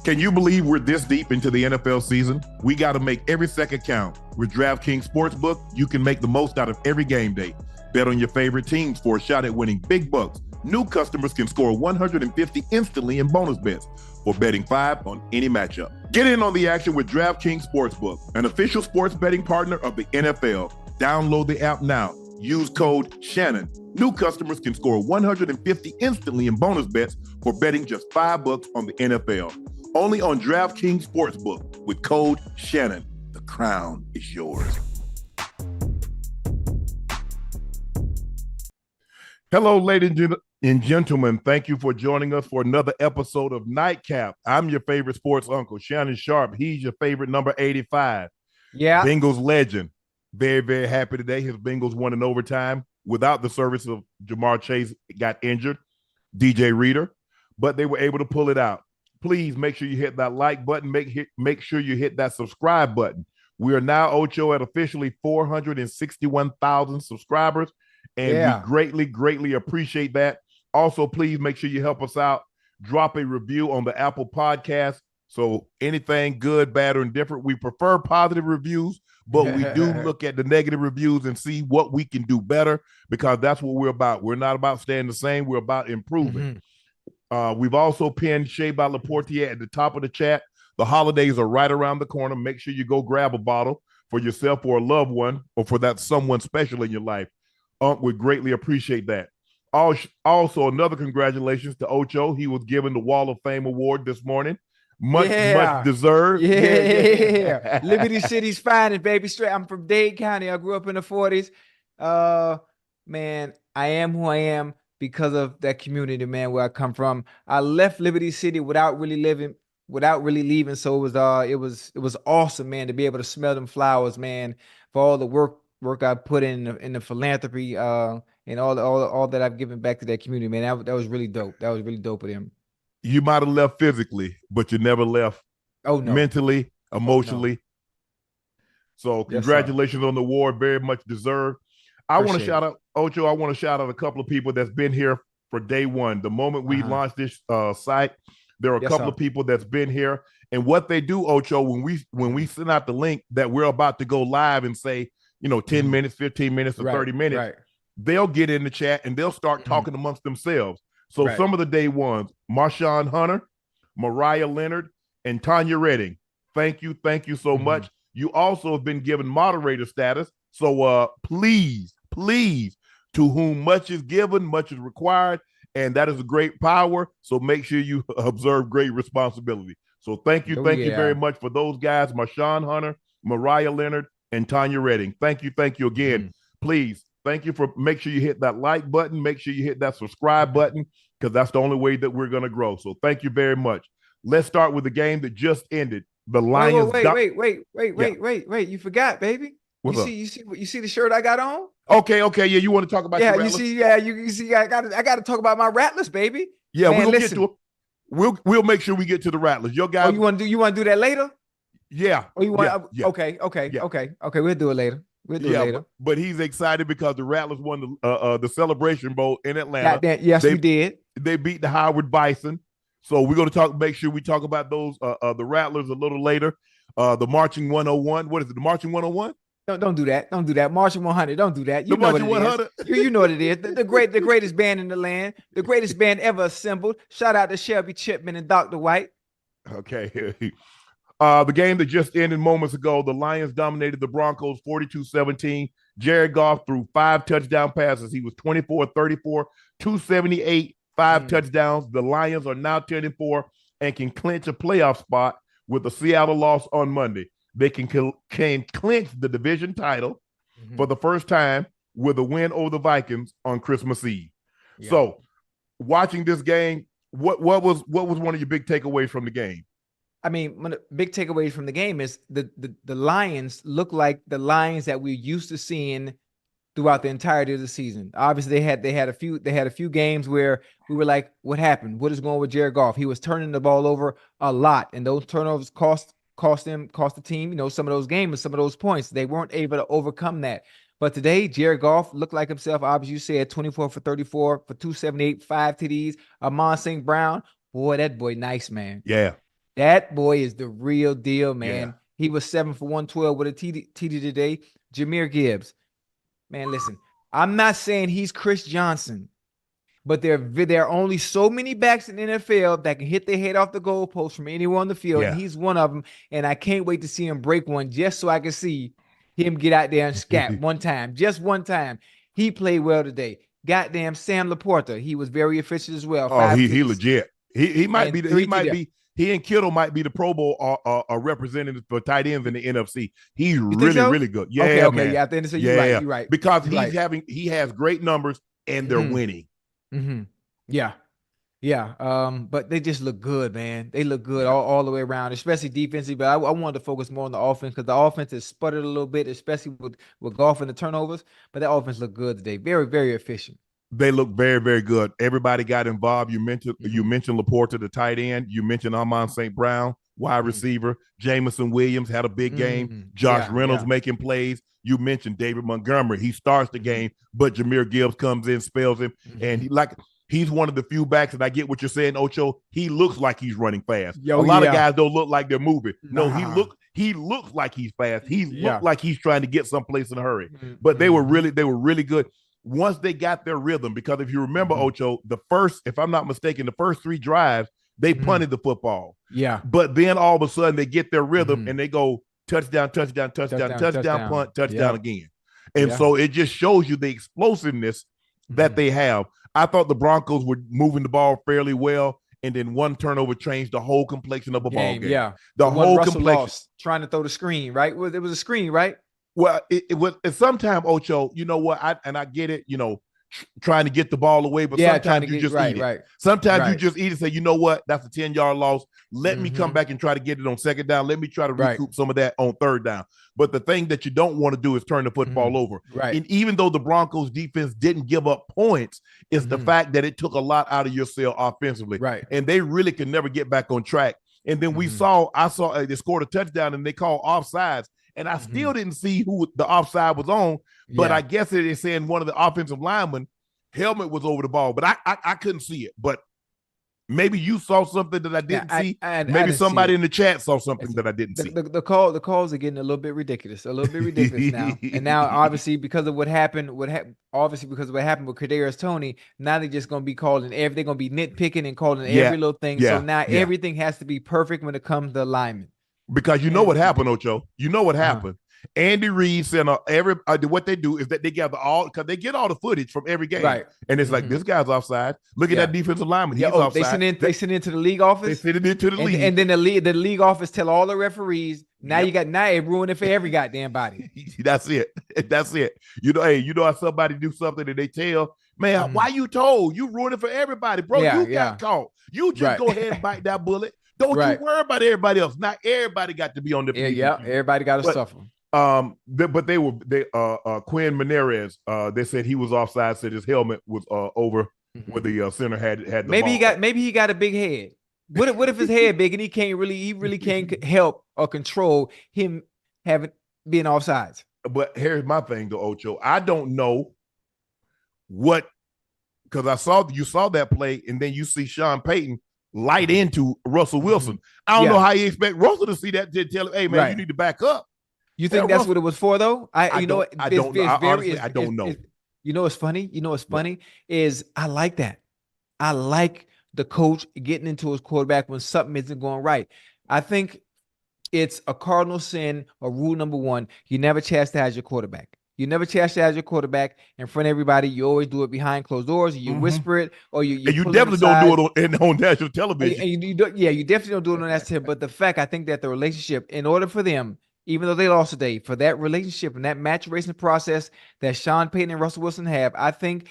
Can you believe we're this deep into the NFL season? We got to make every second count. With DraftKings Sportsbook, you can make the most out of every game day. Bet on your favorite teams for a shot at winning big bucks. New customers can score $150 instantly in bonus bets for betting $5 on any matchup. Get in on the action with DraftKings Sportsbook, an official sports betting partner of the NFL. Download the app now. Use code Shannon. New customers can score $150 instantly in bonus bets for betting just $5 on the NFL. Only on DraftKings Sportsbook with code Shannon. The crown is yours. Hello, ladies and gentlemen. Thank you for joining us for another episode of Nightcap. I'm your favorite sports uncle, Shannon Sharpe. He's your favorite number 85. Yeah. Bengals legend. Very, very happy today. His Bengals won in overtime without the service of Jamar Chase, got injured, DJ Reader, but they were able to pull it out. Please make sure you hit that like button. Make sure you hit that subscribe button. We are now, Ocho, at officially 461,000 subscribers, and we greatly, greatly appreciate that. Also, please make sure you help us out. Drop a review on the Apple Podcast. So anything good, bad, or indifferent, we prefer positive reviews, but we do look at the negative reviews and see what we can do better, because that's what we're about. We're not about staying the same. We're about improving. Mm-hmm. We've also pinned Shea by Laportier at the top of the chat. The holidays are right around the corner. Make sure you go grab a bottle for yourself or a loved one, or for that someone special in your life. Unc would greatly appreciate that. Also, another congratulations to Ocho. He was given the Wall of Fame award this morning. Much deserved. Yeah. Liberty City's finest, baby. Straight. I'm from Dade County. I grew up in the 40s. Man, I am who I am because of that community, man, where I come from. I left Liberty City without really leaving. So it was awesome, man, to be able to smell them flowers, man, for all the work I put in the philanthropy, and all that I've given back to that community, man. That was really dope. That was really dope of them. You might have left physically, but you never left mentally, emotionally. So congratulations on the award. Very much deserved. I want to shout out, Ocho, I want to shout out a couple of people that's been here for day one. The moment we launched this site, there are a couple of people that's been here. And what they do, Ocho, when we send out the link that we're about to go live and say, 10 minutes, 15 minutes, or 30 minutes, they'll get in the chat and they'll start talking amongst themselves. So some of the day ones, Marshawn Hunter, Mariah Leonard, and Tanya Redding, thank you so much. You also have been given moderator status. So please, to whom much is given, much is required, and that is a great power. So make sure you observe great responsibility. So thank you very much for those guys, Marshawn Hunter, Mariah Leonard, and Tanya Redding. Thank you again. Please, thank you for make sure you hit that like button. Make sure you hit that subscribe button, because that's the only way that we're going to grow. So thank you very much. Let's start with the game that just ended. The Lions. Wait. You forgot, baby. You see the shirt I got on? Okay. Yeah, you want to talk about your Rattlers? You see, I got to talk about my Rattlers, baby. Yeah, we're gonna get to it. We'll make sure we get to the Rattlers. Your guys. Oh, you want to do that later? Yeah. Oh, you want? Yeah. Okay. We'll do it later. Later. But he's excited because the Rattlers won the Celebration Bowl in Atlanta. Yes, we did. They beat the Howard Bison. So we're going to make sure we talk about those the Rattlers a little later. The Marching 101. What is it? The Marching 101? Don't do that. Don't do that. Marching 100. Don't do that. You know what it is. You know what it is. The greatest band in the land. The greatest band ever assembled. Shout out to Shelby Chipman and Dr. White. Okay. The game that just ended moments ago, the Lions dominated the Broncos 42-17. Jared Goff threw 5 touchdown passes. He was 24-34, 278, 5 touchdowns. The Lions are now 10-4 and can clinch a playoff spot with the Seattle loss on Monday. They can clinch the division title for the first time with a win over the Vikings on Christmas Eve. Yeah. So, watching this game, what was one of your big takeaways from the game? I mean, one of the big takeaways from the game is the Lions look like the Lions that we're used to seeing throughout the entirety of the season. Obviously, they had a few games where we were like, what happened? What is going on with Jared Goff? He was turning the ball over a lot, and those turnovers cost the team, some of those games and some of those points. They weren't able to overcome that. But today, Jared Goff looked like himself. Obviously, you said 24 for 34 for 278, 5 TDs. Amon St. Brown, boy, that boy nice, man. Yeah. That boy is the real deal, man. Yeah. He was 7 for 112 with a TD today. Jahmyr Gibbs. Man, listen, I'm not saying he's Chris Johnson, but there are only so many backs in the NFL that can hit their head off the goalpost from anywhere on the field, and he's one of them. And I can't wait to see him break one just so I can see him get out there and scat one time, just one time. He played well today. Goddamn Sam Laporta, he was very efficient as well. Oh, he legit. He might be. He and Kittle might be the Pro Bowl representatives for tight ends in the NFC. He's really good. Yeah, okay, man. Yeah, I think so. You're right. Because he has great numbers and they're winning. Mm-hmm. Yeah. But they just look good, man. They look good all the way around, especially defensively. But I wanted to focus more on the offense because the offense has sputtered a little bit, especially with golf and the turnovers. But that offense looked good today. Very, very efficient. They look very, very good. Everybody got involved. You mentioned Laporta, the tight end. You mentioned Amon St. Brown, wide receiver. Jameson Williams had a big game. Josh Reynolds making plays. You mentioned David Montgomery. He starts the game, but Jahmyr Gibbs comes in, spells him, and he's one of the few backs, and I get what you're saying, Ocho. He looks like he's running fast. A lot of guys don't look like they're moving. No, he looks like he's fast. He looked like he's trying to get someplace in a hurry. But they were really good. Once they got their rhythm, because if you remember, Ocho, if I'm not mistaken, the first 3 drives, they punted the football. Yeah. But then all of a sudden they get their rhythm and they go touchdown, punt, touchdown again. And so it just shows you the explosiveness that they have. I thought the Broncos were moving the ball fairly well, and then one turnover changed the whole complexion of a ball game. Yeah. The whole complexion. Trying to throw the screen, right? It was a screen, right? Well, it was sometimes, Ocho, you know what? I get it, trying to get the ball away, but sometimes you just eat it. Sometimes you just eat it and say, you know what? That's a 10-yard loss. Let me come back and try to get it on second down. Let me try to recoup some of that on third down. But the thing that you don't want to do is turn the football over. Right. And even though the Broncos defense didn't give up points, it's the fact that it took a lot out of your cell offensively. Right. And they really could never get back on track. And then I saw they scored a touchdown and they called offsides. And I still didn't see who the offside was on, but I guess it is saying one of the offensive linemen helmet was over the ball, but I couldn't see it. But maybe you saw something that I didn't see. Maybe somebody in the chat saw something that I didn't see. The calls are getting a little bit ridiculous now. And now, obviously, because of what happened, with Kadarius Toney, now they're just going to be calling they're going to be nitpicking and calling every little thing. So now everything has to be perfect when it comes to alignment. Because you know what happened, Ocho. You know what happened. Andy Reid said what they do is that they gather because they get all the footage from every game. Right. And it's like, this guy's offside. Look at that defensive lineman. He's offside. They send it into the league office. They send it into the league. And then the league office tell all the referees, now it ruined it for every goddamn body. That's it. You know how somebody do something and they tell, man, why you told? You ruined it for everybody. Bro, you got caught. You just go ahead and bite that bullet. Don't you worry about everybody else. Not everybody got to be on the field. Yeah, everybody got to suffer. But Quinn Menarez, they said he was offside, said his helmet was over where the center had the ball. Maybe he got a big head. What if his head big and he really can't help or control him being offsides? But here's my thing though, Ocho. I don't know because you saw that play and then you see Sean Payton light into Russell Wilson. I don't know how you expect Russell to see that to tell him, hey man, you need to back up. You think that's what it was for though? I don't know. You know what's funny? Is I like that. I like the coach getting into his quarterback when something isn't going right. I think it's a cardinal sin or rule number 1. You never chastise your quarterback. You never chastise your quarterback in front of everybody. You always do it behind closed doors. Or you whisper it, or you definitely don't do it on national television. And you definitely don't do it on national television. But the fact, I think that the relationship, in order for them, even though they lost today, for that relationship and that maturation process that Sean Payton and Russell Wilson have, I think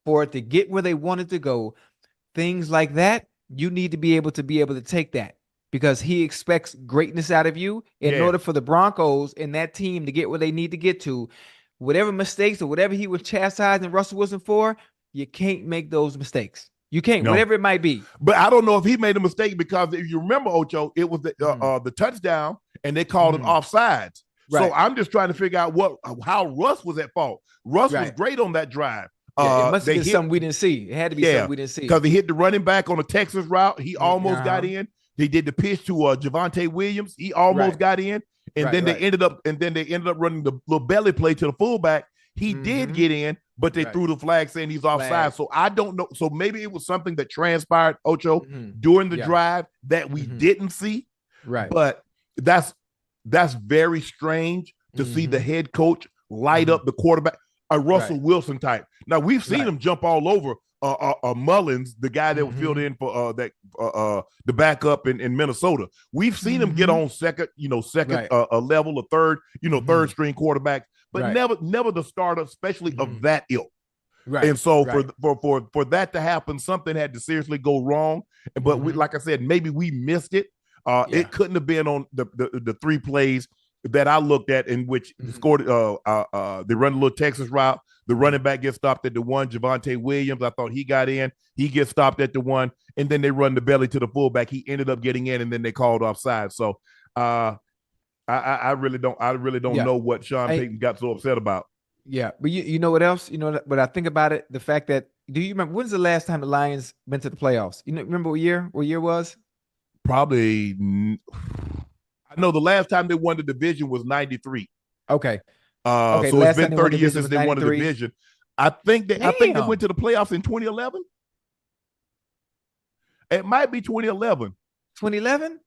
for it to get where they wanted to go, things like that, you need to be able to take that. Because he expects greatness out of you in order for the Broncos and that team to get where they need to get to. Whatever mistakes or whatever he was chastising Russell Wilson for, you can't make those mistakes. You can't, whatever it might be. But I don't know if he made a mistake because if you remember, Ocho, it was the touchdown and they called it offsides. Right. So I'm just trying to figure out how Russ was at fault. Russ was great on that drive. It must have been something we didn't see. It had to be something we didn't see. Because he hit the running back on a Texas route. He almost got in. He did the pitch to Javonte Williams. He almost got in, and then they ended up running the little belly play to the fullback. He did get in, but they threw the flag saying he's offside. So I don't know. So maybe it was something that transpired, Ocho, during the drive that we didn't see. Right. But that's very strange to see the head coach light up the quarterback, a Russell Wilson type. Now we've seen him jump all over Mullins, the guy that was filled in for the backup in Minnesota. We've seen him get on second level, a third, third string quarterback, but never the starter, especially of that ilk. Right. And so for that to happen, something had to seriously go wrong. But we, like I said, maybe we missed it. It couldn't have been on the 3 plays that I looked at in which scored. They run a little Texas route. The running back gets stopped at the 1. Javonte Williams, I thought he got in. He gets stopped at the 1, and then they run the belly to the fullback. He ended up getting in, and then they called offside. So I really don't know what Sean Payton got so upset about. Yeah, but you know what else? You know what I think about it? The fact that, do you remember when's the last time the Lions went to the playoffs? Remember what year? What year was? Probably. I know the last time they won the division was 93. Okay. So it's been 30 years since they won the division. I think they went to the playoffs in 2011. It might be 2011. 2011?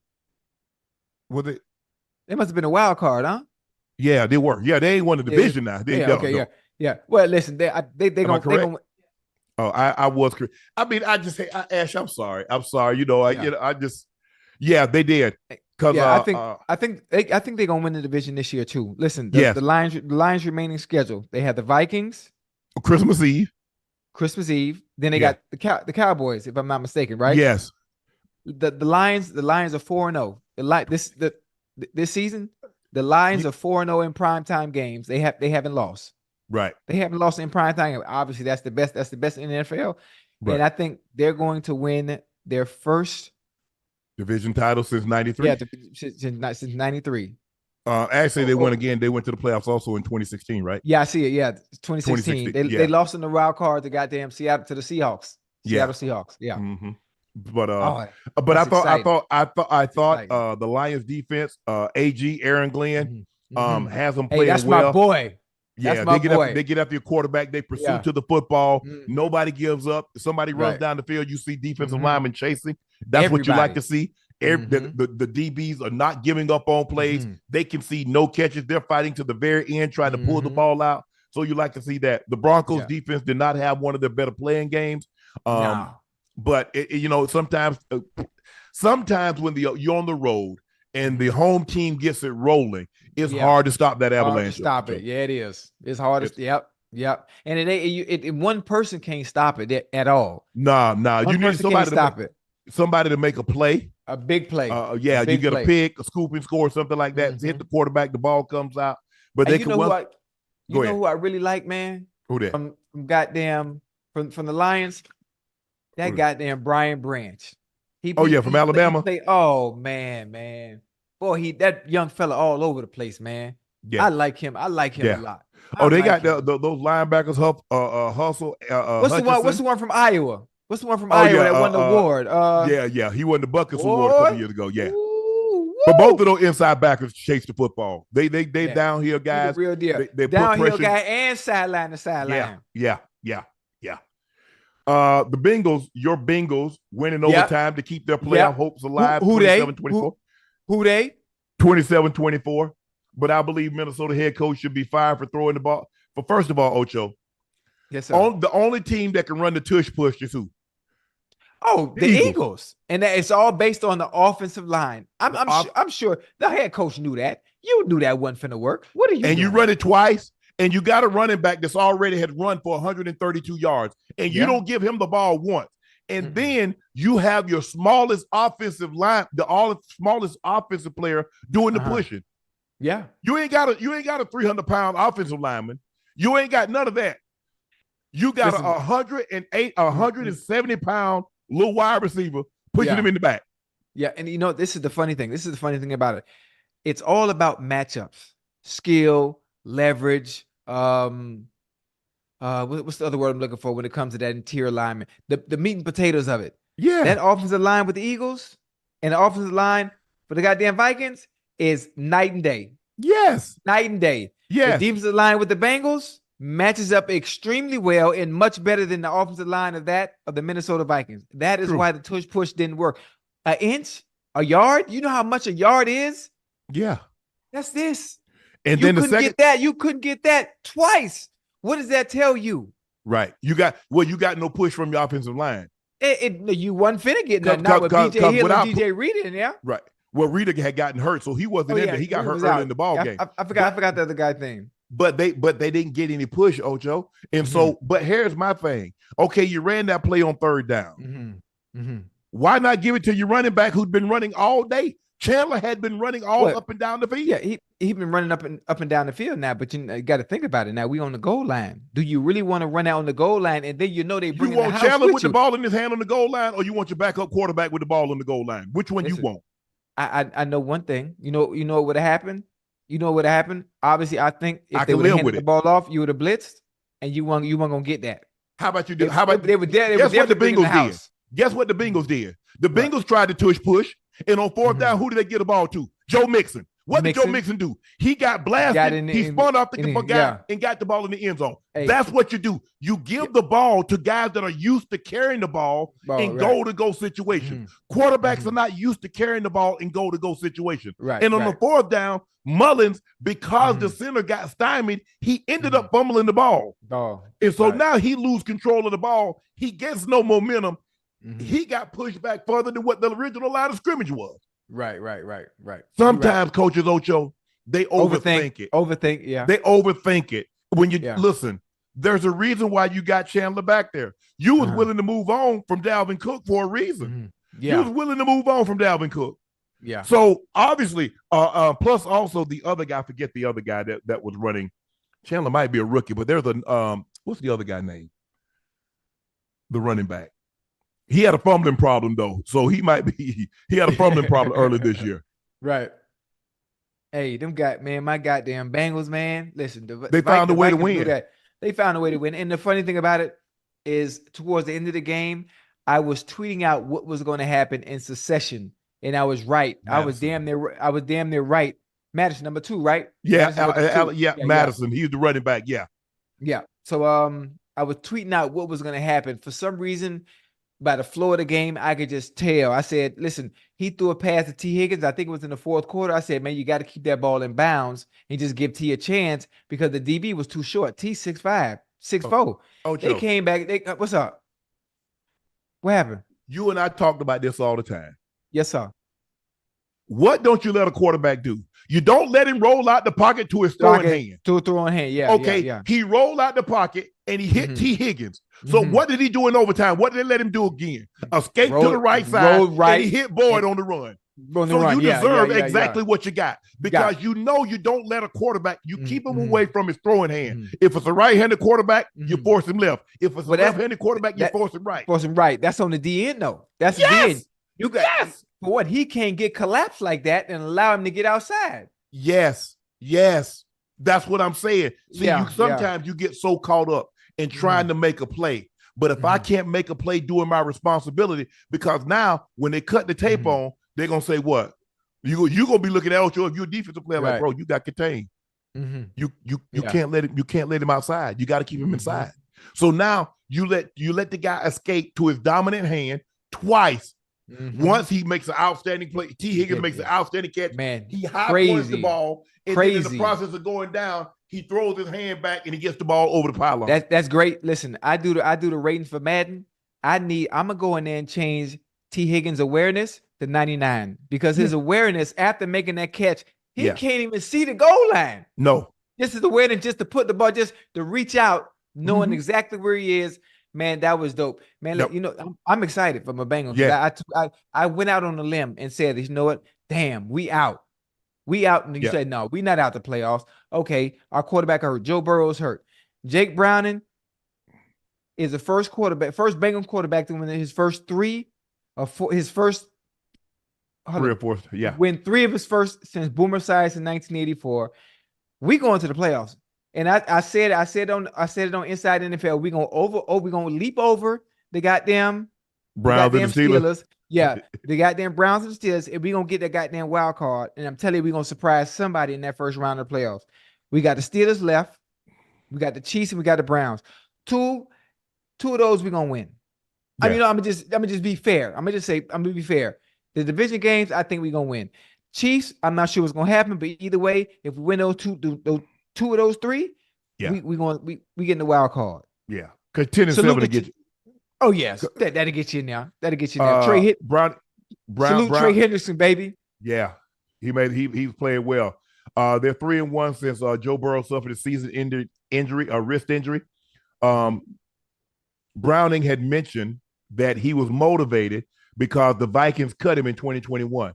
Was it? It must have been a wild card, huh? Yeah, they were. Yeah, they ain't won the division now. Yeah. Well, listen, they gonna. Oh, I was correct. I mean, Ash, I'm sorry. They did. I think they're gonna win the division this year too. Listen, the Lions remaining schedule. They have the Vikings, Christmas Eve. Then they got the Cowboys, if I'm not mistaken, right? Yes. The Lions are 4-0. This season, the Lions are 4-0 in primetime games. They haven't lost. Right. They haven't lost in primetime. Obviously, that's the best. That's the best in the NFL. Right. And I think they're going to win their first division title since 93. Yeah, since 93. Actually, they won again. They went to the playoffs also in 2016, right? Yeah, I see it. Yeah, 2016. They lost in the wild card to goddamn Seattle, to the Seahawks. Seattle Seahawks. Yeah. Mm-hmm. But I thought the Lions defense, AG Aaron Glenn, has them playing that's well. My boy. Yeah, they get after your quarterback. They pursue to the football. Nobody gives up. Somebody runs down the field. You see defensive linemen chasing. That's what you like to see. The DBs are not giving up on plays. They can see no catches. They're fighting to the very end, trying to pull the ball out. So you like to see that. The Broncos defense did not have one of their better playing games. But sometimes when you're on the road and the home team gets it rolling, it's hard to stop that avalanche. Stop it. Yeah, it is. It's hard to. Yep. And one person can't stop it at all. Nah. You need somebody to stop it. Somebody to make a play. A big play. You get a pick, a scoop and score, something like that. Hit the quarterback, the ball comes out. But they can. Who I really like, man? Who that? From the Lions. That goddamn Brian Branch. From Alabama. Man. Boy, that young fella all over the place, man. Yeah. I like him a lot. They got those linebackers, Hustle. What's the one from Iowa? What's the one from Iowa that won the award? He won the Buckets Award a couple years ago. Yeah. But both of those inside backers chase the football. They downhill guys. The real deal. They downhill guy and sideline to sideline. Yeah. The Bengals, your Bengals, winning overtime to keep their playoff hopes alive. Who they? 27-24. But I believe Minnesota head coach should be fired for throwing the ball. But first of all, Ocho, yes, sir. The only team that can run the tush push is who? Oh, the Eagles. And it's all based on the offensive line. I'm sure the head coach knew that. You knew that wasn't finna work. What are you doing? You run it twice, and you got a running back that's already had run for 132 yards, and you don't give him the ball once. And then you have your smallest offensive line, smallest offensive player doing the pushing. Yeah. You ain't got a 300-pound offensive lineman. You ain't got none of that. You got a 170-pound little wide receiver pushing him in the back. Yeah, and this is the funny thing. This is the funny thing about it. It's all about matchups, skill, leverage. What's the other word I'm looking for when it comes to that interior alignment? The meat and potatoes of it. Yeah. That offensive line with the Eagles, and the offensive line for the goddamn Vikings is night and day. Yes. Night and day. Yes. The defensive line with the Bengals matches up extremely well and much better than the offensive line of the Minnesota Vikings. That is why the tush push didn't work. An inch, a yard. You know how much a yard is? Yeah. That's this. And you then couldn't get that. You couldn't get that twice. What does that tell you? Right. You got no push from your offensive line. You wasn't finna get nothing. Not with BJ Hill and DJ Reed in there. Right. Well, Reed had gotten hurt, so he wasn't in there. He got hurt early in the ball game. I forgot the other guy thing. But they didn't get any push, Ocho. And so, but here's my thing. Okay, you ran that play on third down. Why not give it to your running back who'd been running all day? Chandler had been running up and down the field. Yeah, he been running up and down the field now, but you got to think about it. Now we on the goal line. Do you really want to run out on the goal line and then they bring you want Chandler with the ball in his hand on the goal line, or you want your backup quarterback with the ball on the goal line? Which one you want? I know one thing. You know what would have happened? You know what would have happened? Obviously, I think if they would have handed the ball off, you would have blitzed, and you weren't gonna get that. How about you do? How about they were there? Guess what the Bengals did? Guess what the Bengals did? The Bengals tried to tush push, and on fourth down, who did they get the ball to? Joe Mixon. What did Joe Mixon do? He got blasted. He spun off the guy and got the ball in the end zone. Hey. That's what you do. You give the ball to guys that are used to carrying the ball in goal-to-go situation. Quarterbacks are not used to carrying the ball in goal-to-go situation. Right. And on the fourth down, Mullins, because the center got stymied, he ended up fumbling the ball. And so now he loses control of the ball. He gets no momentum. He got pushed back further than what the original line of scrimmage was. Right. Sometimes coaches, Ocho, they overthink it. They overthink it. When you listen, there's a reason why you got Chandler back there. You was willing to move on from Dalvin Cook for a reason. You was willing to move on from Dalvin Cook. Yeah. So obviously, plus also the other guy, forget the other guy that was running. Chandler might be a rookie, but there's what's the other guy name? The running back. He had a fumbling problem though, so he had a fumbling problem early this year. Right. Hey, my goddamn Bengals, man. Listen, they found a way to win. They found a way to win. And the funny thing about it is, towards the end of the game, I was tweeting out what was going to happen in succession, and I was right. Madison. I was damn near right. Madison, number 2, right? Yeah, Madison. He's the running back. Yeah. So I was tweeting out what was going to happen. For some reason, by the flow of the game, I could just tell. I said, listen, he threw a pass to T. Higgins. I think it was in the fourth quarter. I said, man, you got to keep that ball in bounds and just give T a chance because the DB was too short. T 6'5", 6'4". They came back. What's up? What happened? You and I talked about this all the time. Yes, sir. What don't you let a quarterback do? You don't let him roll out the pocket to his throwing hand. To a throwing hand, yeah. Okay, he rolled out the pocket and he hit T. Higgins. So what did he do in overtime? What did they let him do again? Escape to the right side, and he hit Boyd on the run. You deserve exactly what you got because you know you don't let a quarterback, you keep him away from his throwing hand. If it's a right-handed quarterback, you force him left. If it's a left-handed quarterback, you force him right. Force him right. That's on the DN, though. That's the DN. You got for what he can't get collapsed like that and allow him to get outside. Yes. That's what I'm saying. See, sometimes you get so caught up in trying to make a play. But if I can't make a play doing my responsibility, because now when they cut the tape on, they're gonna say what? You're gonna be looking at Ocho if you're a defensive player, like, bro, you got contained. You can't let him outside. You got to keep him inside. So now you let the guy escape to his dominant hand twice. Once he makes an outstanding play, T. Higgins makes an outstanding catch. Man, he high points the ball, and then in the process of going down, he throws his hand back and he gets the ball over the pylon. That's great. Listen, I do the ratings for Madden. I'm gonna go in there and change T. Higgins' awareness to 99 because his awareness after making that catch, he can't even see the goal line. No, this is awareness just to put the ball, just to reach out, knowing exactly where he is. Man, that was dope. Man, look, I'm excited for my Bengals. Yeah. I went out on a limb and said, you know what? Damn, we out. And you said, no, we not out the playoffs. Okay, our quarterback hurt. Joe Burrow's hurt. Jake Browning is the first Bengals quarterback to win his first three or four. Win 3 of his first since Boomer Esiason in 1984. We going to the playoffs. And I said it on Inside NFL. We're gonna leap over the goddamn Browns and the Steelers. Yeah, the goddamn Browns and Steelers, if we're going to get that goddamn wild card, and I'm telling you, we're going to surprise somebody in that first round of the playoffs. We got the Steelers left. We got the Chiefs and we got the Browns. Two of those we're going to win. Yeah. I mean, I'm gonna just be fair. I'm gonna be fair. The division games, I think we're going to win. Chiefs, I'm not sure what's going to happen, but either way, if we win those two of those three, we getting the wild card. Yeah. Because 10-7 to get you. Oh, yes. That'll get you in there. Trey hit. Salute Trey Henderson, baby. Yeah. He's playing well. They're 3-1 since Joe Burrow suffered a season injury, a wrist injury. Browning had mentioned that he was motivated because the Vikings cut him in 2021.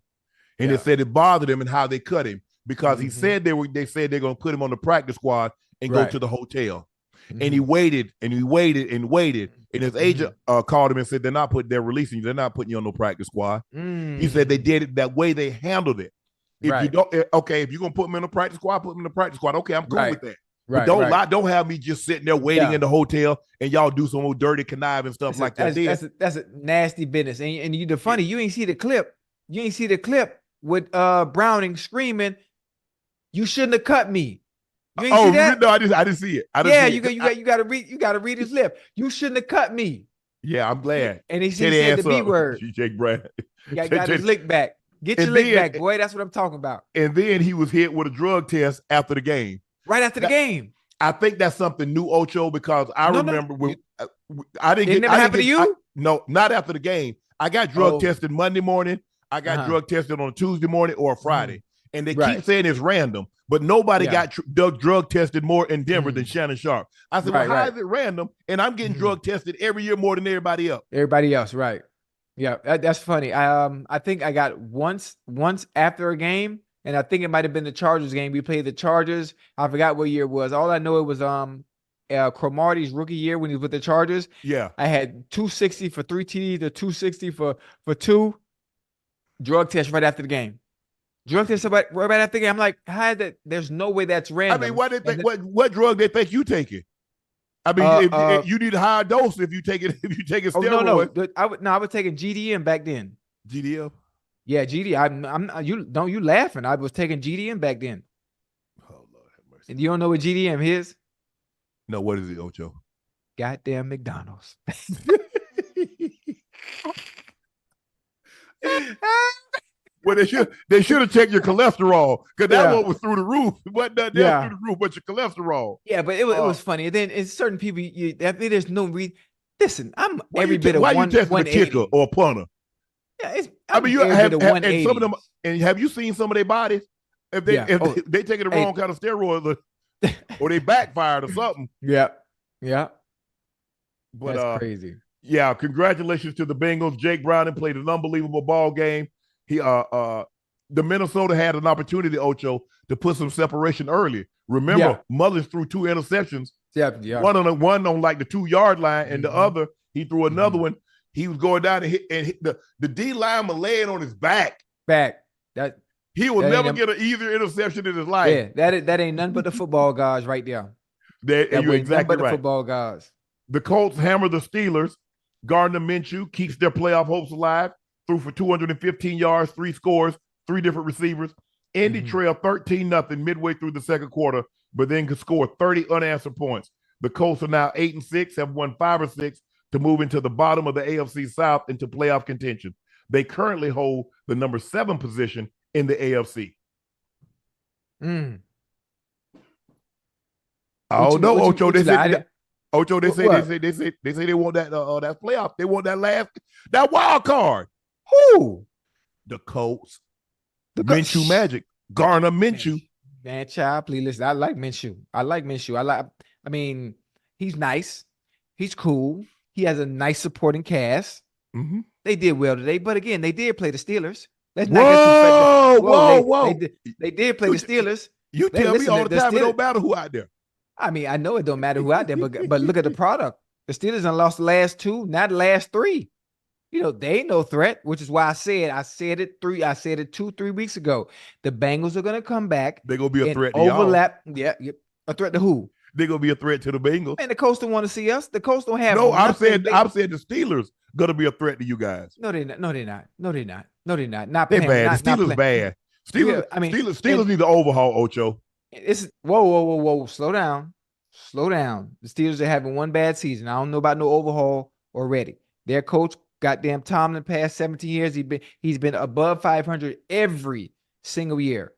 And they said it bothered him and how they cut him because he said they said they're going to put him on the practice squad and go to the hotel. And he waited and he waited and waited. And his agent called him and said, they're releasing you. They're not putting you on no practice squad. He said they did it that way. They handled it. If you don't, if you're going to put him in the practice squad, put him in the practice squad. Okay, I'm cool with that. But don't have me just sitting there waiting in the hotel and y'all do some old dirty conniving stuff like that. That's a nasty business. And you the funny, you ain't see the clip. You ain't see the clip with Browning screaming, "You shouldn't have cut me." You ain't see that? No, I didn't see it. You gotta read his lip. You shouldn't have cut me. Yeah, I'm glad. And he said the B word. Jake Brad. Got his lick back. Get your lick back, boy. That's what I'm talking about. And then he was hit with a drug test after the game. Right after the game. I think that's something new, Ocho, because I remember when I didn't get. It never happened to you? No, not after the game. I got drug tested Monday morning. I got drug tested on a Tuesday morning or a Friday. And they keep saying it's random, but nobody got drug tested more in Denver than Shannon Sharpe. I said, well, how is it random? And I'm getting drug tested every year more than everybody else. Everybody else, right. Yeah, that's funny. I think I got once after a game, and I think it might have been the Chargers game. We played the Chargers. I forgot what year it was. All I know it was Cromartie's rookie year when he was with the Chargers. Yeah. I had 260 for 3 TDs, or 260 for 2 drug tests right after the game. Drug test right after the game. I'm like, how that? There's no way that's random. I mean, what drug they think you taking? I mean, if you need a higher dose if you take it. If you take a steroid. I was taking GDM back then. GDM. Yeah, GD. You laughing? I was taking GDM back then. Oh Lord have mercy. And you don't know what GDM is? No, what is it, Ocho? Goddamn McDonald's. Well, they should have checked your cholesterol because that one was through the roof. It wasn't through the roof, but your cholesterol. Yeah, but it was funny. And then it's certain people. There's no reason. Listen, I'm every bit of why you testing a kicker or a punter? Yeah, you have and some of them. And have you seen some of their bodies? If they taking the wrong kind of steroids or they backfired or something. Yeah. But that's crazy. Yeah, congratulations to the Bengals. Jake Browning played an unbelievable ball game. He the Minnesota had an opportunity, Ocho, to put some separation early. Remember, Mullins threw 2 interceptions. Yeah. One on like the 2-yard line, and the other he threw another one. He was going down and hit the D lineman laying on his back. That he will never get an easier interception in his life. Yeah, that ain't nothing but the football guys right there. You're exactly right. The football guys. The Colts hammer the Steelers. Gardner Minshew keeps their playoff hopes alive. Threw for 215 yards, 3 scores, 3 different receivers. Indy trailed 13-0 midway through the second quarter, but then could score 30 unanswered points. The Colts are now 8-6, have won 5 or 6 to move into the bottom of the AFC South into playoff contention. They currently hold the number 7 position in the AFC. Oh no, Ocho! They say Ocho. They say they want that playoff. They want that wild card. Who? The Colts. The Minshew Magic. Gardner Minshew. Man, child, please listen. I like Minshew. I mean, he's nice. He's cool. He has a nice supporting cast. They did well today, but again, they did play the Steelers. Let's not get too whoa. They did play the Steelers. You tell me all the time it don't matter who out there. I mean, I know it don't matter who out there, but look at the product. The Steelers have lost the last 2, not the last 3. You know, they ain't no threat, which is why I said it 2-3 weeks ago. The Bengals are gonna come back. They're gonna be a threat to overlap. Yeah, a threat to who? They're gonna be a threat to the Bengals. Man, the Colts don't want to see us. The Colts don't have. No, I'm saying the Steelers. going to be a threat to you guys. No, they're not. No, they're not. No, they're not. No, they're not. Not They're playing. bad. The Steelers bad. Steelers, yeah, I mean, Steelers need to overhaul, Ocho. It's whoa. Slow down. The Steelers are having one bad season. I don't know about no overhaul already. Their coach, goddamn Tomlin, past 17 years, he's been above 500 every single year.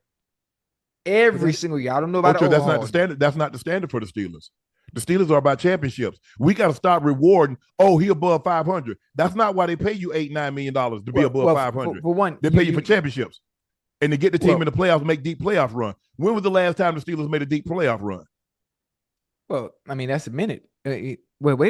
Every single year. I don't know about Ocho, that's not the standard. That's not the standard for the Steelers. The Steelers are about championships. We got to stop rewarding. Oh, he above 500. That's not why they pay you $8-9 million to be above 500. For one, they pay you for championships and to get the team in the playoffs, make deep playoff run. When was the last time the Steelers made a deep playoff run? Well, I mean, that's a minute. Wait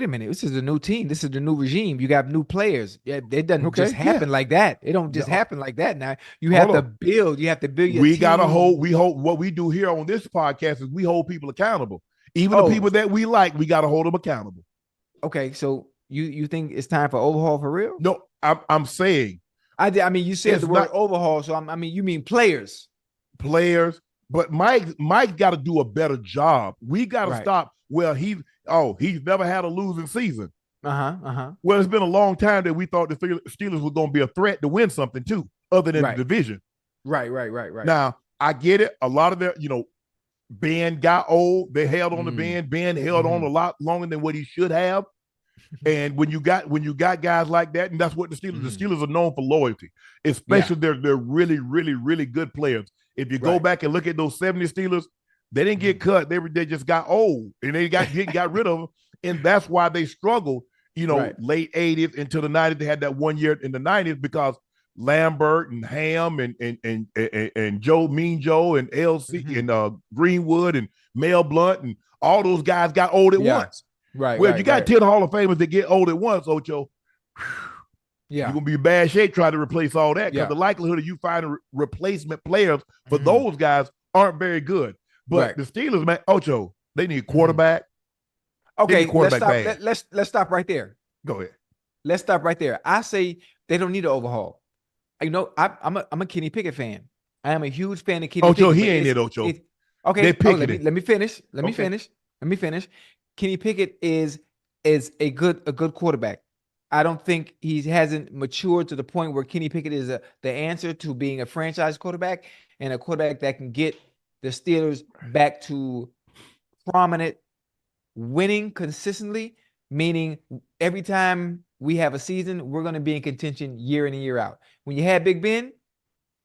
a minute. This is a new team. This is the new regime. You got new players. Yeah, it doesn't just happen like that. It don't just happen like that. Now you have to build. You have to build your team. We hold what we do here on this podcast is we hold people accountable. Even the people that we like, we got to hold them accountable. Okay, so you think it's time for overhaul for real? No, I'm saying. I mean, you said the word overhaul, so I mean, you mean players. Players, but Mike got to do a better job. We got to stop. Well, he's never had a losing season. Well, it's been a long time that we thought the Steelers were going to be a threat to win something too, other than the division. Right. Now, I get it. A lot of their, Ben got old. They held on to Ben. Ben held on a lot longer than what he should have. And when you got guys like that, and that's what the Steelers are known for loyalty, especially they're really, really, really good players. If you go back and look at those 70 Steelers, they didn't get cut. They just got old and they got rid of them. And that's why they struggled, late 80s into the 90s. They had that 1 year in the 90s because Lambert and Ham and Joe, Mean Joe and LC and Greenwood and Mel Blunt and all those guys got old at once. Well, you got 10 Hall of Famers that get old at once, Ocho. You're going to be in bad shape trying to replace all that because the likelihood of you finding replacement players for those guys aren't very good. But the Steelers, man, Ocho, they need a quarterback. Okay, let's stop right there. Go ahead. Let's stop right there. I say they don't need an overhaul. I'm a Kenny Pickett fan. I am a huge fan of Kenny Pickett. Ocho, he ain't it, Ocho. Okay, let me finish. Let me finish. Kenny Pickett is a good quarterback. I don't think he hasn't matured to the point where Kenny Pickett is the answer to being a franchise quarterback and a quarterback that can get the Steelers back to prominent winning consistently, meaning every time we have a season, we're going to be in contention year in and year out. When you had Big Ben,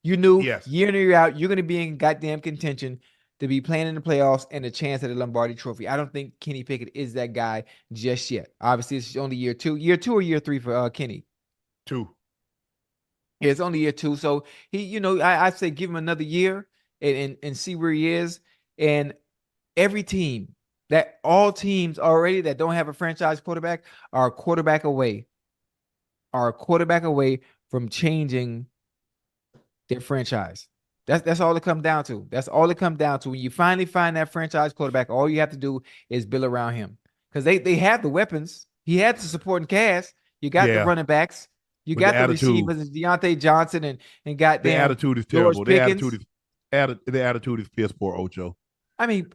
you knew year in and year out, you're going to be in goddamn contention to be playing in the playoffs and a chance at a Lombardi trophy. I don't think Kenny Pickett is that guy just yet. Obviously, it's only year two or year three for Kenny. 2. Yeah, it's only year 2. So he, I'd say give him another year and see where he is. And every team, all teams already that don't have a franchise quarterback are a quarterback away from changing their franchise. That's all it comes down to. That's all it comes down to. When you finally find that franchise quarterback, all you have to do is build around him. Because they have the weapons. He had the supporting cast. You got the running backs. You got the receivers, Deontay Johnson and goddamn. The attitude is terrible. The attitude is piss poor, Ocho. I mean,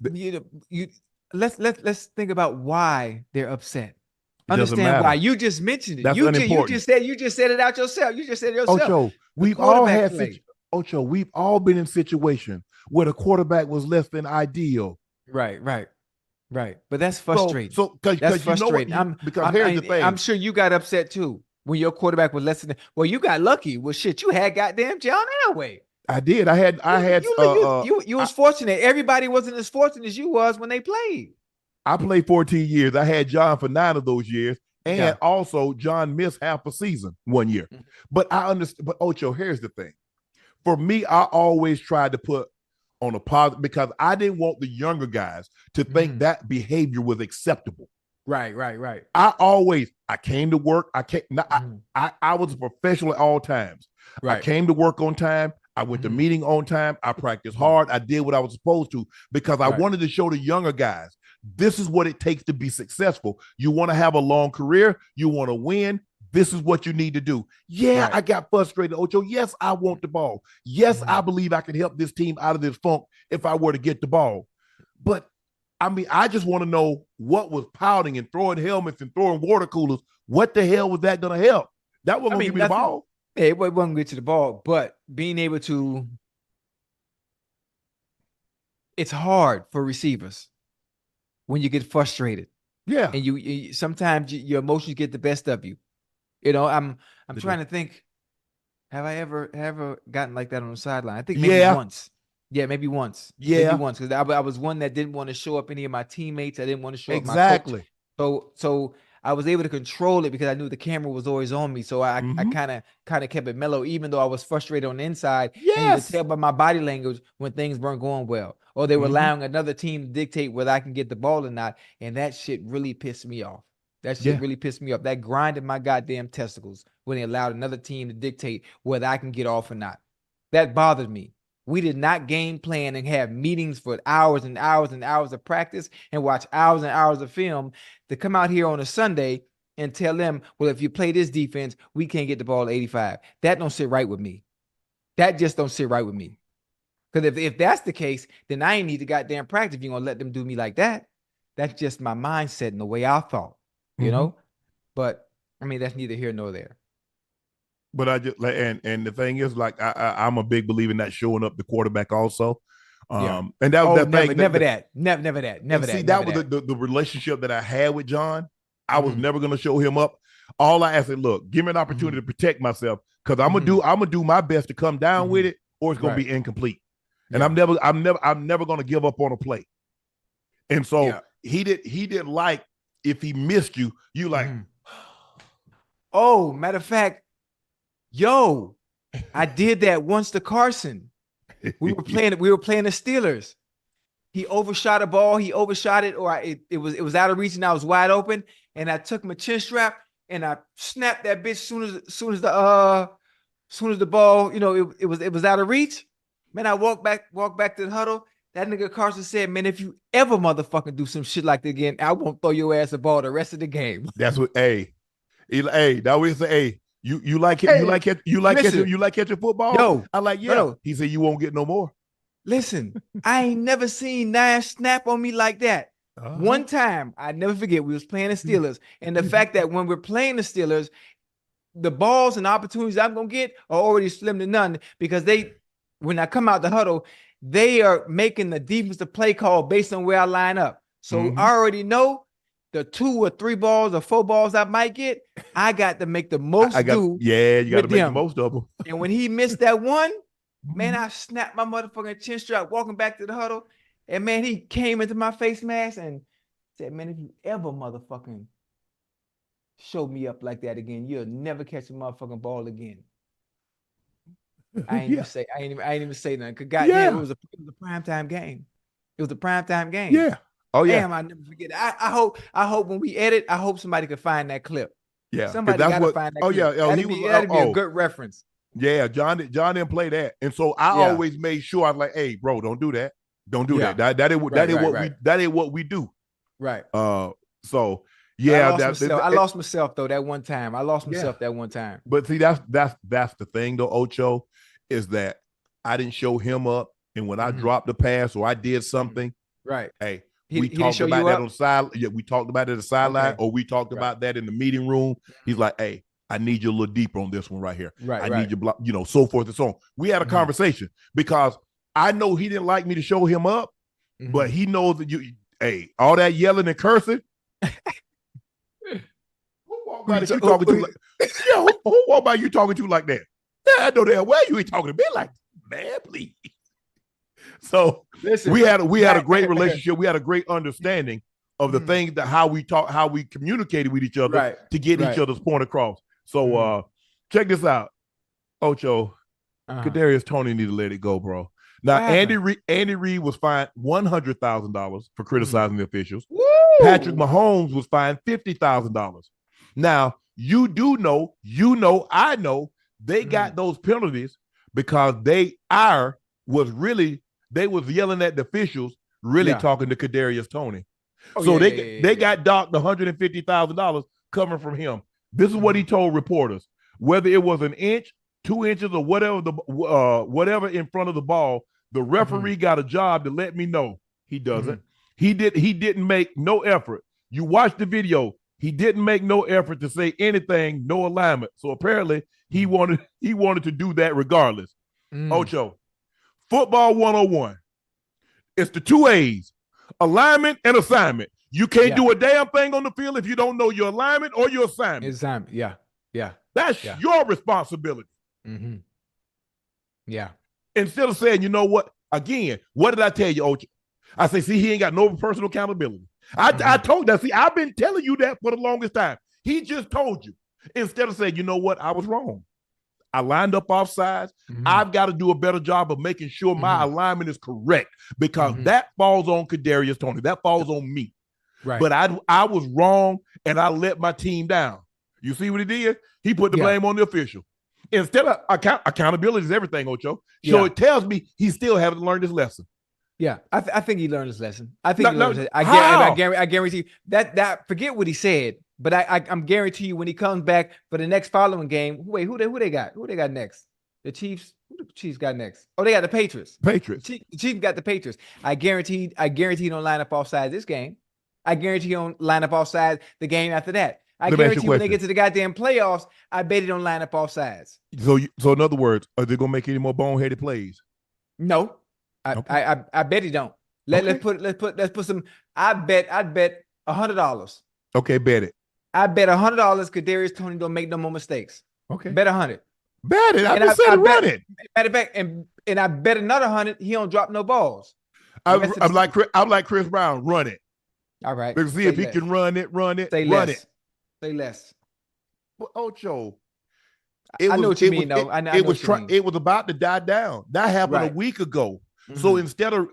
let's think about why they're upset. Understand why. You just mentioned it. That's you just said it out yourself. You just said it yourself. Ocho, we've all been in situations where the quarterback was less than ideal. Right. But that's frustrating. That's frustrating. Here's the thing. I'm sure you got upset too when your quarterback was less than. Well, you got lucky. Well, shit, you had goddamn John Elway. I did. You was fortunate. Everybody wasn't as fortunate as you was when they played. I played 14 years. I had John for 9 of those years. And also John missed half a season 1 year. But I understand. But Ocho, here's the thing. For me, I always tried to put on a positive because I didn't want the younger guys to think that behavior was acceptable. Right. I came to work. I was a professional at all times. Right. I came to work on time. I went to meeting on time. I practiced hard. I did what I was supposed to because I wanted to show the younger guys, this is what it takes to be successful. You want to have a long career. You want to win. This is what you need to do. I got frustrated, Ocho. Yes, I want the ball. Yes, I believe I can help this team out of this funk if I were to get the ball. But I mean, I just want to know what was pouting and throwing helmets and throwing water coolers. What the hell was that going to help? That wasn't going to give me the ball. Yeah, it wasn't going to get you the ball, but being able to, it's hard for receivers when you get frustrated. Yeah. And you sometimes your emotions get the best of you. You know, I'm trying to think, have I ever gotten like that on the sideline? I think maybe once. Yeah, maybe once. Yeah. Maybe once. Because I was one that didn't want to show up any of my teammates. I didn't want to show up my coach. So I was able to control it because I knew the camera was always on me. So I kind of kept it mellow, even though I was frustrated on the inside. Yes. And you could tell by my body language when things weren't going well. Or they were allowing another team to dictate whether I can get the ball or not. And that shit really pissed me off. That shit really pissed me off. That grinded my goddamn testicles when they allowed another team to dictate whether I can get off or not. That bothered me. We did not game plan and have meetings for hours and hours and hours of practice and watch hours and hours of film to come out here on a Sunday and tell them, well, if you play this defense, we can't get the ball at 85. That don't sit right with me. That just don't sit right with me. Because if that's the case, then I ain't need to goddamn practice if you're going to let them do me like that. That's just my mindset and the way I thought, you know? But, I mean, that's neither here nor there. But I just and the thing is, like, I'm a big believer in that showing up the quarterback also. And that was never that. See, that was the relationship that I had with John. I was never gonna show him up. All I asked him, look, give me an opportunity to protect myself, because I'm gonna do my best to come down with it, or it's gonna be incomplete. And I'm never gonna give up on a play. And so he didn't like if he missed you, you like. Oh, matter of fact. Yo, I did that once to Carson. We were playing the Steelers. He overshot a ball. He overshot it, or it was out of reach, and I was wide open. And I took my chin strap and I snapped that bitch soon as the ball, you know, it was out of reach. Man, I walked back to the huddle. That nigga Carson said, "Man, if you ever motherfucking do some shit like that again, I won't throw your ass a ball the rest of the game." That's what that was say. You like catching football? Yo, I like, yeah. No. He said you won't get no more. Listen, I ain't never seen Nash snap on me like that. One time, I never forget, we was playing the Steelers. And the fact that when we're playing the Steelers, the balls and opportunities I'm gonna get are already slim to none, because when I come out the huddle, they are making the defensive play call based on where I line up. So I already know the 2 or 3 balls or 4 balls I might get, I got to make the most do. Yeah, you got to make the most of them. And when he missed that one, man, I snapped my motherfucking chin strap walking back to the huddle. And man, he came into my face mask and said, "Man, if you ever motherfucking show me up like that again, you'll never catch a motherfucking ball again." I ain't even say nothing. Cause goddamn, it was a primetime game. It was a primetime game. Yeah. Oh yeah. Damn, I never forget it. I hope when we edit, I hope somebody could find that clip. Yeah. Somebody got to find that clip. Yeah. That'd be a good reference. Yeah, John didn't play that. And so I always made sure, I was like, "Hey, bro, don't do that. Don't do that. That ain't what we do." Right. So yeah, I lost myself though that one time. That one time. But see, that's the thing though, Ocho, is that I didn't show him up, and when I dropped the pass or I did something, right? Hey, we talked about that on the side. Yeah, we talked about it at the sideline, or we talked about that in the meeting room. He's like, "Hey, I need you a little deeper on this one right here. I need you, so forth and so on." We had a conversation because I know he didn't like me to show him up, but he knows that all that yelling and cursing. Who walked by you talking to like? Yeah, who walked by you talking to like that? Yeah, I know that well. You ain't talking to me like, man, please. So listen, we had a great relationship. We had a great understanding of the things that how we communicated with each other to get each other's point across. So check this out, Ocho. Kadarius Toney need to let it go, bro. Now Andy Reid was fined $100,000 for criticizing the officials. Woo! Patrick Mahomes was fined $50,000. Now you know, I know they got those penalties because they was yelling at the officials, really talking to Kadarius Toney. They got docked $150,000 coming from him. This is what he told reporters. Whether it was an inch, 2 inches, or whatever in front of the ball, the referee got a job to let me know. He doesn't. He didn't make no effort. You watch the video. He didn't make no effort to say anything, no alignment. So apparently he wanted to do that regardless. Ocho, football 101. It's the 2 A's, alignment and assignment. You can't do a damn thing on the field if you don't know your alignment or your assignment. Yeah. That's your responsibility. Mm-hmm. Yeah. Instead of saying, you know what? Again, what did I tell you, Ocho? I say, see, he ain't got no personal accountability. I told that. See, I've been telling you that for the longest time. He just told you. Instead of saying, you know what? I was wrong. I lined up off sides. I've got to do a better job of making sure my alignment is correct because that falls on Kadarius Toney. That falls on me. Right. But I was wrong, and I let my team down. You see what he did? He put the blame on the official. Instead of accountability is everything, Ocho. So it tells me he still haven't learned his lesson. Yeah, I think he learned his lesson. I think he learned his lesson. I guarantee you that forget what he said, but I'm guarantee you when he comes back for the next following game. Wait, who they got? Who they got next? The Chiefs. Who the Chiefs got next? Oh, they got the Patriots. The Chiefs got the Patriots. I guarantee he don't line up offside this game. I guarantee he don't line up offside the game after that. I guarantee when they get to the goddamn playoffs, I bet he don't line up off sides. So in other words, are they gonna make any more boneheaded plays? No, I bet he don't. Let's put some. I bet $100. Okay, bet it. I bet $100 Kadarius Toney don't make no more mistakes. Okay, bet 100. Bet it. I just said run it. Matter of fact, and I bet another 100. He don't drop no balls. I'm like Chris Brown. Run it. All right. Let's see if he can run it. Say less. Say less. Well, Ocho, I know what you mean, though. It was about to die down. That happened a week ago. So instead of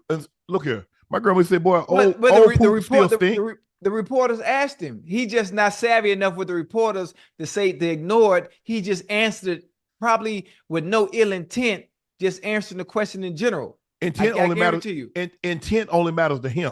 look here, my grandma said, "Boy, the reporters asked him. He just not savvy enough with the reporters to say they ignored. He just answered probably with no ill intent, just answering the question in general. Intent only matters to you. Intent only matters to him.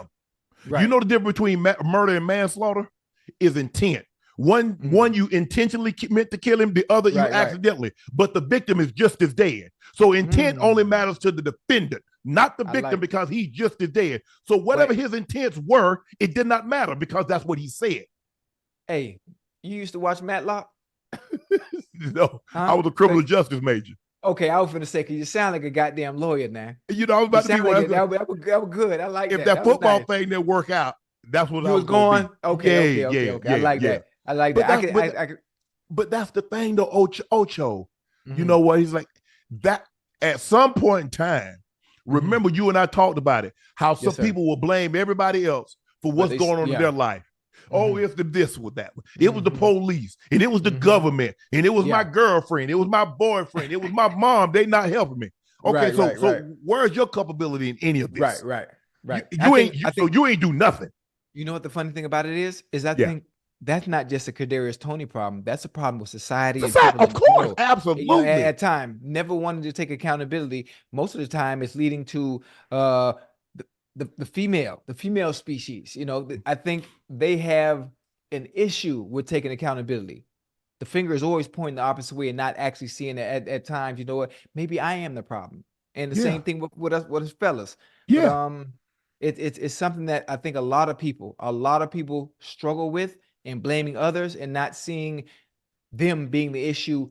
Right. You know the difference between murder and manslaughter is intent. One you intentionally meant to kill him, the other you accidentally. But the victim is just as dead. So intent only matters to the defendant, not the victim, because he's just as dead. So whatever his intents were, it did not matter because that's what he said. Hey, you used to watch Matlock? No, I was a criminal justice major. Okay, I was finna say, because you sound like a goddamn lawyer now. You know, I was about to be like that was good. I like that. If that football thing didn't work out, that's what I was going. Okay. I like that. I like that. But that's the thing, though, Ocho. You know what? He's like, that at some point in time, remember you and I talked about it, how some people will blame everybody else for what's going on in their life. Oh, it's this with that. It was the police, and it was the government, and it was my girlfriend, it was my boyfriend, it was my mom. They not helping me. Okay, so where's your culpability in any of this? Right. You ain't do nothing. You know what the funny thing about it is I think that's not just a Kadarius Toney problem. That's a problem with society. Of course, absolutely. You know, at time, never wanted to take accountability. Most of the time, it's leading to the female species. You know, I think they have an issue with taking accountability. The finger is always pointing the opposite way and not actually seeing it at times. You know what? Maybe I am the problem. And the same thing with us fellas. Yeah. But, it's something that I think a lot of people struggle with, and blaming others and not seeing them being the issue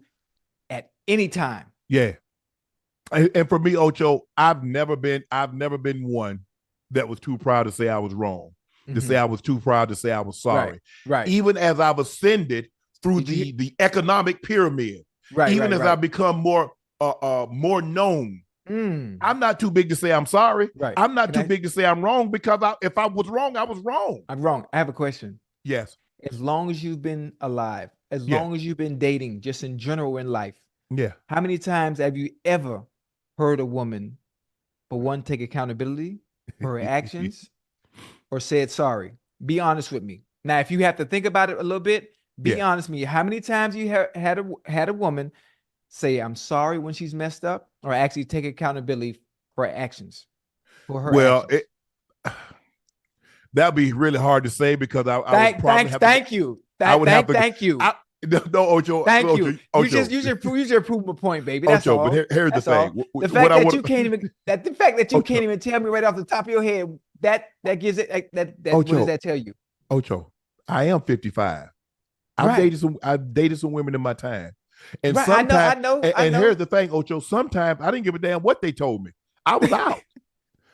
at any time. Yeah. And for me, Ocho, I've never been one that was too proud to say I was wrong, to say I was too proud to say I was sorry. Right. Even as I've ascended through the economic pyramid, as I've become more known, I'm not too big to say I'm sorry. Right. I'm not too big to say I'm wrong, because if I was wrong, I was wrong. I'm wrong. I have a question. Yes. As long as you've been alive, as long as you've been dating, just in general in life, how many times have you ever heard a woman, for one, take accountability for her actions or said sorry? Be honest with me. Now, if you have to think about it a little bit, be honest with me. How many times you had a woman say, I'm sorry when she's messed up, or actually take accountability for her actions? That'd be really hard to say, because I would probably thank you. Thank you. No, Ocho. Thank Ocho, you. Ocho. You should prove my point, baby. That's Ocho, all. but here's the thing. The fact that you can't even tell me right off the top of your head that gives it that Ocho, what does that tell you? Ocho, I am 55. I've dated some women in my time. And sometimes, I know. Here's the thing, Ocho, sometimes I didn't give a damn what they told me. I was out.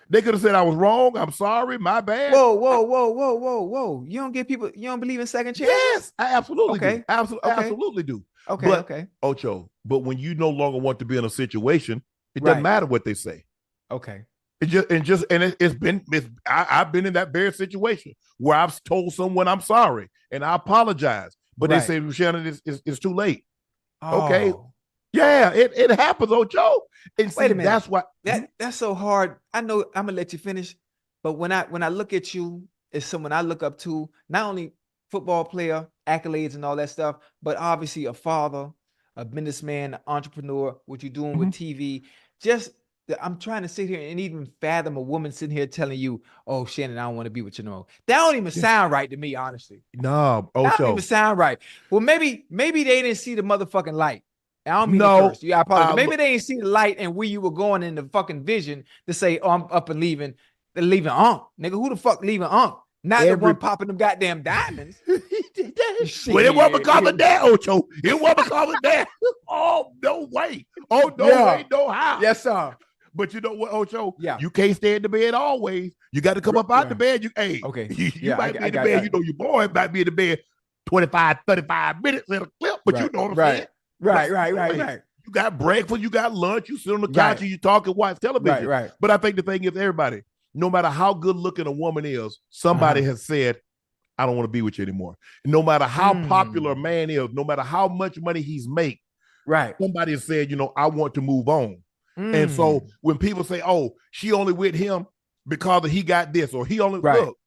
They could have said I was wrong. I'm sorry. My bad. Whoa. You don't believe in second chance? Yes, I absolutely do. Absolutely do. Okay. Ocho, but when you no longer want to be in a situation, it doesn't matter what they say. Okay. I've been in that very situation where I've told someone I'm sorry and I apologize, but they say, Shannon, it's too late. Oh. Okay. Yeah, it happens, Ocho. And wait a minute. That's why that's so hard. I know I'm gonna let you finish, but when I look at you as someone I look up to, not only football player, accolades and all that stuff, but obviously a father, a businessman, an entrepreneur, what you're doing with TV. I'm trying to sit here and even fathom a woman sitting here telling you, "Oh, Shannon, I don't want to be with you no more." That don't even sound right to me, honestly. No, Ocho. That don't even sound right. Well, maybe they didn't see the motherfucking light. I don't mean to curse you. I apologize. Maybe they didn't see the light and where you were going in the fucking vision to say, "Oh, I'm up and leaving." They're leaving Unc. Nigga, who the fuck leaving Unc? Not the one popping them goddamn diamonds. Well, it wasn't because of that, Ocho. It wasn't because of that. Oh, no way. Oh, no way, no how. Yes, sir. But you know what, Ocho? Yeah. You can't stay in the bed always. You got to come up out the bed. You might be in the bed. You know your boy might be in the bed 25, 35 minutes in a clip, but you know what I'm saying? Right. You got breakfast, you got lunch, you sit on the couch and you talk and watch television. Right. But I think the thing is, everybody, no matter how good looking a woman is, somebody has said, I don't want to be with you anymore. No matter how popular a man is, no matter how much money he's make, somebody has said, I want to move on. And so when people say, oh, she only with him because he got this, or he only look,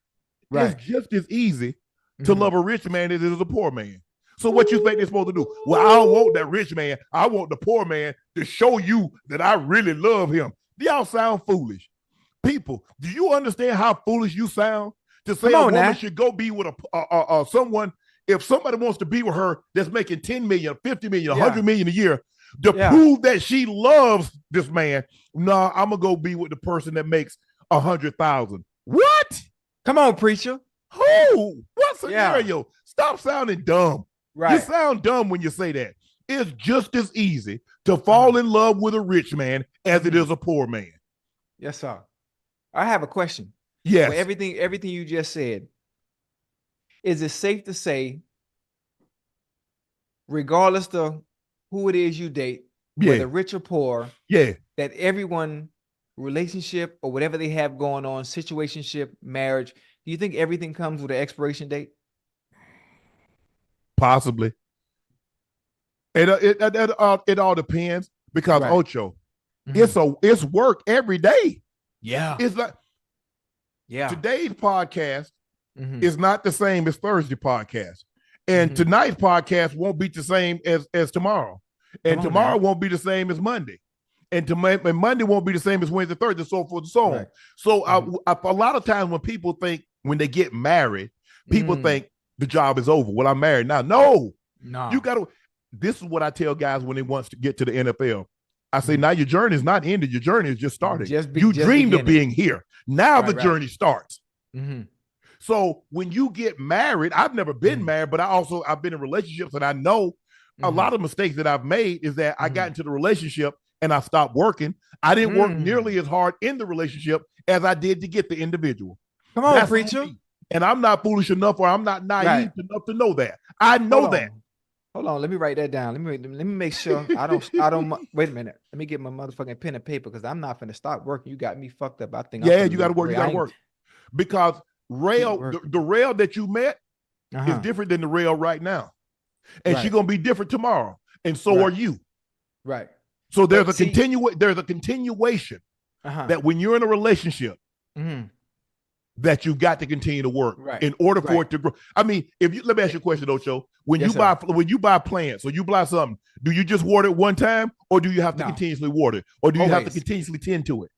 it's just as easy to love a rich man as it is a poor man. So what you think they're supposed to do? Well, I don't want that rich man. I want the poor man to show you that I really love him. Y'all sound foolish. People, do you understand how foolish you sound to say a woman should go be with someone? If somebody wants to be with her that's making 10 million, 50 million, 100 million a year, to prove that she loves this man, I'm gonna go be with the person that makes 100,000. What? Come on, preacher. Who? What scenario? Stop sounding dumb. You sound dumb when you say that. It's just as easy to fall in love with a rich man as it is a poor man. Yes, sir. I have a question. Yes. For everything you just said, is it safe to say, regardless of who it is you date, whether rich or poor, that everyone, relationship or whatever they have going on, situationship, marriage, do you think everything comes with an expiration date? Possibly. It all depends because Ocho, it's work every day. Yeah. It's like today's podcast is not the same as Thursday podcast. And tonight's podcast won't be the same as tomorrow. And tomorrow won't be the same as Monday. And Monday won't be the same as Wednesday, Thursday, so forth and so on. So a lot of times when people think, when they get married, people think the job is over. Well, I'm married now. No. You got to. This is what I tell guys when they want to get to the NFL. I say, now your journey is not ended. Your journey is just started. You dreamed of being here. Now the journey starts. So when you get married, I've never been married, but I've been in relationships, and I know a lot of mistakes that I've made is that I got into the relationship and I stopped working. I didn't work nearly as hard in the relationship as I did to get the individual. Come on, preacher. And I'm not foolish enough, or I'm not naive enough to know that. I know that. Hold on, let me write that down. Let me make sure I don't wait a minute. Let me get my motherfucking pen and paper, because I'm not finna stop working. You got me fucked up. I think you gotta work. You gotta work. Because the rail that you met is different than the rail right now. And she's gonna be different tomorrow. And so are you. Right. So there's a continuation that when you're in a relationship, that you've got to continue to work in order for it to grow. I mean, let me ask you a question, Ocho. When you buy plants or you buy something, do you just water it one time, or do you have to continuously water it, or do you have to continuously tend to it?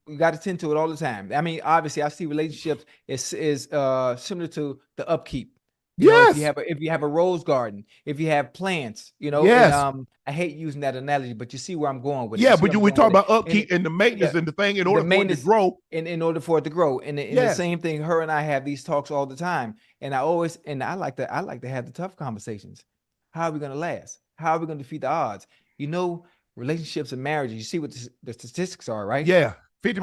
You got to tend to it all the time. I mean, obviously, I see relationships is similar to the upkeep. Yes. If you have a rose garden, if you have plants, Yes. and, I hate using that analogy, but you see where I'm going with it. Yeah, but we talk about upkeep and the maintenance and the thing in order for it to grow. In order for it to grow. And the same thing, her and I have these talks all the time. And I like to have the tough conversations. How are we going to last? How are we going to defeat the odds? Relationships and marriages, you see what the statistics are, right? Yeah, 50%.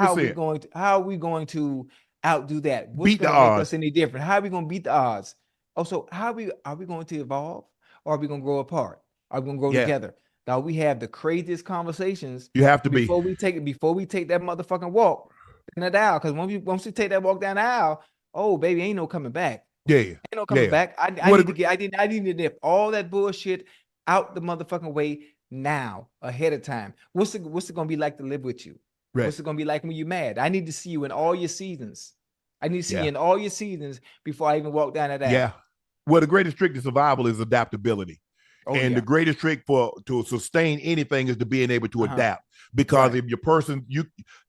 How are we going to outdo that? What's beat going the to make odds. us any different? How are we going to beat the odds? Also, are we going to evolve, or are we going to grow apart? Are we going to grow together? Now we have the craziest conversations. You have to before we take that motherfucking walk down the aisle. Because once we take that walk down the aisle, oh baby, ain't no coming back. Yeah, ain't no coming back. I need to nip all that bullshit out the motherfucking way now, ahead of time. What's it gonna be like to live with you? Right. What's it gonna be like when you're mad? I need to see you in all your seasons. I need to see you in all your seasons before I even walk down that aisle. Yeah. Well, the greatest trick to survival is adaptability. The greatest trick to sustain anything is to being able to adapt. Because if your person,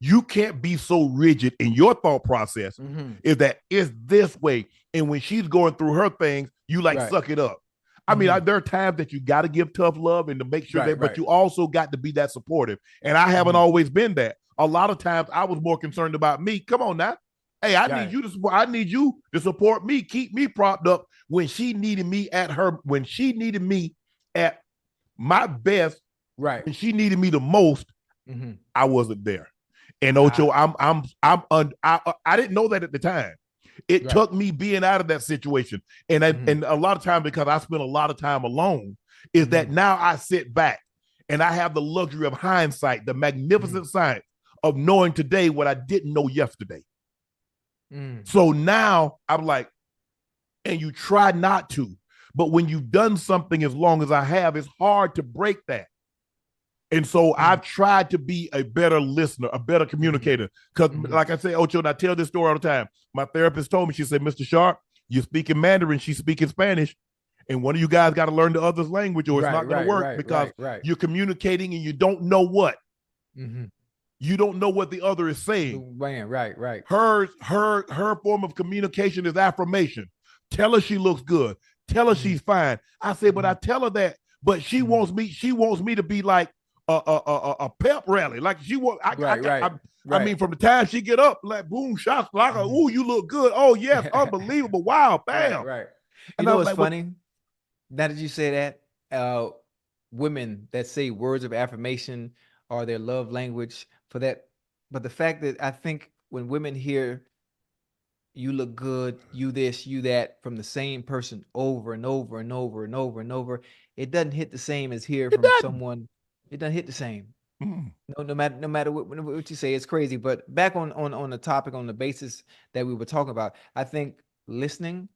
you can't be so rigid in your thought process is that it's this way. And when she's going through her things, you suck it up. I mean, there are times that you got to give tough love and to make sure but you also got to be that supportive. And I haven't always been that. A lot of times I was more concerned about me. Come on now. Hey, I need you to support. I need you to support me, keep me propped up when she needed me when she needed me at my best. Right. When she needed me the most, I wasn't there. And Ocho, I didn't know that at the time. It took me being out of that situation. And and a lot of times, because I spent a lot of time alone, is that now I sit back and I have the luxury of hindsight, the magnificent science of knowing today what I didn't know yesterday. So now I'm like, and you try not to, but when you've done something as long as I have, it's hard to break that. And so I've tried to be a better listener, a better communicator. Because like I say, Ocho, and I tell this story all the time. My therapist told me, she said, Mr. Sharpe, you're speaking Mandarin, she's speaking Spanish. And one of you guys got to learn the other's language or it's not going to work because you're communicating and you don't know what. You don't know what the other is saying. Right. Her form of communication is affirmation. Tell her she looks good. Tell her she's fine. I say, but I tell her that, but she wants me to be like a pep rally. Like she wants, I mean, from the time she get up, like boom, shots like, ooh, you look good. Oh yes, unbelievable. Wow, bam. Right. You know what's funny? Now that you say that, women that say words of affirmation are their love language for that. But the fact that I think when women hear you look good, you this, you that from the same person over and over and over and over and over, it doesn't hit the same as hear from someone. It doesn't hit the same. No matter what you say, it's crazy. But back on the topic, on the basis that we were talking about, I think listening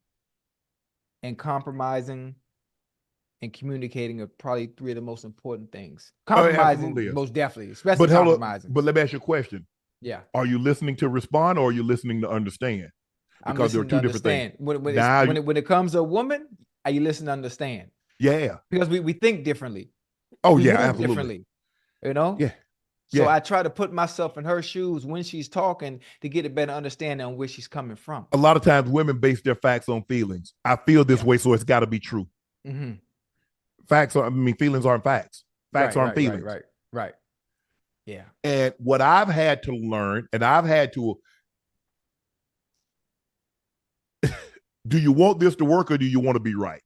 and compromising and communicating are probably three of the most important things. Compromising, most definitely, especially compromising. But let me ask you a question. Yeah. Are you listening to respond or are you listening to understand? Because there are two different things. When it comes to a woman, are you listening to understand? Yeah. Because we think differently. Oh, yeah, absolutely. Differently, Yeah. So I try to put myself in her shoes when she's talking to get a better understanding on where she's coming from. A lot of times women base their facts on feelings. I feel this way, so it's got to be true. Feelings aren't facts. Facts aren't feelings. Right. Yeah. And what I've had to learn, and I've had to, do you want this to work or do you want to be right?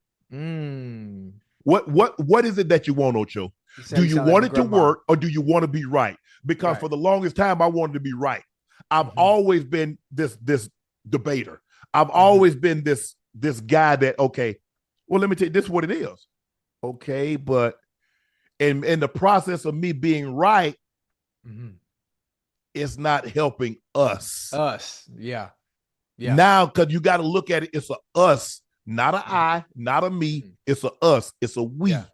What is it that you want, Ocho? Do you want it to work or do you want to be right? Because for the longest time, I wanted to be right. I've always been this debater. I've always been this guy that, okay, well, let me tell you, this is what it is. Okay, but in the process of me being right, it's not helping us. Yeah. Now, because you got to look at it, it's a us, not a I, not a me. It's a us. It's a we. Yeah.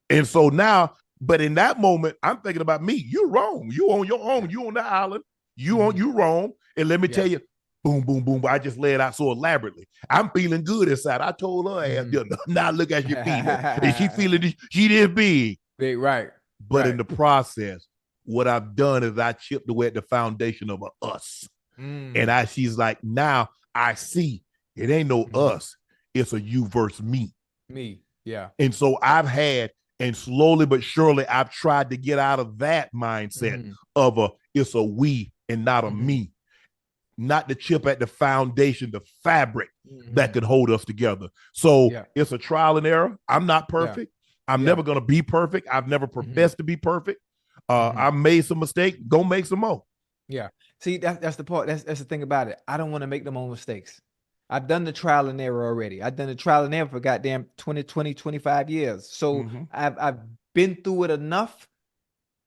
And so now, but in that moment, I'm thinking about me. You're wrong. You on your own. You on the island. You wrong. And let me tell you, boom, boom, boom. I just laid out so elaborately. I'm feeling good inside. I told her ass, now look at your feet. And she feeling she this big. Big, right. But in the process, what I've done is I chipped away at the foundation of a us. And she's like, now I see it ain't no us. it's a you versus me. Me, yeah. And so I've had, and slowly but surely, I've tried to get out of that mindset of it's a we and not a me. Not the chip at the foundation, the fabric that could hold us together. So it's a trial and error. I'm not perfect. I'm never going to be perfect. I've never professed to be perfect. I made some mistakes. Go make some more. Yeah. See, that's the part. That's the thing about it. I don't want to make them own mistakes. I've done the trial and error already. I've done the trial and error for goddamn 20, 25 years. So I've been through it enough.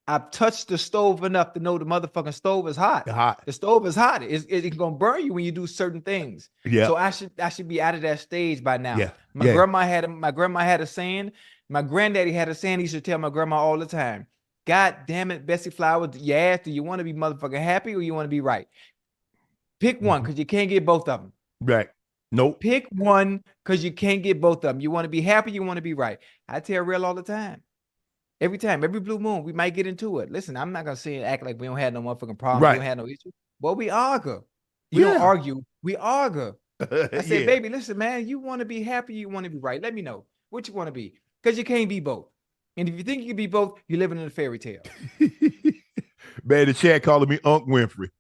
I've touched the stove enough to know the motherfucking stove is hot. The stove is hot. It's gonna burn you when you do certain things. Yeah. So I should be out of that stage by now. Yeah. My grandma had a saying. My granddaddy had a saying. He used to tell my grandma all the time. God damn it, Bessie Flowers, you asked, do you want to be motherfucking happy or you want to be right? Pick one, because you can't get both of them. Right. Nope. Pick one, because you can't get both of them. You want to be happy, you want to be right. I tell Real all the time. Every time, every blue moon, we might get into it. Listen, I'm not going to say and act like we don't have no motherfucking problem. Right. We don't have no issue. But we argue. We don't argue. We argue. I said, baby, listen, man, you want to be happy, you want to be right. Let me know what you want to be, because you can't be both. And if you think you can be both, you're living in a fairy tale. Man, the chat calling me Unc Winfrey.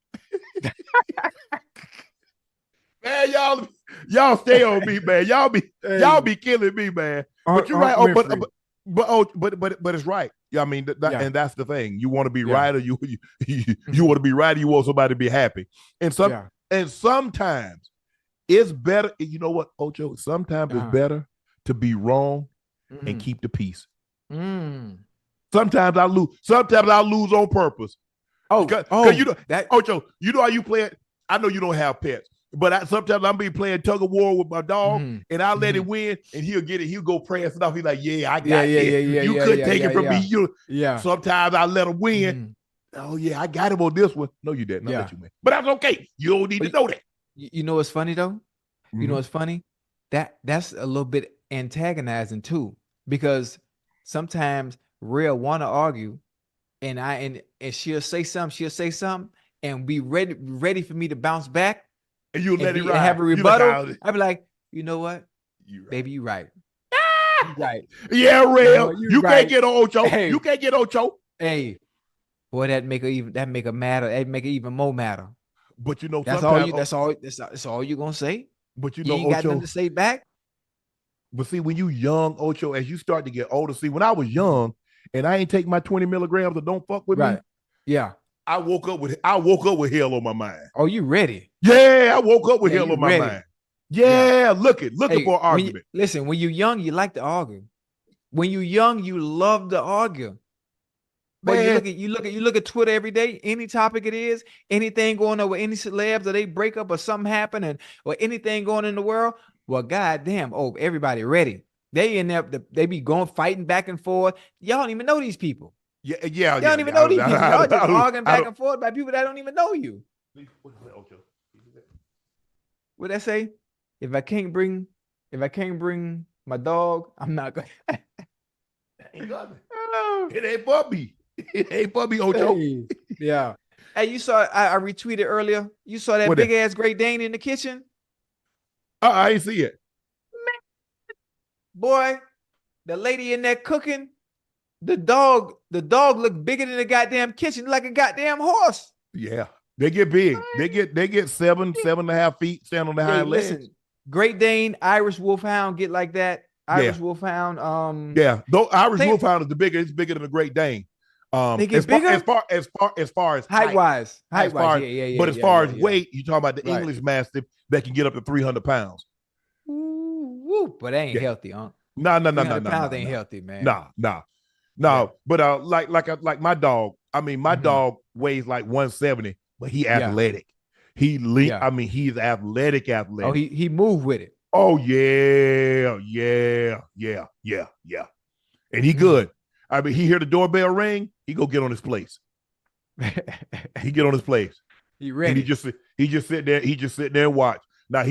Man, y'all stay on me, man. Y'all be killing me, man. But you're right. But it's right. Yeah, I mean, and that's the thing. You want to be right, or you want to be right, or you want somebody to be happy. And sometimes it's better. You know what, Ocho? Sometimes it's better to be wrong and keep the peace. Sometimes I lose. Sometimes I lose on purpose. Because you know that, Ocho, you know how you play it. I know you don't have pets, but sometimes I'm be playing tug of war with my dog, and I let it win, and he'll get it. He'll go prancing off. He's like, "Yeah, I got it. You couldn't take it from me." Sometimes I let him win. Oh yeah, I got him on this one. No, you didn't. I let you win, but that's okay. You don't need to know that. You know what's funny though? You know what's funny? That's a little bit antagonizing too, because sometimes Real want to argue, and she'll say something, and be ready for me to bounce back, and you let it ride. Have a rebuttal. I'll be like, you know what, baby, you right. You right. Yeah, Real. You right. Can't get Ocho. Hey. You can't get Ocho. Hey, boy, that make it even more matter. But you know, that's all you're gonna say. But you know, you ain't got nothing to say back. But see, when you young, Ocho, as you start to get older, see, when I was young and I ain't take my 20 milligrams of don't fuck with me. Yeah. I woke up with hell on my mind. Oh, you ready? Yeah, I woke up with hell on my mind. Yeah, looking for an argument. Listen, when you're young, you like to argue. When you're young, you love to argue. But you look at Twitter every day, any topic it is, anything going on with any celebs, or they break up or something happening, or anything going in the world. Well, goddamn, everybody ready. They in there, they be fighting back and forth. Y'all don't even know these people. Y'all don't even know these people. Y'all just arguing back and forth by people that don't even know you. What I say? If I can't bring my dog, I'm not going. It ain't for me. It ain't for me, Ocho. Hey, yeah. Hey, you saw I retweeted earlier. You saw that big ass Great Dane in the kitchen? I ain't see it. Boy, the lady in there cooking, the dog looked bigger than the goddamn kitchen, like a goddamn horse. Yeah, they get big. They get 7.5 feet, stand on the hind legs. Listen, Great Dane, Irish Wolfhound get like that. Irish Wolfhound. Though Irish Wolfhound is it's bigger than the Great Dane. They get bigger as far as height wise. But as far as weight, you talking about the English Mastiff that can get up to 300 pounds. Woo, but they ain't healthy, huh? No. Pounds ain't healthy, man. No. Yeah. But like my dog. I mean, my dog weighs like 170, but he athletic. He's athletic. Oh, he moved with it. Oh yeah. And he good. I mean, he hear the doorbell ring, he go get on his place. He get on his place. He ready. And he just sit there and watch. Now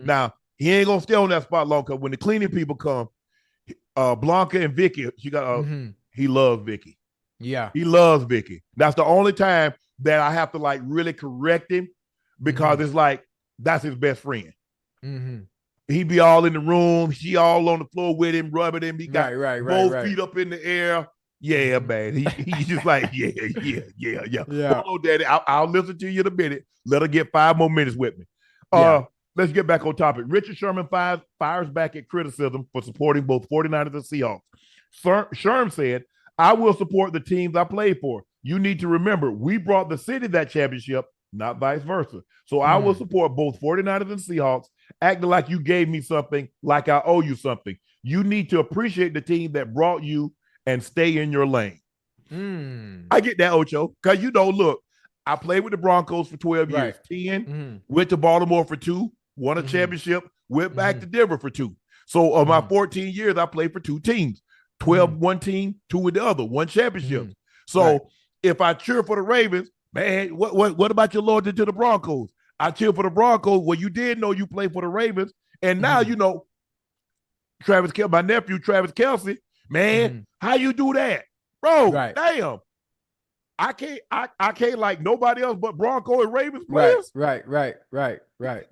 Now he ain't gonna stay on that spot long, because when the cleaning people come, Blanca and Vicky, he loves Vicky. Yeah. He loves Vicky. That's the only time that I have to like really correct him, because it's like that's his best friend. He be all in the room. She all on the floor with him, rubbing him. He got both feet up in the air. Yeah, man. He's just like, yeah. Hold on, Daddy. I'll listen to you in a minute. Let her get 5 more minutes with me. Let's get back on topic. Richard Sherman fires back at criticism for supporting both 49ers and Seahawks. Sherman said, I will support the teams I play for. You need to remember, we brought the city that championship, not vice versa. So I will support both 49ers and Seahawks, acting like you gave me something, like I owe you something. You need to appreciate the team that brought you and stay in your lane. I get that, Ocho, because, look, I played with the Broncos for 12 years, 10, went to Baltimore for 2, won a championship, went back to Denver for 2. So of my 14 years, I played for 2 teams, 12 one team, 2 with the other, 1 championship. So if I cheer for the Ravens, man, what about your loyalty to the Broncos? I cheer for the Broncos. Well, you did know you played for the Ravens, and now Travis Kelce, my nephew Travis Kelce, man, how you do that, bro? Damn. I can't like nobody else but Bronco and Ravens players. Right. Damn.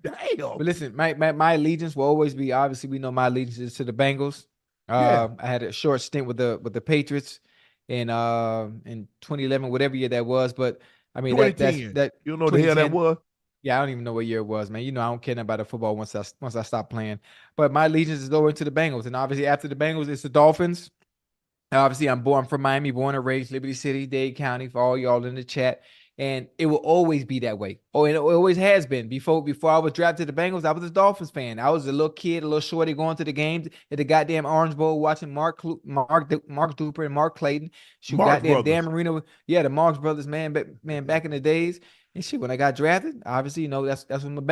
But listen, my allegiance will always be, obviously we know my allegiance is to the Bengals. I had a short stint with the Patriots in 2011, whatever year that was. But I mean that you don't know the hell that was. Yeah, I don't even know what year it was, man. I don't care about the football once I stopped playing. But my allegiance is over to the Bengals, and obviously after the Bengals, it's the Dolphins. Obviously, I'm from Miami, born and raised, Liberty City, Dade County, for all y'all in the chat. And it will always be that way. Oh, and it always has been. Before I was drafted to the Bengals, I was a Dolphins fan. I was a little kid, a little shorty, going to the games at the goddamn Orange Bowl, watching Mark Duper and Mark Clayton shoot goddamn Dan Marino. Yeah, the Marks brothers, man, back in the days. And shit, when I got drafted, obviously, that's where my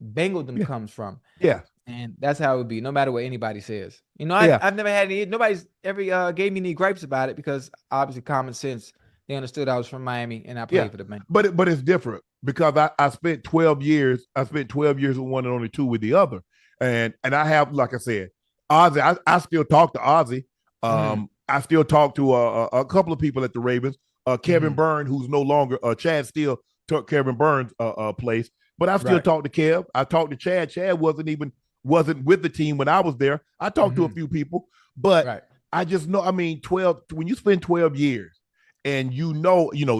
Bengal comes from. Yeah. And that's how it would be, no matter what anybody says. I've never had nobody's ever gave me any gripes about it, because obviously common sense, they understood I was from Miami and I played for the Bengals. But it's different, because I spent 12 years. I spent 12 years with one and only 2 with the other. And I have, like I said, Ozzy, I still talk to Ozzy. I still talk to a couple of people at the Ravens. Kevin Byrne, who's no longer, Chad still took Kevin Byrne's place. But I still talk to Kev. I talked to Chad. Chad wasn't with the team when I was there. I talked to a few people, but I just know, 12, when you spend 12 years and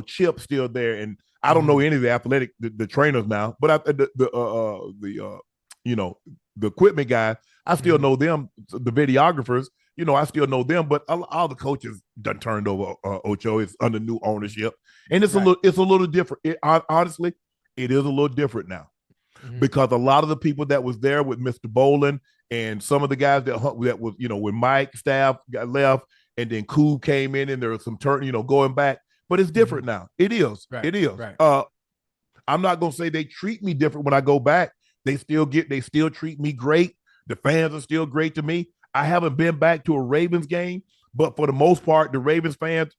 Chip's still there, and I don't know any of the trainers now, but the equipment guys, I still know them, the videographers, I still know them, but all the coaches done turned over. Ocho, it's under new ownership, and it's a little different. Honestly, it is a little different now. Because a lot of the people that was there with Mr. Bolin and some of the guys that was, when Mike staff got left, and then Cool came in, and there was some going back, but it's different now. It is. It is. I'm not going to say they treat me different when I go back. They still treat me great. The fans are still great to me. I haven't been back to a Ravens game, but for the most part, the Ravens fans,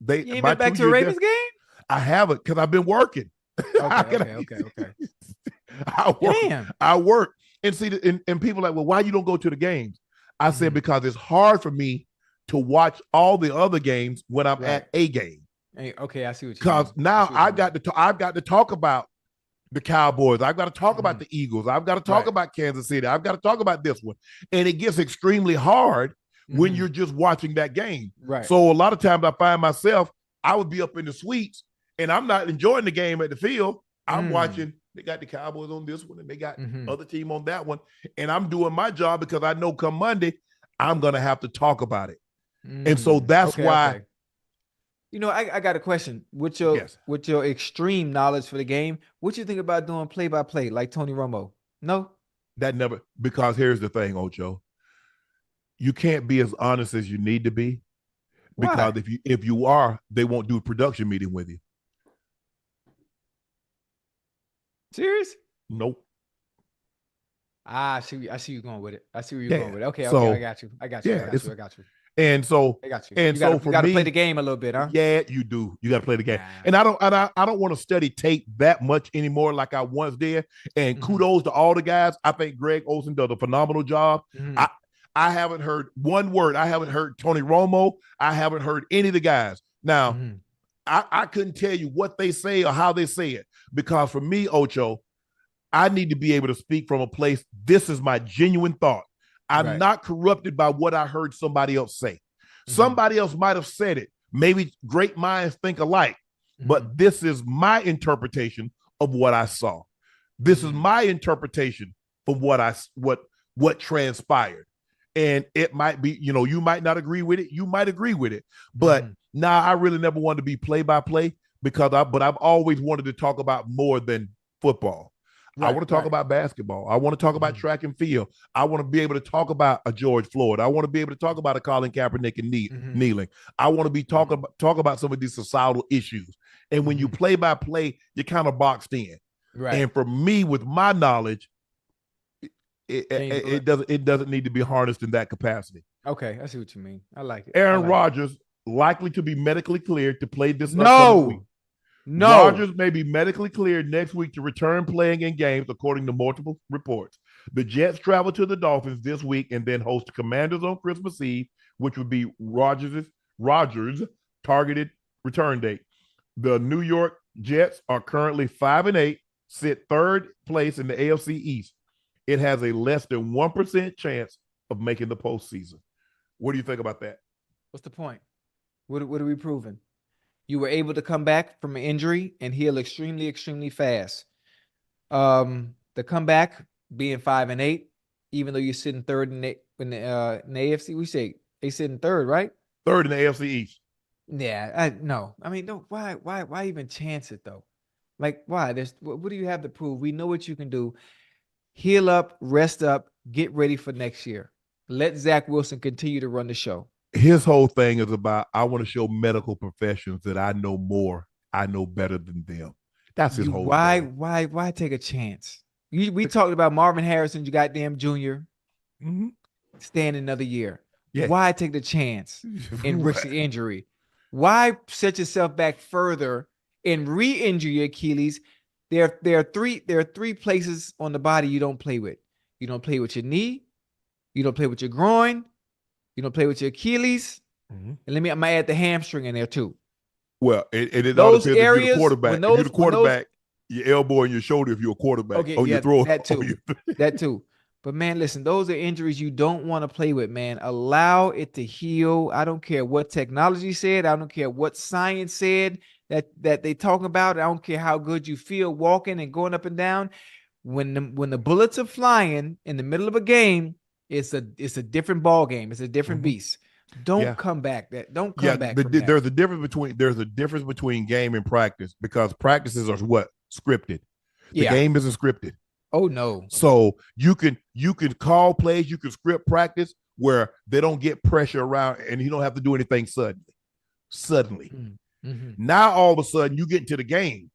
you ain't been back to a Ravens game? I haven't, because I've been working. Okay. I work. And see, and people are like, well, why you don't go to the games? I said, because it's hard for me to watch all the other games when I'm at a game. Okay, I see what you mean. Because now I've got to talk about the Cowboys. I've got to talk about the Eagles. I've got to talk about Kansas City. I've got to talk about this one. And it gets extremely hard when you're just watching that game. So a lot of times I find myself, I would be up in the suites, and I'm not enjoying the game at the field. I'm watching. They got the Cowboys on this one, and they got other team on that one. And I'm doing my job, because I know come Monday, I'm going to have to talk about it. And so that's why. I got a question. With your extreme knowledge for the game, what you think about doing play-by-play like Tony Romo? No? That never, because here's the thing, Ocho. You can't be as honest as you need to be, because if you are, they won't do a production meeting with you. Serious? Nope. I see you going with it. I see where you're going with it. Okay, I got you. I got you. And so, I got you. And so for me, you got to play the game a little bit, huh? Yeah, you do. You got to play the game. And I don't want to study tape that much anymore like I once did. And kudos to all the guys. I think Greg Olsen does a phenomenal job. I haven't heard one word. I haven't heard Tony Romo. I haven't heard any of the guys. Now, I couldn't tell you what they say or how they say it, because for me, Ocho, I need to be able to speak from a place. This is my genuine thought. I'm not corrupted by what I heard somebody else say. Somebody else might have said it. Maybe great minds think alike, but this is my interpretation of what I saw. This is my interpretation of what transpired. And it might be, you might not agree with it. You might agree with it. But now I really never wanted to be play-by-play but I've always wanted to talk about more than football. I want to talk about basketball. I want to talk about track and field. I want to be able to talk about a George Floyd. I want to be able to talk about a Colin Kaepernick and kneeling. I want to be talk about some of these societal issues. And when you play by play, you're kind of boxed in. Right. And for me, with my knowledge, it doesn't need to be harnessed in that capacity. Okay, I see what you mean. I like it. Aaron Rodgers likely to be medically cleared to play this week. No. Rodgers may be medically cleared next week to return playing in games, according to multiple reports. The Jets travel to the Dolphins this week and then host the Commanders on Christmas Eve, which would be Rodgers' targeted return date. The New York Jets are currently 5-8, sit third place in the AFC East. It has a less than 1% chance of making the postseason. What do you think about that? What's the point? What are we proving? You were able to come back from an injury and heal extremely, extremely fast. The comeback being 5-8, even though you're sitting third in the AFC, we say they sitting third, right? Third in the AFC East. Yeah, no. I mean, no. Why even chance it though? Like, why? What do you have to prove? We know what you can do. Heal up, rest up, get ready for next year. Let Zach Wilson continue to run the show. His whole thing is about, I want to show medical professionals that I know more, I know better than them. That's his whole thing. Why take a chance? We talked about Marvin Harrison, you goddamn junior, staying another year. Yeah. Why take the chance and risk the injury? Why set yourself back further and re-injure your Achilles? There are three places on the body you don't play with. You don't play with your knee. You don't play with your groin. You don't play with your Achilles. And I might add the hamstring in there too. Well, it all depends if you're the quarterback. If you're the quarterback, your elbow and your shoulder if you're a quarterback. Okay, your throw. That too. That too. But man, listen, those are injuries you don't want to play with, man. Allow it to heal. I don't care what technology said. I don't care what science said that they talk about. I don't care how good you feel walking and going up and down. When the bullets are flying in the middle of a game, it's a different ball game. It's a different beast. Don't come back. Don't come back. There's a difference between game and practice, because practices are what? Scripted. The game isn't scripted. Oh no. So you can call plays, you can script practice where they don't get pressure around and you don't have to do anything suddenly. Now all of a sudden you get into the game.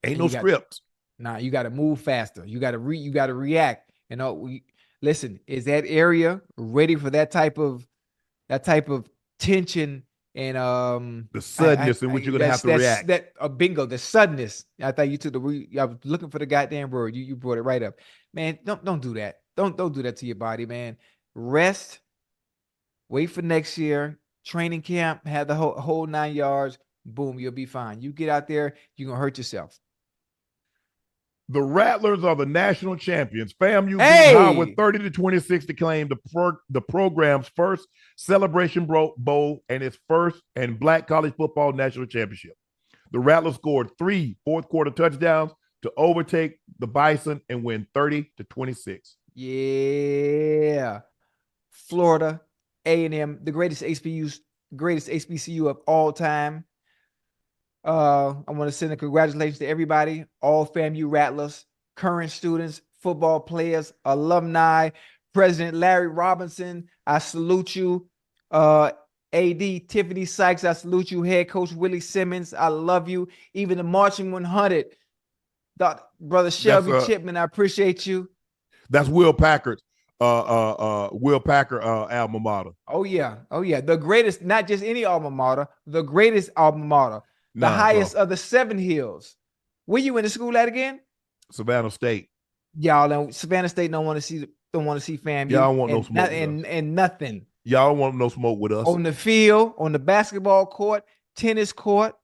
Ain't no script. You got to move faster. You got to react. Listen, is that area ready for that type of tension and the suddenness in which you're gonna have to react? Bingo, the suddenness. I thought you took I was looking for the goddamn word. You brought it right up, man. Don't do that. Don't do that to your body, man. Rest. Wait for next year. Training camp. Have the whole 9 yards. Boom, you'll be fine. You get out there, you're gonna hurt yourself. The Rattlers are the national champions. FAMU beat Howard 30-26 to claim the program's first Celebration Bowl and its first and Black college football national championship. The Rattlers scored 3 fourth-quarter touchdowns to overtake the Bison and win 30-26. Yeah. Florida A&M, the greatest HBCU of all time. I want to send a congratulations to everybody, all FAMU Rattlers, current students, football players, alumni, President Larry Robinson, I salute you. AD Tiffany Sykes, I salute you. Head Coach Willie Simmons, I love you. Even the Marching 100, Brother Shelby Chipman, I appreciate you. That's Will Packard's alma mater. Oh yeah. The greatest, not just any alma mater, the greatest alma mater. The highest of the 7 hills. Where you in the school at again? Savannah State. Y'all, Savannah State don't want to see FAMU. Y'all want no smoke and nothing. Y'all don't want no smoke with us. On the field, on the basketball court, tennis court,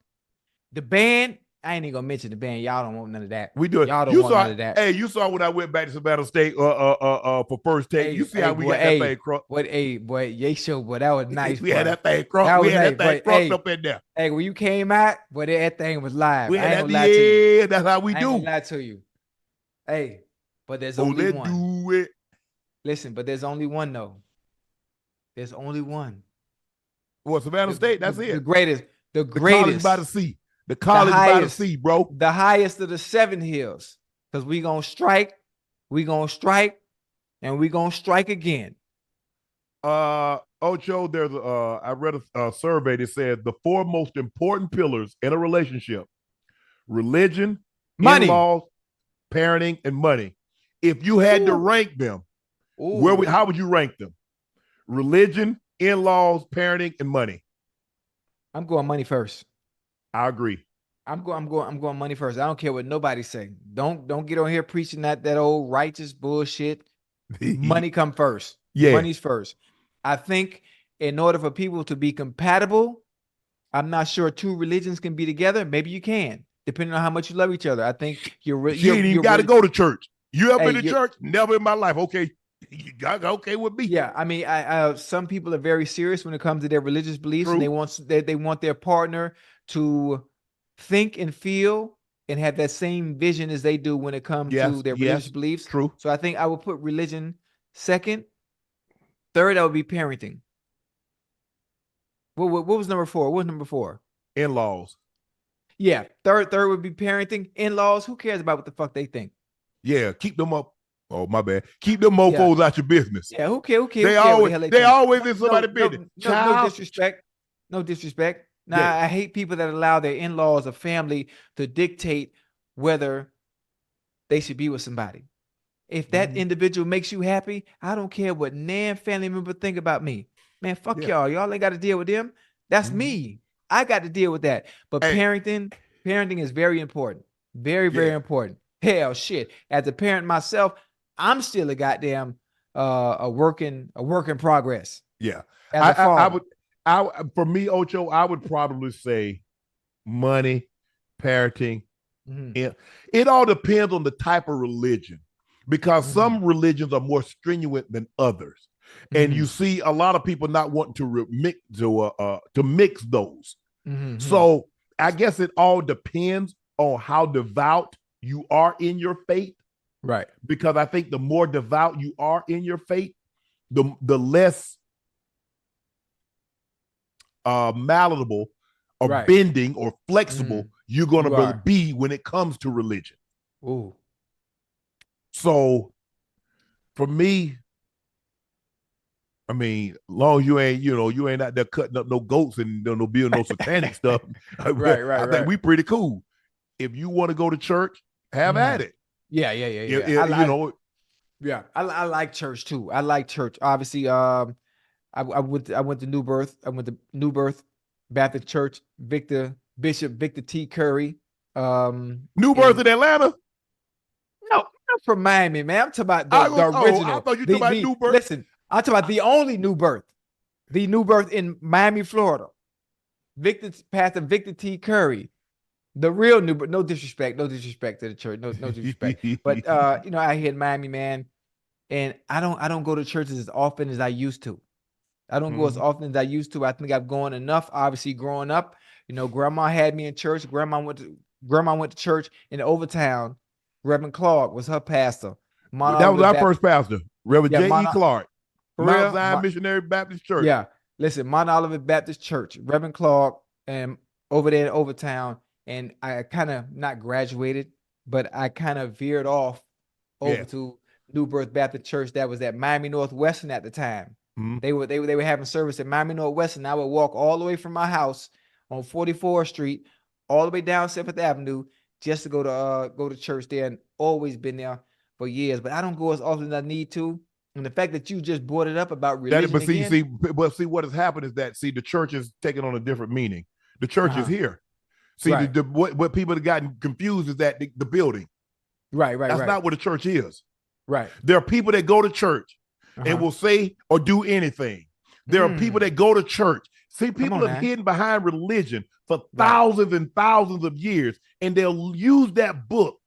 the band. I ain't even gonna mention the band. Y'all don't want none of that. We do it. Y'all don't want none of that. Hey, you saw when I went back to Savannah State for first take. You see how we got that thing crossed. Boy, Yay Show, boy, that was nice. We had that thing crossed. We had that thing crossed up in there. Hey, when you came out, boy, that thing was live. We had that, that's how we do. I ain't gonna lie to you. Hey, but there's only one. Do it. Listen, but there's only one though. There's only one. Well, Savannah State, that's it. The greatest. The college by the sea. The college by the sea, bro. The highest of the 7 hills. Because we gonna strike, and we gonna strike again. Ocho, there's I read a survey that said the 4 most important pillars in a relationship: religion, money, in-laws, parenting, and money. If you had to rank them, how would you rank them? Religion, in-laws, parenting, and money. I'm going money first. I agree. I'm going money first. I don't care what nobody say. Don't get on here preaching that old righteous bullshit. Money come first. Yeah. Money's first. I think in order for people to be compatible, I'm not sure 2 religions can be together. Maybe you can, depending on how much you love each other. I think you ain't even got to go to church. You ever been to church? Never in my life. Okay. You got okay with me. Yeah, I mean, some people are very serious when it comes to their religious beliefs. True. And they want their partner to think and feel and have that same vision as they do when it comes to their religious beliefs. True. So I think I would put religion second. Third, that would be parenting. What was number 4? What was number 4? In-laws. Yeah, third would be parenting. In-laws, who cares about what the fuck they think? Yeah, keep them up. Oh, my bad. Keep them mofos out your business. Yeah, who cares? They always in somebody's business. No disrespect. No disrespect. Now, I hate people that allow their in-laws or family to dictate whether they should be with somebody. If that individual makes you happy, I don't care what nan family member think about me. Man, fuck y'all. Y'all ain't got to deal with them. That's me. I got to deal with that. But parenting is very important. Very, very important. Hell, shit. As a parent myself, I'm still a goddamn a work in progress. Yeah. For me, Ocho, I would probably say money, parenting. It all depends on the type of religion, because some religions are more stringent than others. And you see a lot of people not wanting to mix those. So I guess it all depends on how devout you are in your faith. Right. Because I think the more devout you are in your faith, the less malleable or bending or flexible you're going to be when it comes to religion. Ooh. So for me, I mean, long as you ain't out there cutting up no goats and no building no satanic stuff. I think we pretty cool. If you want to go to church, have at it. Yeah. I like church too. I like church. Obviously, I went to New Birth. I went to New Birth Baptist Church. Bishop Victor T. Curry. New Birth in Atlanta? No, not from Miami, man. I'm talking about the original. I thought you talking about New Birth. Listen, I'm talking about the only New Birth. The New Birth in Miami, Florida. Pastor Victor T. Curry. The real New Birth. No disrespect to the church. No disrespect. But I here in Miami, man, and I don't go to churches as often as I used to. I don't go as often as I used to. I think I've gone enough. Obviously, growing up, Grandma had me in church. Grandma went to church in Overtown. Reverend Clark was her pastor. That was our first pastor, Reverend J.E. Clark, Mount Zion Missionary Baptist Church. Yeah, listen, Mount Olivet Baptist Church, Reverend Clark, and over there in Overtown. And I kind of not graduated, but I kind of veered off over to New Birth Baptist Church that was at Miami Northwestern at the time. They were having service at Miami Northwestern. I would walk all the way from my house on 44th Street, all the way down 7th Avenue, just to go to church there, and always been there for years. But I don't go as often as I need to. And the fact that you just brought it up about religion see what has happened is that the church is taking on a different meaning. The church is here. See, what people have gotten confused is that the building. Right. That's not what a church is. Right. There are people that go to church and will say or do anything. There are people that go to church. See, people have hidden behind religion for thousands and thousands of years, and they'll use that book.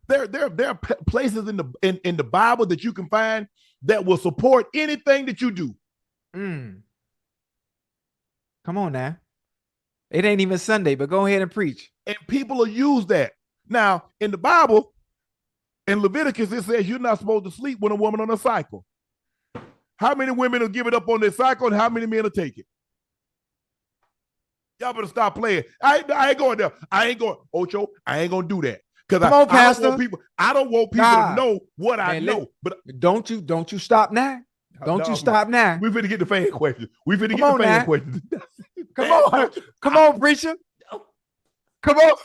There are places in the Bible that you can find that will support anything that you do. Come on now. It ain't even Sunday, but go ahead and preach. And people will use that. Now, in the Bible, in Leviticus, it says you're not supposed to sleep with a woman on a cycle. How many women will give it up on their cycle, and how many men will take it? Y'all better stop playing. I ain't going there. I ain't going, Ocho, I ain't going to do that. Because I don't want people to know what I know. But don't you stop now. Don't you stop now. We finna get the fan questions. Come on, preacher. Come on.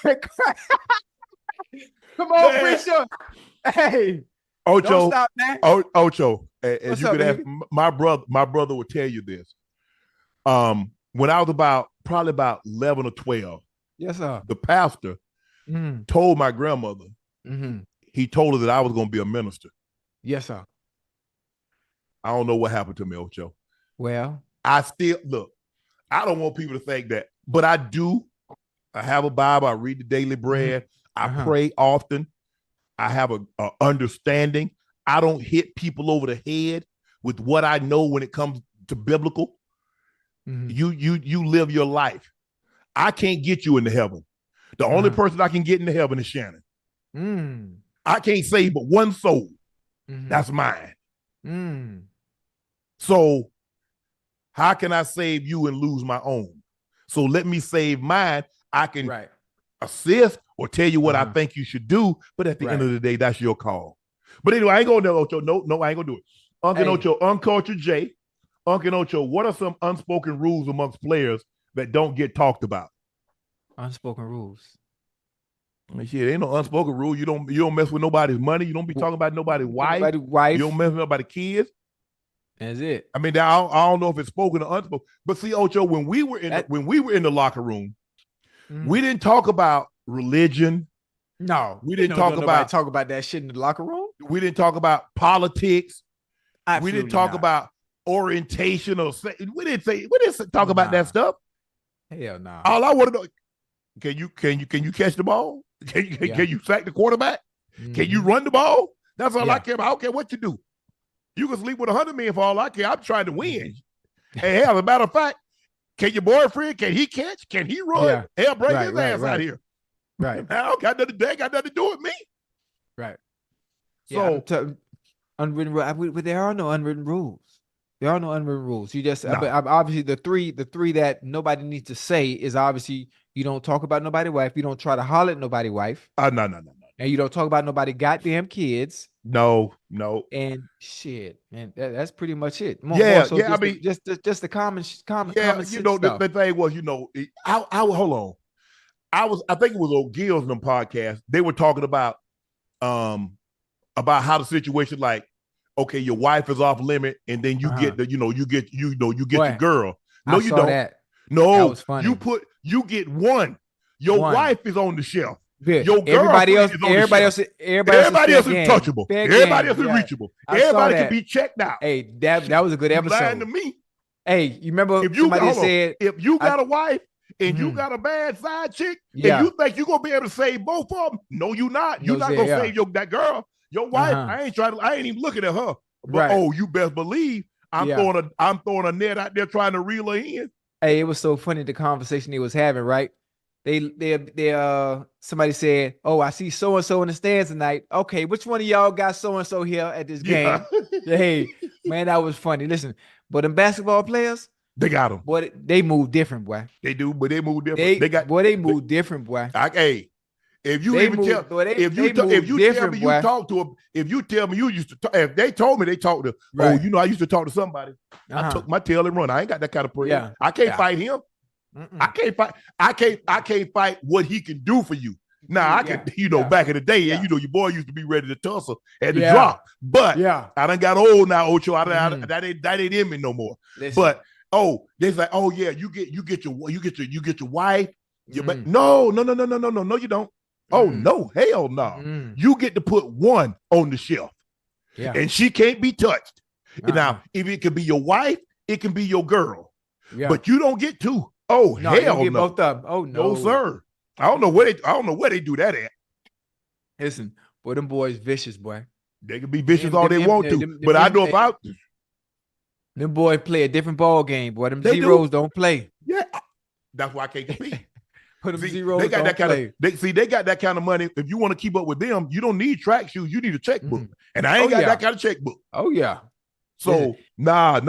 Come on, preacher. Hey. Ocho, don't stop now. Ocho, as you could ask, my brother would tell you this. When I was probably about 11 or 12, yes, sir. The pastor told my grandmother, he told her that I was going to be a minister. Yes, sir. I don't know what happened to me, Ocho. Well, I don't want people to think that, but I do. I have a Bible. I read the daily bread. I pray often. I have a understanding. I don't hit people over the head with what I know when it comes to biblical. You live your life. I can't get you into heaven. The only person I can get into heaven is Shannon. I can't save but one soul. That's mine. So how can I save you and lose my own? So let me save mine. I can assist or tell you what I think you should do, but at the end of the day, that's your call. But anyway, I ain't gonna do Ocho. No, I ain't gonna do it. Unc Ocho, Unc Ocho J, Unc Ocho, what are some unspoken rules amongst players that don't get talked about? Unspoken rules. Shit, ain't no unspoken rule. You don't mess with nobody's money. You don't be talking about nobody's wife. You don't mess with nobody's kids. That's it. I mean, I don't know if it's spoken or unspoken. But see, Ocho, when we were in the locker room, we didn't talk about religion. No, we didn't talk about that shit in the locker room. We didn't talk about politics. Absolutely we didn't talk about orientation or we didn't talk about that stuff. Hell no. All I want to know, can you catch the ball? Can you sack the quarterback? Can you run the ball? That's all I care about. I don't care what you do. You can sleep with 100 men for all I care. I'm trying to win. Hey, hell, as a matter of fact, can your boyfriend, can he catch? Can he run? Yeah. Hell, bring his ass out here. Right. Now, got nothing to do with me. Right. So, unwritten rules. But there are no unwritten rules. There are no unwritten rules. You just obviously the three that nobody needs to say is obviously you don't talk about nobody's wife. You don't try to holler at nobody's wife. No. And you don't talk about nobody goddamn kids. No. And shit, man, that's pretty much it. I mean, just the common. Yeah, common the thing was, I hold on. I think it was O'Gill's podcast. They were talking about how the situation, like, okay, your wife is off limit, and then you get your girl. No, you don't. That. No, that was funny. You get one. Your wife is on the shelf. Good. Your everybody else is touchable. Everybody else is reachable. Everybody can be checked out. Hey, that was a good episode. Lying to me. Hey, you remember if you got a wife and you got a bad side chick, and you think you're gonna be able to save both of them? No, you're not. You're not gonna save that girl. Your wife, I ain't even looking at her. But you best believe I'm throwing a net out there trying to reel her in. Hey, it was so funny the conversation they was having, right? They somebody said, "Oh, I see so and so in the stands tonight." Okay, which one of y'all got so and so here at this game? Hey, man, that was funny. Listen, but them basketball players, they got them. Boy, they move different, boy. They do, but they move different. They move different, boy. Hey, if you tell me you used to talk, if they told me they talked to, I used to talk to somebody. I took my tail and run. I ain't got that kind of prayer. Yeah. I can't fight him. I can't fight what he can do for you. Now I can, back in the day, and your boy used to be ready to tussle and to drop. But I done got old now, Ocho. That ain't in me no more. Listen. But they say, you get your wife. No, you don't. Oh no, hell no. You get to put one on the shelf. Yeah. And she can't be touched. Now, if it could be your wife, it can be your girl. Yeah. But you don't get two. Oh, no, hell no. Both of them. Oh, no. No, sir. I don't know where they do that at. Listen, boy, them boys vicious, boy. They can be vicious all they want to, but I know if them boys play a different ball game, boy. Them zeros don't play. Yeah, that's why I can't compete. Put them zeros. They got don't that kind play. of. They got that kind of money. If you want to keep up with them, you don't need track shoes. You need a checkbook, and I ain't got that kind of checkbook. Oh yeah. So nah.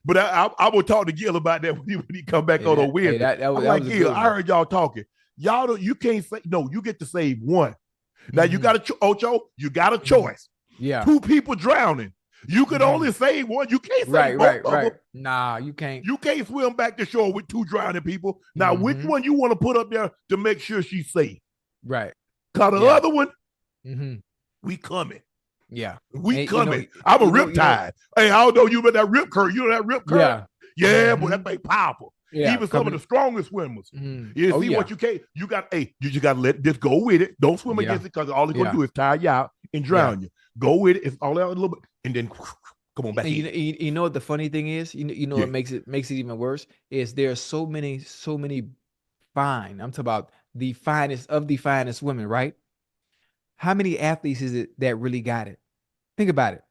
But I will talk to Gil about that when he come back on Wednesday. I'm like, Gil, I heard y'all talking. Y'all you can't say no. You get to save one. Now you got Ocho. You got a choice. Yeah. 2 people drowning. You could only save one. You can't save both of them. Nah, you can't. You can't swim back to shore with 2 drowning people. Now, which one you want to put up there to make sure she's safe? Right. Cause the other one, we coming. Yeah. We coming. I'm a riptide. Hey, I don't know you about that rip current. You know that rip current? Yeah, but that thing powerful. Yeah, even some of the strongest swimmers. You see what you can't. You got. Hey, you just got to let this go with it. Don't swim against it because all it's gonna do is tire you out and drown you. Go with it. It's all out a little bit, and then come on back. You know what the funny thing is? You know what makes it even worse is there are so many fine. I'm talking about the finest of the finest women, right? How many athletes is it that really got it? Think about it.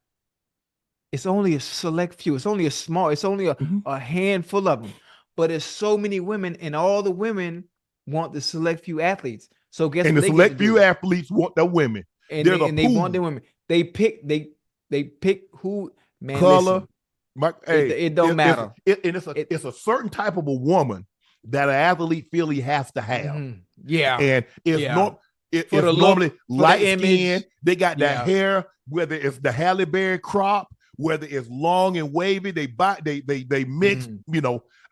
It's only a select few. It's only a handful of them. But there's so many women, and all the women want the select few athletes. So guess what? And the select few athletes want the women. And they want the women. They pick who, man. Color. It don't matter. It's a certain type of a woman that an athlete feel he has to have. Yeah. And it's normally light skin. They got that hair, whether it's the Halle Berry crop, whether it's long and wavy, they mix,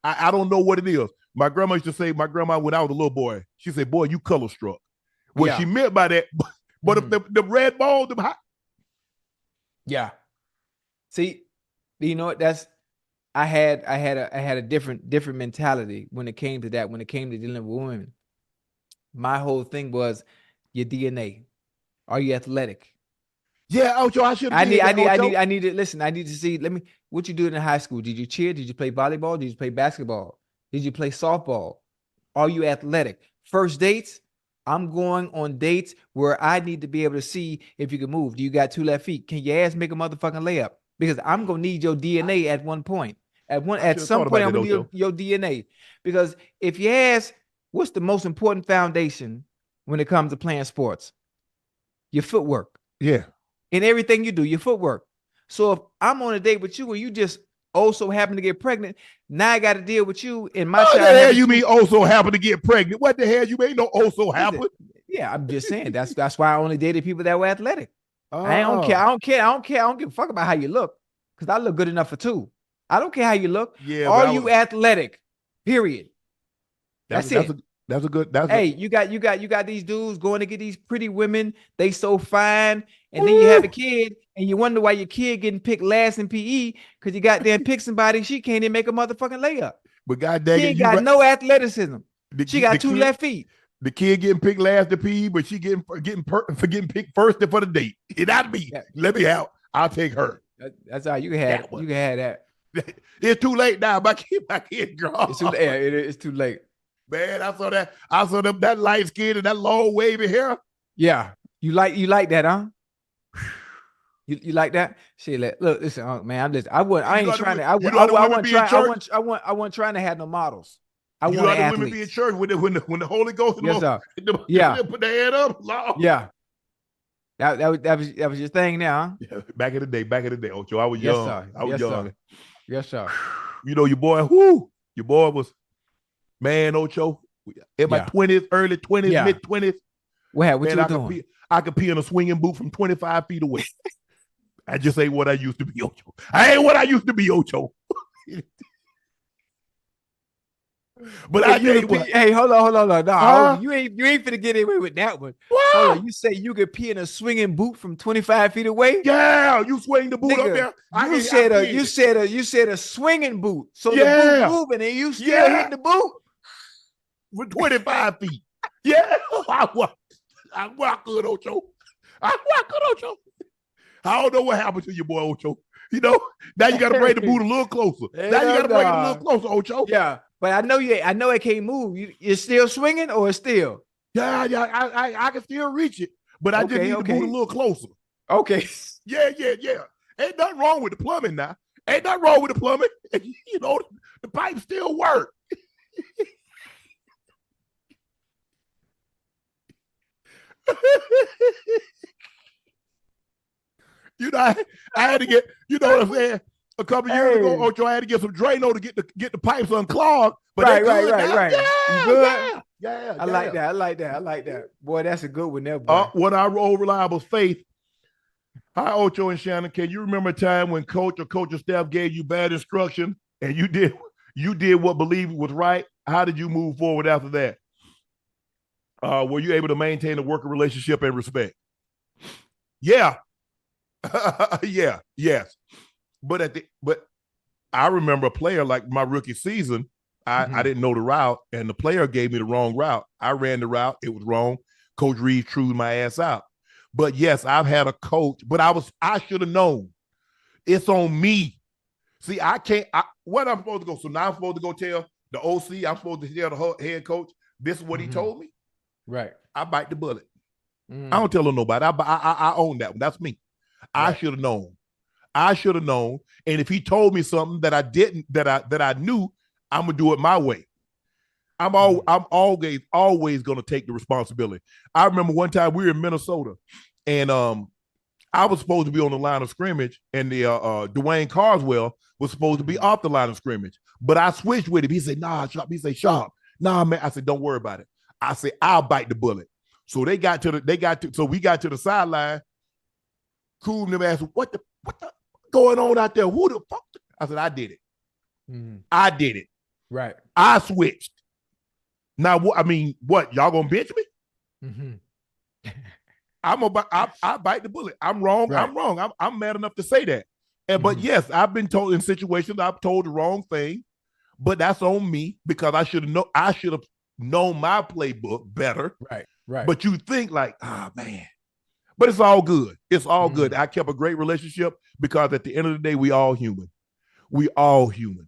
I don't know what it is. My grandma used to say, when I was a little boy, she said, boy, you color struck. What she meant by that, but the red ball, yeah. See, you know what? I had a different mentality when it came to that, when it came to dealing with women. My whole thing was your DNA. Are you athletic? Yeah, Ocho, I should. I need to listen. I need to see. What you did in high school? Did you cheer? Did you play volleyball? Did you play basketball? Did you play softball? Are you athletic? First dates, I'm going on dates where I need to be able to see if you can move. Do you got 2 left feet? Can your ass make a motherfucking layup? Because I'm gonna need your DNA at one point. At some point, I'm gonna need your DNA. Because if you ask, what's the most important foundation when it comes to playing sports? Your footwork. Yeah. In everything you do, your footwork. So if I'm on a date with you and you just also happen to get pregnant, now I got to deal with you and my child. What the hell you mean also happen to get pregnant? What the hell you mean no also happen? Yeah, I'm just saying that's why I only dated people that were athletic. I don't care. I don't give a fuck about how you look because I look good enough for 2. I don't care how you look. Yeah. Are you athletic? Period. That's it. That's a good. You got these dudes going to get these pretty women. They so fine, and then you have a kid, and you wonder why your kid getting picked last in PE because you got there and pick somebody she can't even make a motherfucking layup. But goddamn, she ain't got no athleticism. She got 2 left feet. The kid getting picked last in PE, but she getting picked first for the date. It ought to be. Let me out. I'll take her. That's how you can have. You can have that. It's too late now. My kid gone. It's too late. It's too late. Man, I saw that light skin and that long wavy hair. Yeah, you like that, huh? You like that? Shit, look, listen, man. I wasn't trying to have no models. I want athletes. Women be in church when the Holy Ghost. Put their head up. Lord. Yeah. That was your thing now, huh? Yeah, back in the day, Ocho. I was young. Sir. I was young. Sir. Yes, sir. Your boy, your boy was. Man, Ocho, in my 20s, early 20s, mid 20s. What you doing? I could pee in a swinging boot from 25 feet away. I just ain't what I used to be, Ocho. I ain't what I used to be, Ocho. But hey, hold on. No, you ain't finna get away with that one. What? Hold on, you say you could pee in a swinging boot from 25 feet away? Yeah, you swing the boot up there. You said a swinging boot. So the boot moving and you still hit the boot? With 25 feet. Yeah. I walk good, Ocho. I don't know what happened to your boy, Ocho. Now you got to bring the boot a little closer. Ocho. Yeah, but I know it can't move. You're still swinging or it's still? Yeah, I can still reach it, but I just need to move a little closer. Okay. Yeah. Ain't nothing wrong with the plumbing now. Ain't nothing wrong with the plumbing. You know, the pipes still work. You know, I had to get, you know what I'm saying? A couple years ago, Ocho, I had to get some Drano to get the pipes unclogged. But right. Yeah. I like that. Boy, that's a good one there, boy. What I roll reliable faith. Hi, Ocho and Shannon. Can you remember a time when coach or coaching staff gave you bad instruction and you did what believed was right? How did you move forward after that? Were you able to maintain a working relationship and respect? Yeah. Yes. But I remember a player like my rookie season, I didn't know the route, and the player gave me the wrong route. I ran the route, it was wrong. Coach Reed trued my ass out. But yes, I've had a coach, but I should have known. It's on me. See, what I'm supposed to go. So now I'm supposed to go tell the OC, I'm supposed to tell the head coach, this is what he told me. Right. I bite the bullet. I don't tell nobody. I own that one. That's me. Right. I should have known. And if he told me something that I didn't, that I knew, I'm gonna do it my way. I'm always gonna take the responsibility. I remember one time we were in Minnesota, and I was supposed to be on the line of scrimmage, and the Dwayne Carswell was supposed to be off the line of scrimmage. But I switched with him. He said, "Nah, Sharp." He said, "Sharp, nah, man." I said, "Don't worry about it." I said, "I'll bite the bullet." So we got to the sideline. Cool, them asked, what the going on out there? Who the fuck? I said, I did it. I did it. Right. I switched. Now, what? Y'all gonna bench me? I bite the bullet. I'm wrong. Right. I'm wrong. I'm mad enough to say that. But yes, I've been told in situations I've told the wrong thing, but that's on me because I should have known my playbook better. Right. But you think like, man. But it's all good. It's all good. I kept a great relationship because at the end of the day, we all human. We all human.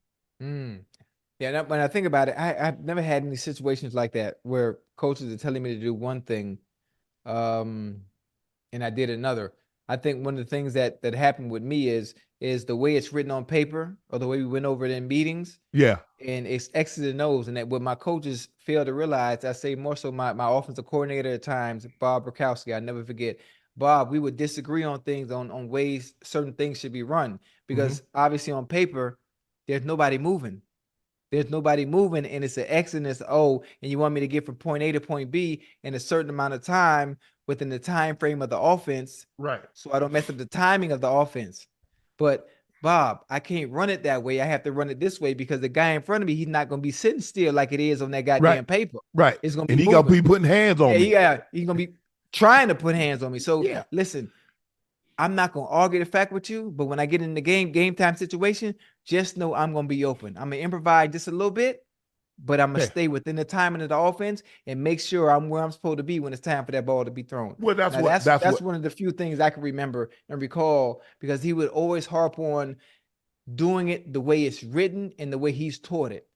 Yeah, when I think about it, I've never had any situations like that where coaches are telling me to do one thing and I did another. I think one of the things that happened with me is the way it's written on paper or the way we went over it in meetings. Yeah. And it's X's and O's. And that what my coaches fail to realize, I say more so my offensive coordinator at times, Bob Burkowski, I never forget. Bob, we would disagree on things, on ways certain things should be run. Because obviously on paper, there's nobody moving. There's nobody moving, and it's an X and it's an O, and you want me to get from point A to point B in a certain amount of time within the time frame of the offense. Right. So I don't mess up the timing of the offense. But Bob, I can't run it that way. I have to run it this way because the guy in front of me, he's not going to be sitting still like it is on that goddamn paper. Right. It's going to be and he got to be putting hands on me. Yeah, he's going to be trying to put hands on me. So listen, I'm not going to argue the fact with you, but when I get in the game time situation, just know I'm going to be open. I'm going to improvise just a little bit, but I'm going to stay within the timing of the offense and make sure I'm where I'm supposed to be when it's time for that ball to be thrown. Well, that's one of the few things I can remember and recall because he would always harp on doing it the way it's written and the way he's taught it.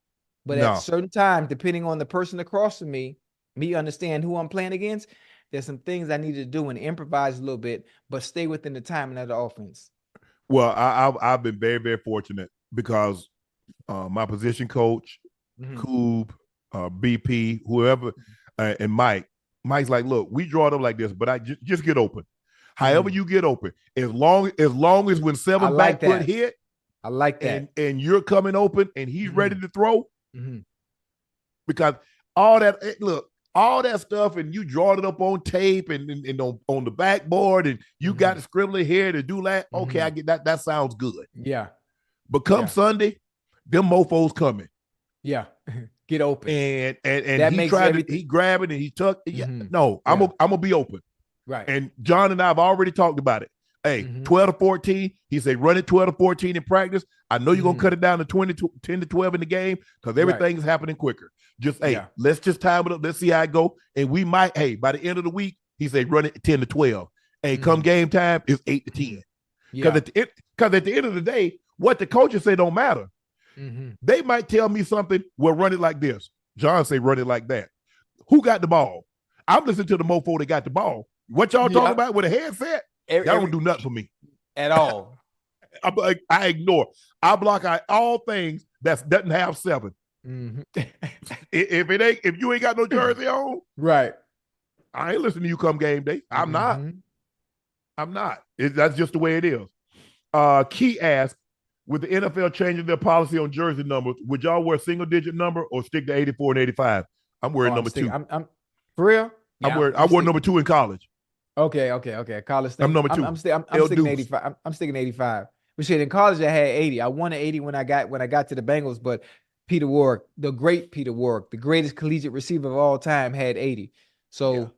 But at certain times, depending on the person across from me understand who I'm playing against, there's some things I need to do and improvise a little bit, but stay within the timing of the offense. Well, I've been very, very fortunate because my position coach, Coob, BP, whoever, and Mike's like, look, we draw it up like this, but I just get open. However you get open, as long as when seven back foot hit, I like that, and you're coming open and he's ready to throw, because all that stuff, and you drawed it up on tape and on the backboard, and you got to scribble it here to do that. Okay, I get that. That sounds good. Yeah. But come Sunday, them mofos coming. Yeah. Get open. And he grab it and he tuck. No, I'm gonna be open. Right. And John and I have already talked about it. Hey, 12 to 14. He said, run it 12 to 14 in practice. I know you're gonna cut it down to 10 to 12 in the game because everything is happening quicker. Just let's just time it up. Let's see how it go. And we might, by the end of the week, he said run it 10 to 12. Hey, come game time, it's 8 to 10. Because at the end of the day, what the coaches say don't matter. They might tell me something, well, run it like this. John say run it like that. Who got the ball? I'm listening to the mofo that got the ball. What y'all talking about with a headset? Y'all don't do nothing for me at all. I ignore. I block out all things that doesn't have 7. Mm-hmm. If you ain't got no jersey on, right? I ain't listening to you come game day. I'm not. That's just the way it is. Key asked, with the NFL changing their policy on jersey numbers, would y'all wear single-digit number or stick to 84 and 85? I'm wearing number 2. I'm for real. Yeah, I wore number 2 in college. Okay. College thing. I'm number 2. I'm sticking 85. I'm sticking 85. But shit, in college I had 80. I won an 80 when I got to the Bengals, but Peter Warrick, the great Peter Warrick, the greatest collegiate receiver of all time, had 80. So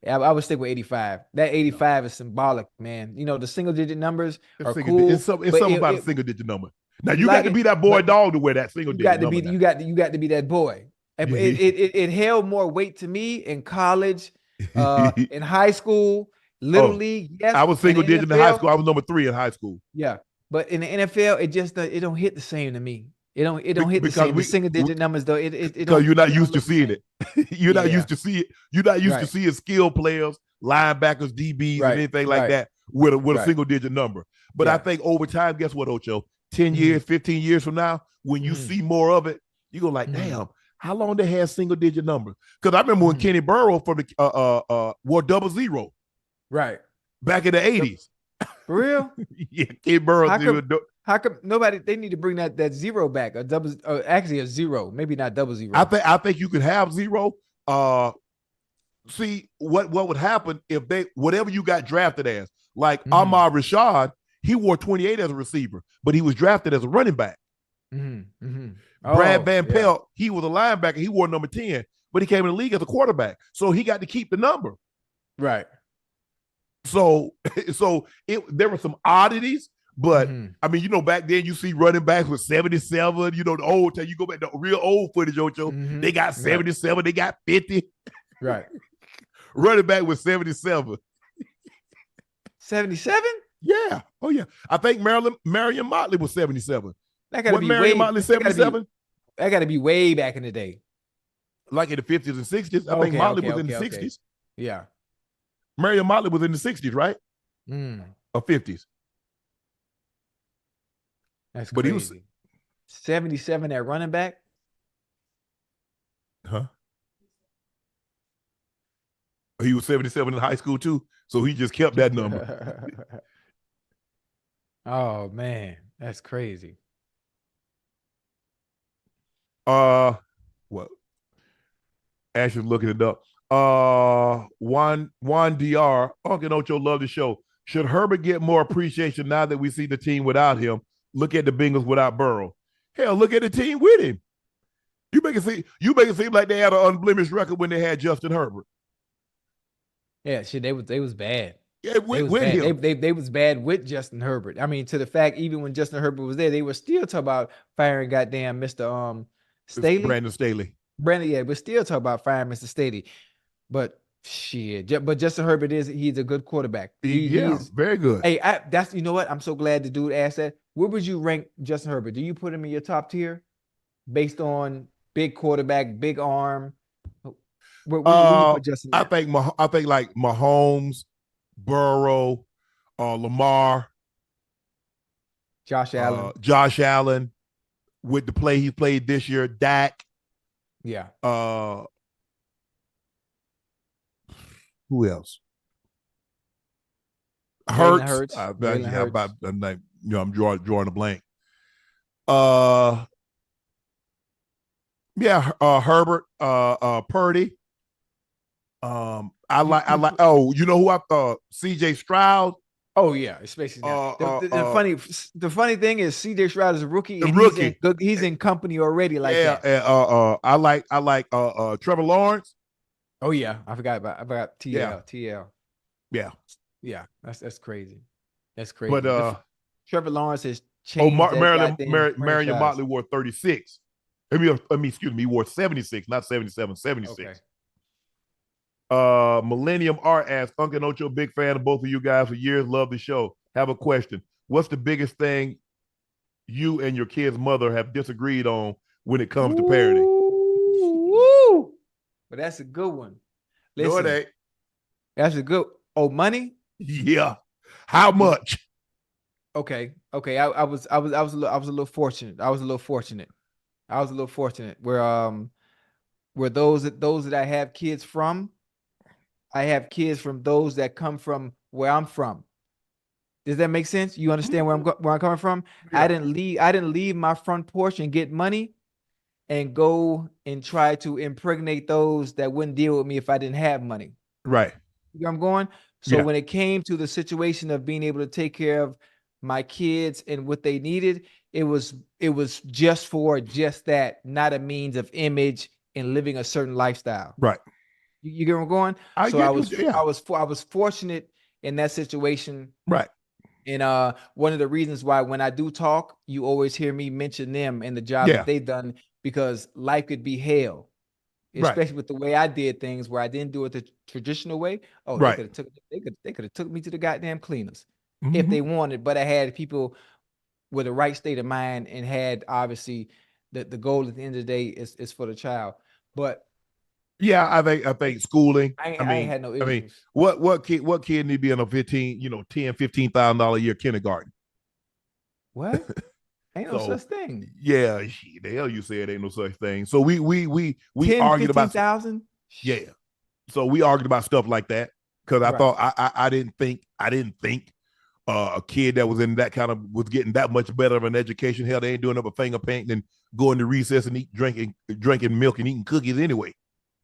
I would stick with 85. That 85 is symbolic, man. You know, the single-digit numbers are cool. It's something about a single-digit number. Now you got to be that boy dog to wear that single-digit number. You got to be that boy. It held more weight to me in college, in high school, little league. Yes, I was single-digit in high school. I was number 3 in high school. Yeah, but in the NFL, it don't hit the same to me. It don't hit the same. The single-digit numbers though. Because you're not used to seeing it. You're not used to see it. You're not used to seeing skilled players, linebackers, DBs, and anything like that with a single-digit number. But I think over time, guess what, Ocho? 10 years, 15 years from now, when you see more of it, you go like, damn, how long they had single-digit numbers? Because I remember when Kenny Burrow from the wore 00. Right. Back in the 80s. For real? Yeah, Kenny Burrow. How come nobody? They need to bring that 0 back, actually a 0, maybe not 00. I think you could have 0. See what would happen if whatever you got drafted as, like Ahmad Rashad, he wore 28 as a receiver, but he was drafted as a running back. Brad Van Pelt, he was a linebacker, he wore number 10, but he came in the league as a quarterback, so he got to keep the number. Right. So there were some oddities. But I mean, you know, back then you see running backs with 77. You know, the old time you go back to the real old footage, Ocho. They got 77. They got 50. Right. Running back with 77. 77? Yeah. Oh yeah. I think Marion Motley was 77. That got to be Marion Motley 77. That got to be way back in the day. Like in the 50s and 60s. I think Motley was in the 60s. Yeah. Marion Motley was in the 60s, right? Or 50s. That's crazy. But he was 77 at running back. Huh? He was 77 in high school too, so he just kept that number. Oh man, that's crazy. What? Ash is looking it up. Juan Dr. Unc Ocho love the show. Should Herbert get more appreciation now that we see the team without him? Look at the Bengals without Burrow. Hell, look at the team with him. You make it seem like they had an unblemished record when they had Justin Herbert. Yeah, shit, they was bad. Yeah, with him. They was bad with Justin Herbert. I mean, to the fact, even when Justin Herbert was there, they were still talking about firing goddamn Mr. Staley. Brandon Staley. We're still talking about firing Mr. Staley. But shit, but Justin Herbert he's a good quarterback. He's very good. Hey, you know what? I'm so glad the dude asked that. Where would you rank Justin Herbert? Do you put him in your top tier based on big quarterback, big arm? Where do you put Justin? I think like Mahomes, Burrow, Lamar, Josh Allen, with the play he played this year, Dak. Yeah. Who else? Hurts. I'm drawing a blank. Herbert, Purdy. I like. Oh, you know who CJ Stroud. Oh yeah, especially now. The funny thing is CJ Stroud is a rookie. He's in company already. Like that. I like Trevor Lawrence. Oh yeah, I forgot TL. Yeah. TL. Yeah, that's crazy. That's crazy. But Trevor Lawrence has changed. Marion Motley wore 36. Excuse me, he wore 76, not 77, 76. Okay. Millennium R asks, Unc Ocho, big fan of both of you guys for years, love the show. Have a question. What's the biggest thing you and your kid's mother have disagreed on when it comes to parenting? But that's a good one. No, it ain't. That's a good. Oh, money? Yeah. How much? Okay. I was a little fortunate. I was a little fortunate where those that I have kids from, I have kids from those that come from where I'm from. Does that make sense? You understand where I'm coming from? Yeah. I didn't leave my front porch and get money and go and try to impregnate those that wouldn't deal with me if I didn't have money. Right. You know where I'm going? So when it came to the situation of being able to take care of my kids and what they needed, it was just for just that, not a means of image and living a certain lifestyle. Right. You get where I'm going? I was fortunate in that situation. Right. And one of the reasons why when I do talk, you always hear me mention them and the job that they've done, because life could be hell, especially with the way I did things, where I didn't do it the traditional way. Oh, they could have took me to the goddamn cleaners if they wanted, but I had people with the right state of mind and had obviously the goal at the end of the day is for the child. But yeah, I think schooling. I ain't had no issues. I mean, what kid need to be in a $15,000 a year kindergarten? What? Ain't no such thing. Yeah, the hell you said ain't no such thing. So we 10, argued about 15,000. Yeah. So we argued about stuff like that because I thought I didn't think a kid that was in that kind of was getting that much better of an education. Hell, they ain't doing up a finger painting and going to recess and drinking milk and eating cookies anyway.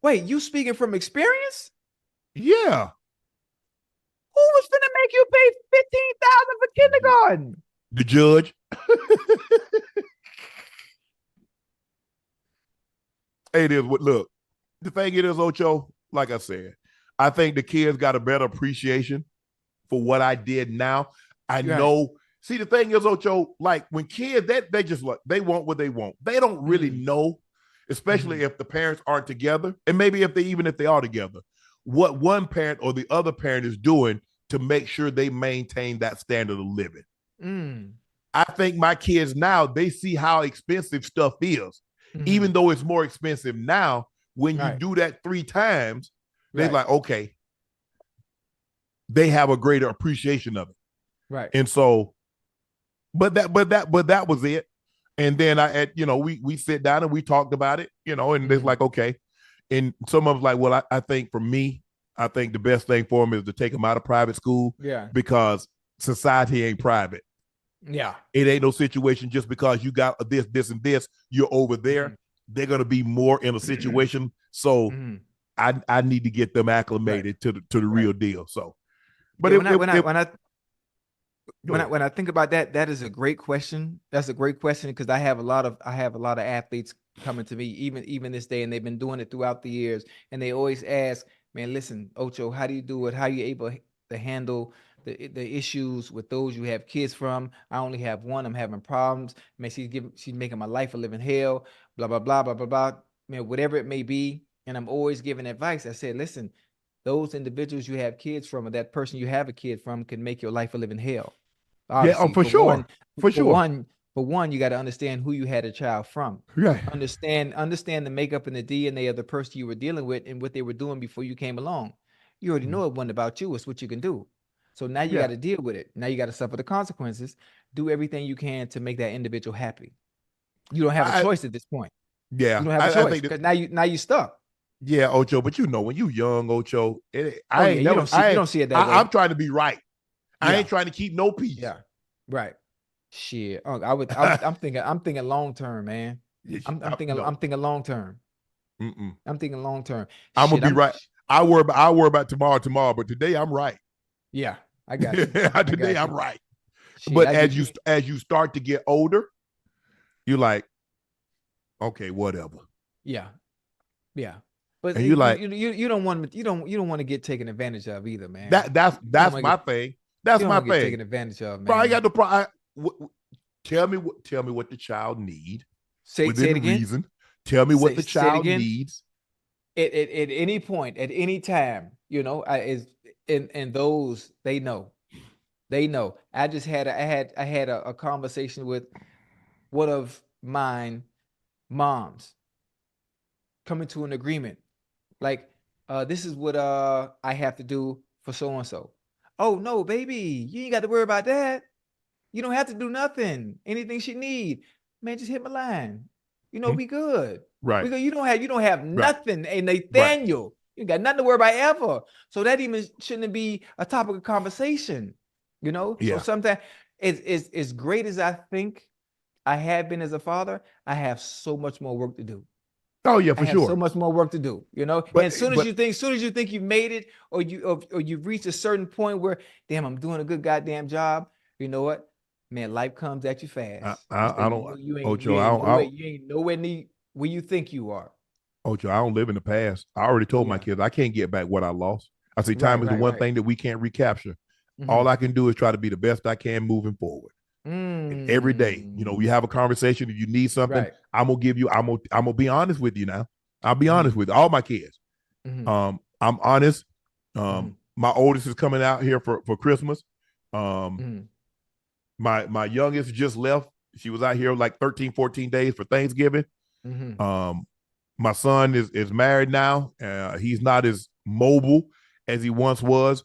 Wait, you speaking from experience? Yeah. Who was finna make you pay $15,000 for kindergarten? The judge. Hey, it is what look. The thing it is, Ocho, like I said, I think the kids got a better appreciation for what I did now. I know. See, the thing is, Ocho, like when kids, they just they want what they want. They don't really know, especially if the parents aren't together, and maybe if they are together, what one parent or the other parent is doing to make sure they maintain that standard of living. I think my kids now, they see how expensive stuff is. Even though it's more expensive now, when you do that 3 times, they're like, okay, they have a greater appreciation of it. Right. And so, but that was it. And then we sit down and we talked about it, and it's like, okay. And some of us like, well, I think for me, I think the best thing for them is to take them out of private school. Yeah. Because society ain't private. Yeah. It ain't no situation just because you got this, and this, you're over there. They're going to be more in a situation. So I need to get them acclimated to the real deal. So, but when I think about that, that is a great question. That's a great question because I have a lot of athletes coming to me even this day, and they've been doing it throughout the years, and they always ask, man, listen, Ocho, how do you do it? How are you able to handle the issues with those you have kids from? I only have one. I'm having problems. Man, she's making my life a living hell. Blah blah blah blah blah blah. Man, whatever it may be, and I'm always giving advice. I said, listen, those individuals you have kids from, or that person you have a kid from, can make your life a living hell. Obviously, for sure. For one, you got to understand who you had a child from. Right. Understand the makeup and the DNA of the person you were dealing with and what they were doing before you came along. You already know it wasn't about you. It's what you can do. So now you got to deal with it. Now you got to suffer the consequences. Do everything you can to make that individual happy. You don't have a choice at this point. Yeah. You don't have a choice because now you stuck. Yeah, Ocho, but when you young, Ocho, you don't see it that way. I'm trying to be right. I ain't trying to keep no peace. Yeah. Right. Shit. I'm thinking long term, man. I'm thinking long term. I'm thinking long term. I'm gonna be right. I worry about tomorrow, but today I'm right. Yeah, I got you. Today I'm right. Shit, but as you start to get older, you're like, okay, whatever. Yeah. Yeah. But and you don't want to get taken advantage of either, man. That's my thing. That's my thing. Taken advantage of, man. Bro, I got the problem. Tell me what the child need. Say it again. Reason. Tell me what the child needs. At any point, at any time, and those they know. I just had a conversation with one of mine moms, coming to an agreement. Like, this is what I have to do for so and so. Oh no, baby, you ain't got to worry about that. You don't have to do nothing. Anything she need, man, just hit my line. We good. Right. We good. You don't have nothing. Hey, Right. Nathaniel, you got nothing to worry about ever. So that even shouldn't be a topic of conversation. Yeah. So sometimes it's as great as I think I have been as a father, I have so much more work to do. Oh yeah, for sure. So much more work to do, But, and as soon as you think you've made it, or you've reached a certain point where, damn, I'm doing a good goddamn job. You know what, man? Life comes at you fast. I don't. You ain't Ocho, you ain't nowhere near where you think you are. Ocho, I don't live in the past. I already told my kids I can't get back what I lost. I say time is the one thing that we can't recapture. Mm-hmm. All I can do is try to be the best I can moving forward. And every day, we have a conversation. If you need something, I'm gonna give you. I'm gonna be honest with you now. I'll be honest with all my kids. I'm honest. My oldest is coming out here for Christmas. My youngest just left. She was out here like 13, 14 days for Thanksgiving. My son is married now. He's not as mobile as he once was.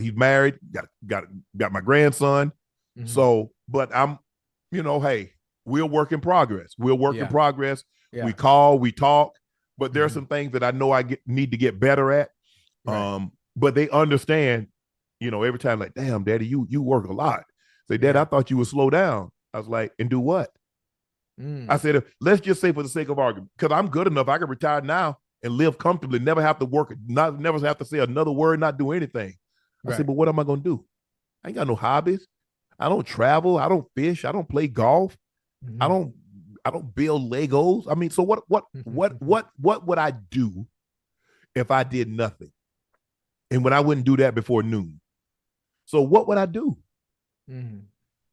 He's married. Got my grandson. So, but I'm, hey, we're work in progress. We're work in progress. Yeah. We call, we talk, but there are some things that I know need to get better at. But they understand, every time, like, damn, Daddy, you work a lot. Say, Dad, I thought you would slow down. I was like, and do what? I said, let's just say for the sake of argument, because I'm good enough, I can retire now and live comfortably, never have to work, never have to say another word, not do anything. I said, but what am I going to do? I ain't got no hobbies. I don't travel. I don't fish. I don't play golf. I don't build Legos. I mean, so what would I do if I did nothing? And when I wouldn't do that before noon. So what would I do?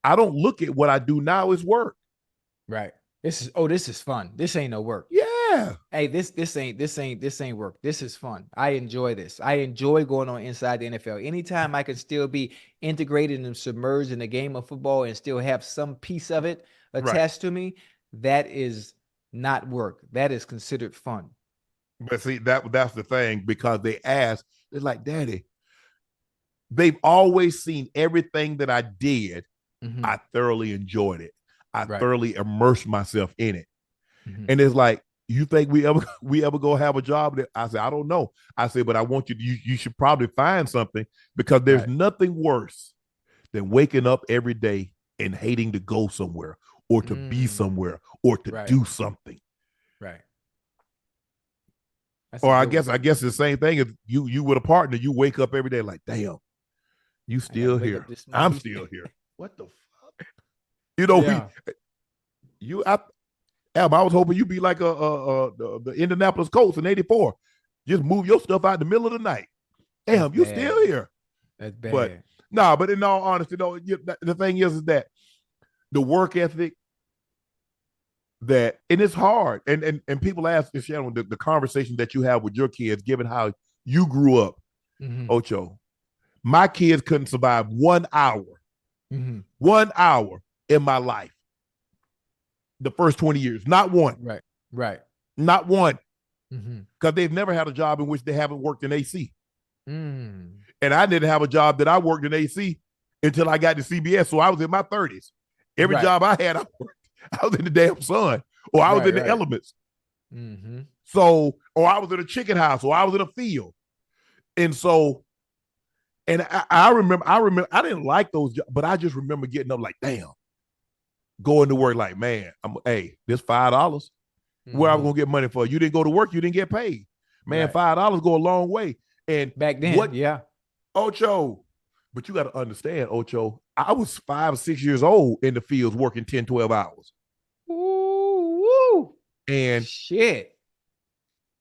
I don't look at what I do now as work. Right. This is fun. This ain't no work. Yeah. Hey, this ain't work. This is fun. I enjoy this. I enjoy going on inside the NFL. Anytime I can still be integrated and submerged in the game of football and still have some piece of it attached to me, that is not work. That is considered fun. But see, that's the thing, because they ask, they're like, Daddy, they've always seen everything that I did. I thoroughly enjoyed it. I thoroughly immersed myself in it. And it's like, you think we ever go have a job? That I said, I don't know. I said, but I want you should probably find something, because there's nothing worse than waking up every day and hating to go somewhere or to be somewhere or to do something. Right. Or I guess it's the same thing as you with a partner. You wake up every day like, damn, you still here. I'm still here. What the fuck? I was hoping you'd be like the Indianapolis Colts in '84. Just move your stuff out in the middle of the night. Damn, you still here. That's bad. But in all honesty, though, the thing is that the work ethic, and it's hard. And people ask, Shannon, the conversation that you have with your kids, given how you grew up, Ocho, my kids couldn't survive 1 hour. 1 hour in my life. The first 20 years, not one. Right. Not one. Because they've never had a job in which they haven't worked in AC. And I didn't have a job that I worked in AC until I got to CBS. So I was in my 30s. Every job I had, I was in the damn sun, or I was in the elements. So, or I was in a chicken house, or I was in a field. And so, and I remember, I didn't like those jobs, but I just remember getting up like, damn, going to work like, man, this $5. Where I was gonna get money for? You didn't go to work, you didn't get paid. Man, $5 go a long way. And back then, Ocho, but you got to understand, Ocho, I was 5 or 6 years old in the fields working 10, 12 hours. Ooh. And shit.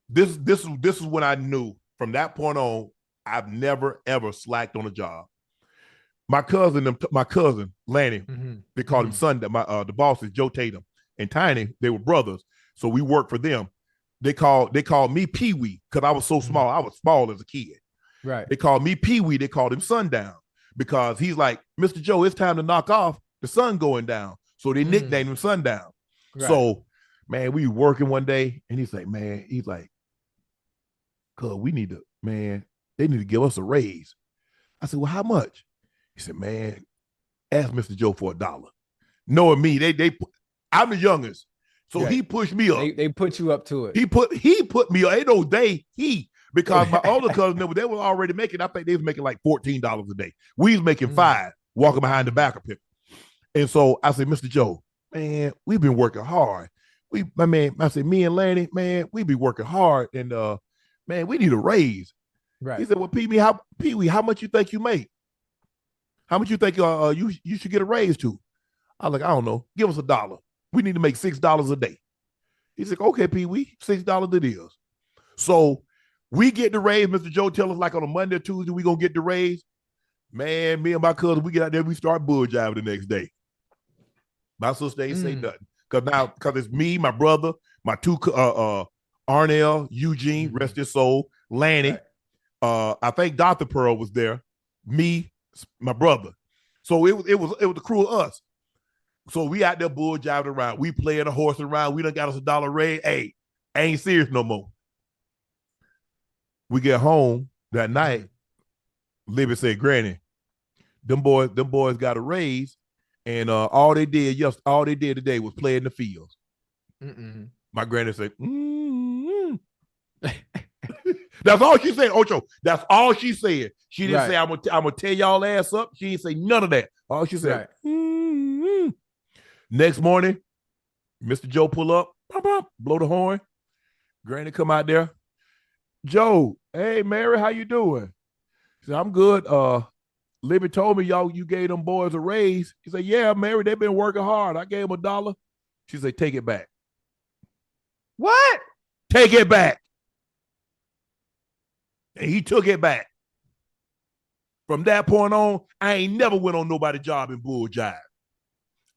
This is when I knew, from that point on, I've never ever slacked on a job. My cousin Lanny, they called him Sunday. The boss is Joe Tatum and Toney. They were brothers, so we worked for them. They called me Pee Wee because I was so small. I was small as a kid. Right. They called me Pee Wee. They called him Sundown because he's like, Mr. Joe, it's time to knock off. The sun going down. So they nicknamed him Sundown. Right. So, man, we were working one day, and he's like, cuz we need to, man, they need to give us a raise. I said, well, how much? He said, man, ask Mr. Joe for $1. Knowing me, I'm the youngest. So he pushed me up. They put you up to it. He put me up. Ain't no because my older cousin, they were already making, I think they was making like $14 a day. We was making $5 walking behind the back of people. And so I said, Mr. Joe, man, we've been working hard. I said, me and Lanny, man, we be working hard. And man, we need a raise. Right. He said, well, Pee Wee, how much you think you make? How much you think you should get a raise to? I was like, I don't know. Give us $1. We need to make $6 a day. He's like, okay, Pee Wee, $6 it is. So we get the raise. Mr. Joe tell us like on a Monday or Tuesday, we gonna get the raise. Man, me and my cousin, we get out there, we start bull jiving the next day. My sister ain't say nothing. Because it's me, my brother, my two Arnell, Eugene, rest his soul, Lanny. Right. I think Dr. Pearl was there, me, my brother. So it was the crew of us. So we out there bull jiving around. We playing a horse around. We done got us $1 raise. Hey, I ain't serious no more. We get home that night. Libby said, Granny, them boys got a raise, and all they did today was play in the fields. My granny said, That's all she said, Ocho. That's all she said. She didn't say, I'm gonna tear y'all ass up. She didn't say none of that. All she said, Next morning, Mr. Joe pull up, blow the horn. Granny come out there. Joe, hey, Mary, how you doing? He said, I'm good. Libby told me you gave them boys a raise. He said, yeah, Mary, they've been working hard. I gave them $1. She said, take it back. What? Take it back. And he took it back. From that point on, I ain't never went on nobody's job in bull jive.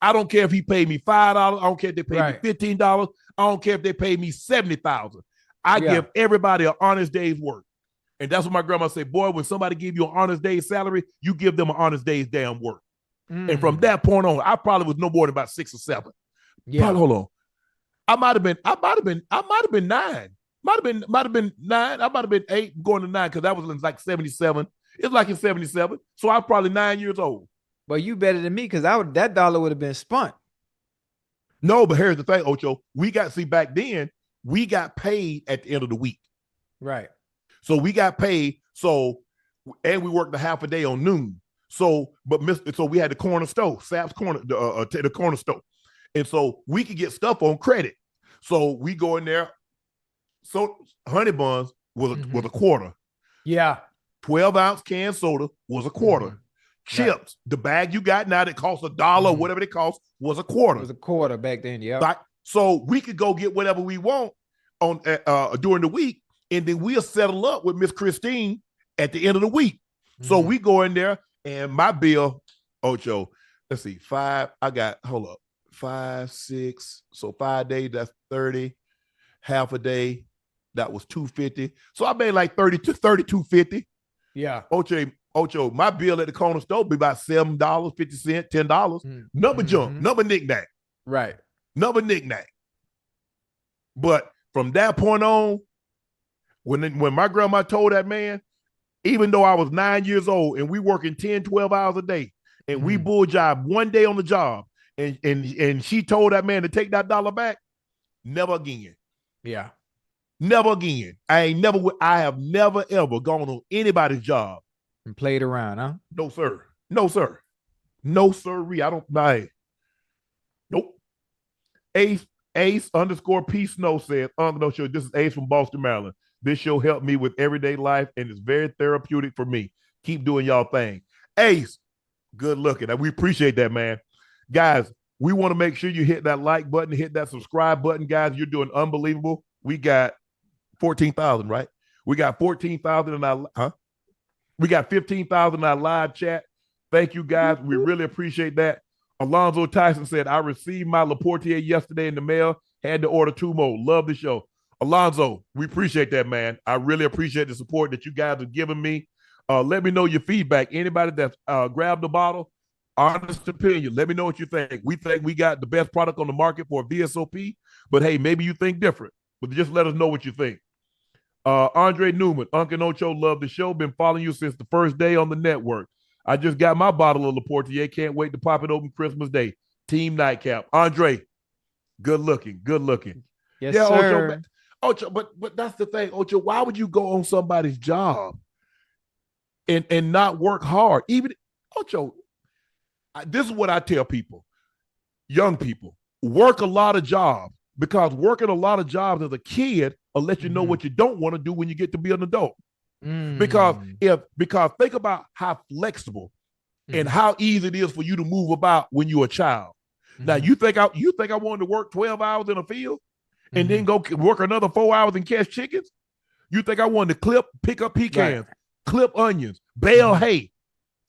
I don't care if he paid me $5. I don't care if they paid me $15. I don't care if they paid me $70,000. I give everybody an honest day's work. And that's what my grandma said, boy, when somebody give you an honest day's salary, you give them an honest day's damn work. And from that point on, I probably was no more than about 6 or 7. Yeah. Probably, hold on. I might have been 9. Might have been 9. I might have been 8 going to 9 because that was in like 77. It's like in 77. So I was probably 9 years old. Well, you better than me because that dollar would have been spent. No, but here's the thing, Ocho. Back then, we got paid at the end of the week. Right. So we got paid. And we worked a half a day on noon. So we had the corner store, Sap's corner, the corner store. And so we could get stuff on credit. So we go in there. So honey buns was a quarter. Yeah. 12-ounce can soda was a quarter. Chips, the bag you got now that costs $1, whatever it costs, was a quarter. It was a quarter back then, yeah. So we could go get whatever we want on during the week, and then we'll settle up with Miss Christine at the end of the week. So we go in there, and my bill, Ocho, let's see, 5. I got 5, 6. So 5 days, that's 30. Half a day, that was $250. So I made like $32.50. Yeah. Ocho, my bill at the corner store be about $7.50, $10. Number junk, number knick-knack. Right. Number knick-knack. But from that point on, when my grandma told that man, even though I was 9 years old and we working 10, 12 hours a day, and we bull jive one day on the job, and she told that man to take that $1 back, never again. Yeah. Never again. I have never ever gone on anybody's job and played around, huh? No, sir. No, sir. No, sirree. I don't. Nope. Ace _P Snow said, Unc Ocho, this is Ace from Boston, Maryland. This show helped me with everyday life and it's very therapeutic for me. Keep doing y'all thing. Ace, good looking. We appreciate that, man. Guys, we want to make sure you hit that like button, hit that subscribe button, guys. You're doing unbelievable. We got 14,000, right? We got 14,000 in our, We got 15,000 in our live chat. Thank you, guys. We really appreciate that. Alonzo Tyson said, I received my Laportier yesterday in the mail. Had to order 2 more. Love the show. Alonzo, we appreciate that, man. I really appreciate the support that you guys are giving me. Let me know your feedback. Anybody that's grabbed the bottle, honest opinion, let me know what you think. We think we got the best product on the market for VSOP, but hey, maybe you think different. But just let us know what you think. Andre Newman, Unc Ocho, love the show. Been following you since the first day on the network. I just got my bottle of Laportier. Can't wait to pop it open Christmas Day. Team Nightcap. Andre, good looking. Yes, yeah, sir. Ocho, but that's the thing, Ocho. Why would you go on somebody's job and not work hard? Even Ocho, this is what I tell people, young people, work a lot of jobs, because working a lot of jobs as a kid will let you know what you don't want to do when you get to be an adult. Because think about how flexible and how easy it is for you to move about when you're a child. Now you think I wanted to work 12 hours in a field and then go work another 4 hours and catch chickens? You think I wanted to pick up pecans, clip onions, bale hay?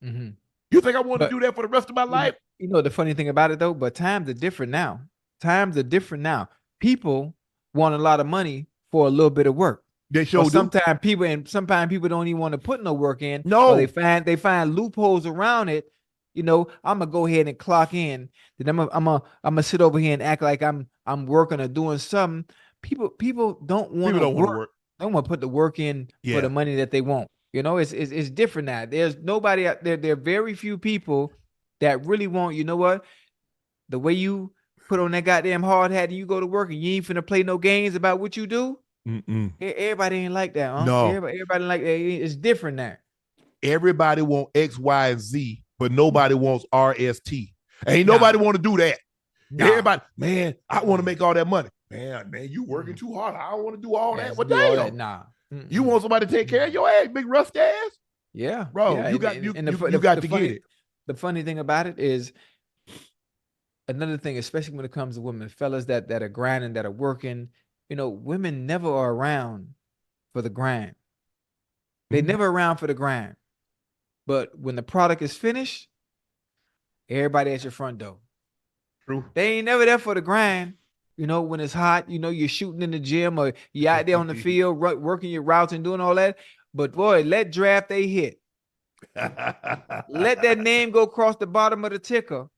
You think I wanted to do that for the rest of my life? You know the funny thing about it though, but times are different now. People want a lot of money for a little bit of work. They sure do. Sometimes people don't even want to put no work in. No, they find loopholes around it. You know, I'm gonna go ahead and clock in. Then I'm gonna sit over here and act like I'm working or doing something. People don't want to work. They don't want to put the work in for the money that they want. You know, it's different now. There's nobody out there. There are very few people that really want. You know what? The way you put on that goddamn hard hat and you go to work and you ain't finna play no games about what you do. Everybody ain't like that. Huh? No, everybody like that. It's different now. Everybody want X, Y, and Z, but nobody wants RST. Ain't nobody want to do that. Everybody, man, I want to make all that money. Man, you working too hard. I don't want to do all that. Well, damn. You want somebody to take care of your ass, big rust ass? Yeah, bro. Yeah. You got to get it. The funny thing about it is, another thing, especially when it comes to women, fellas that are grinding, that are working, you know, women never are around for the grind. They never around for the grind. But when the product is finished, everybody at your front door. True. They ain't never there for the grind. You know, when it's hot, you know, you're shooting in the gym or you're out there on the field working your routes and doing all that. But boy, let draft day hit. Let that name go across the bottom of the ticker.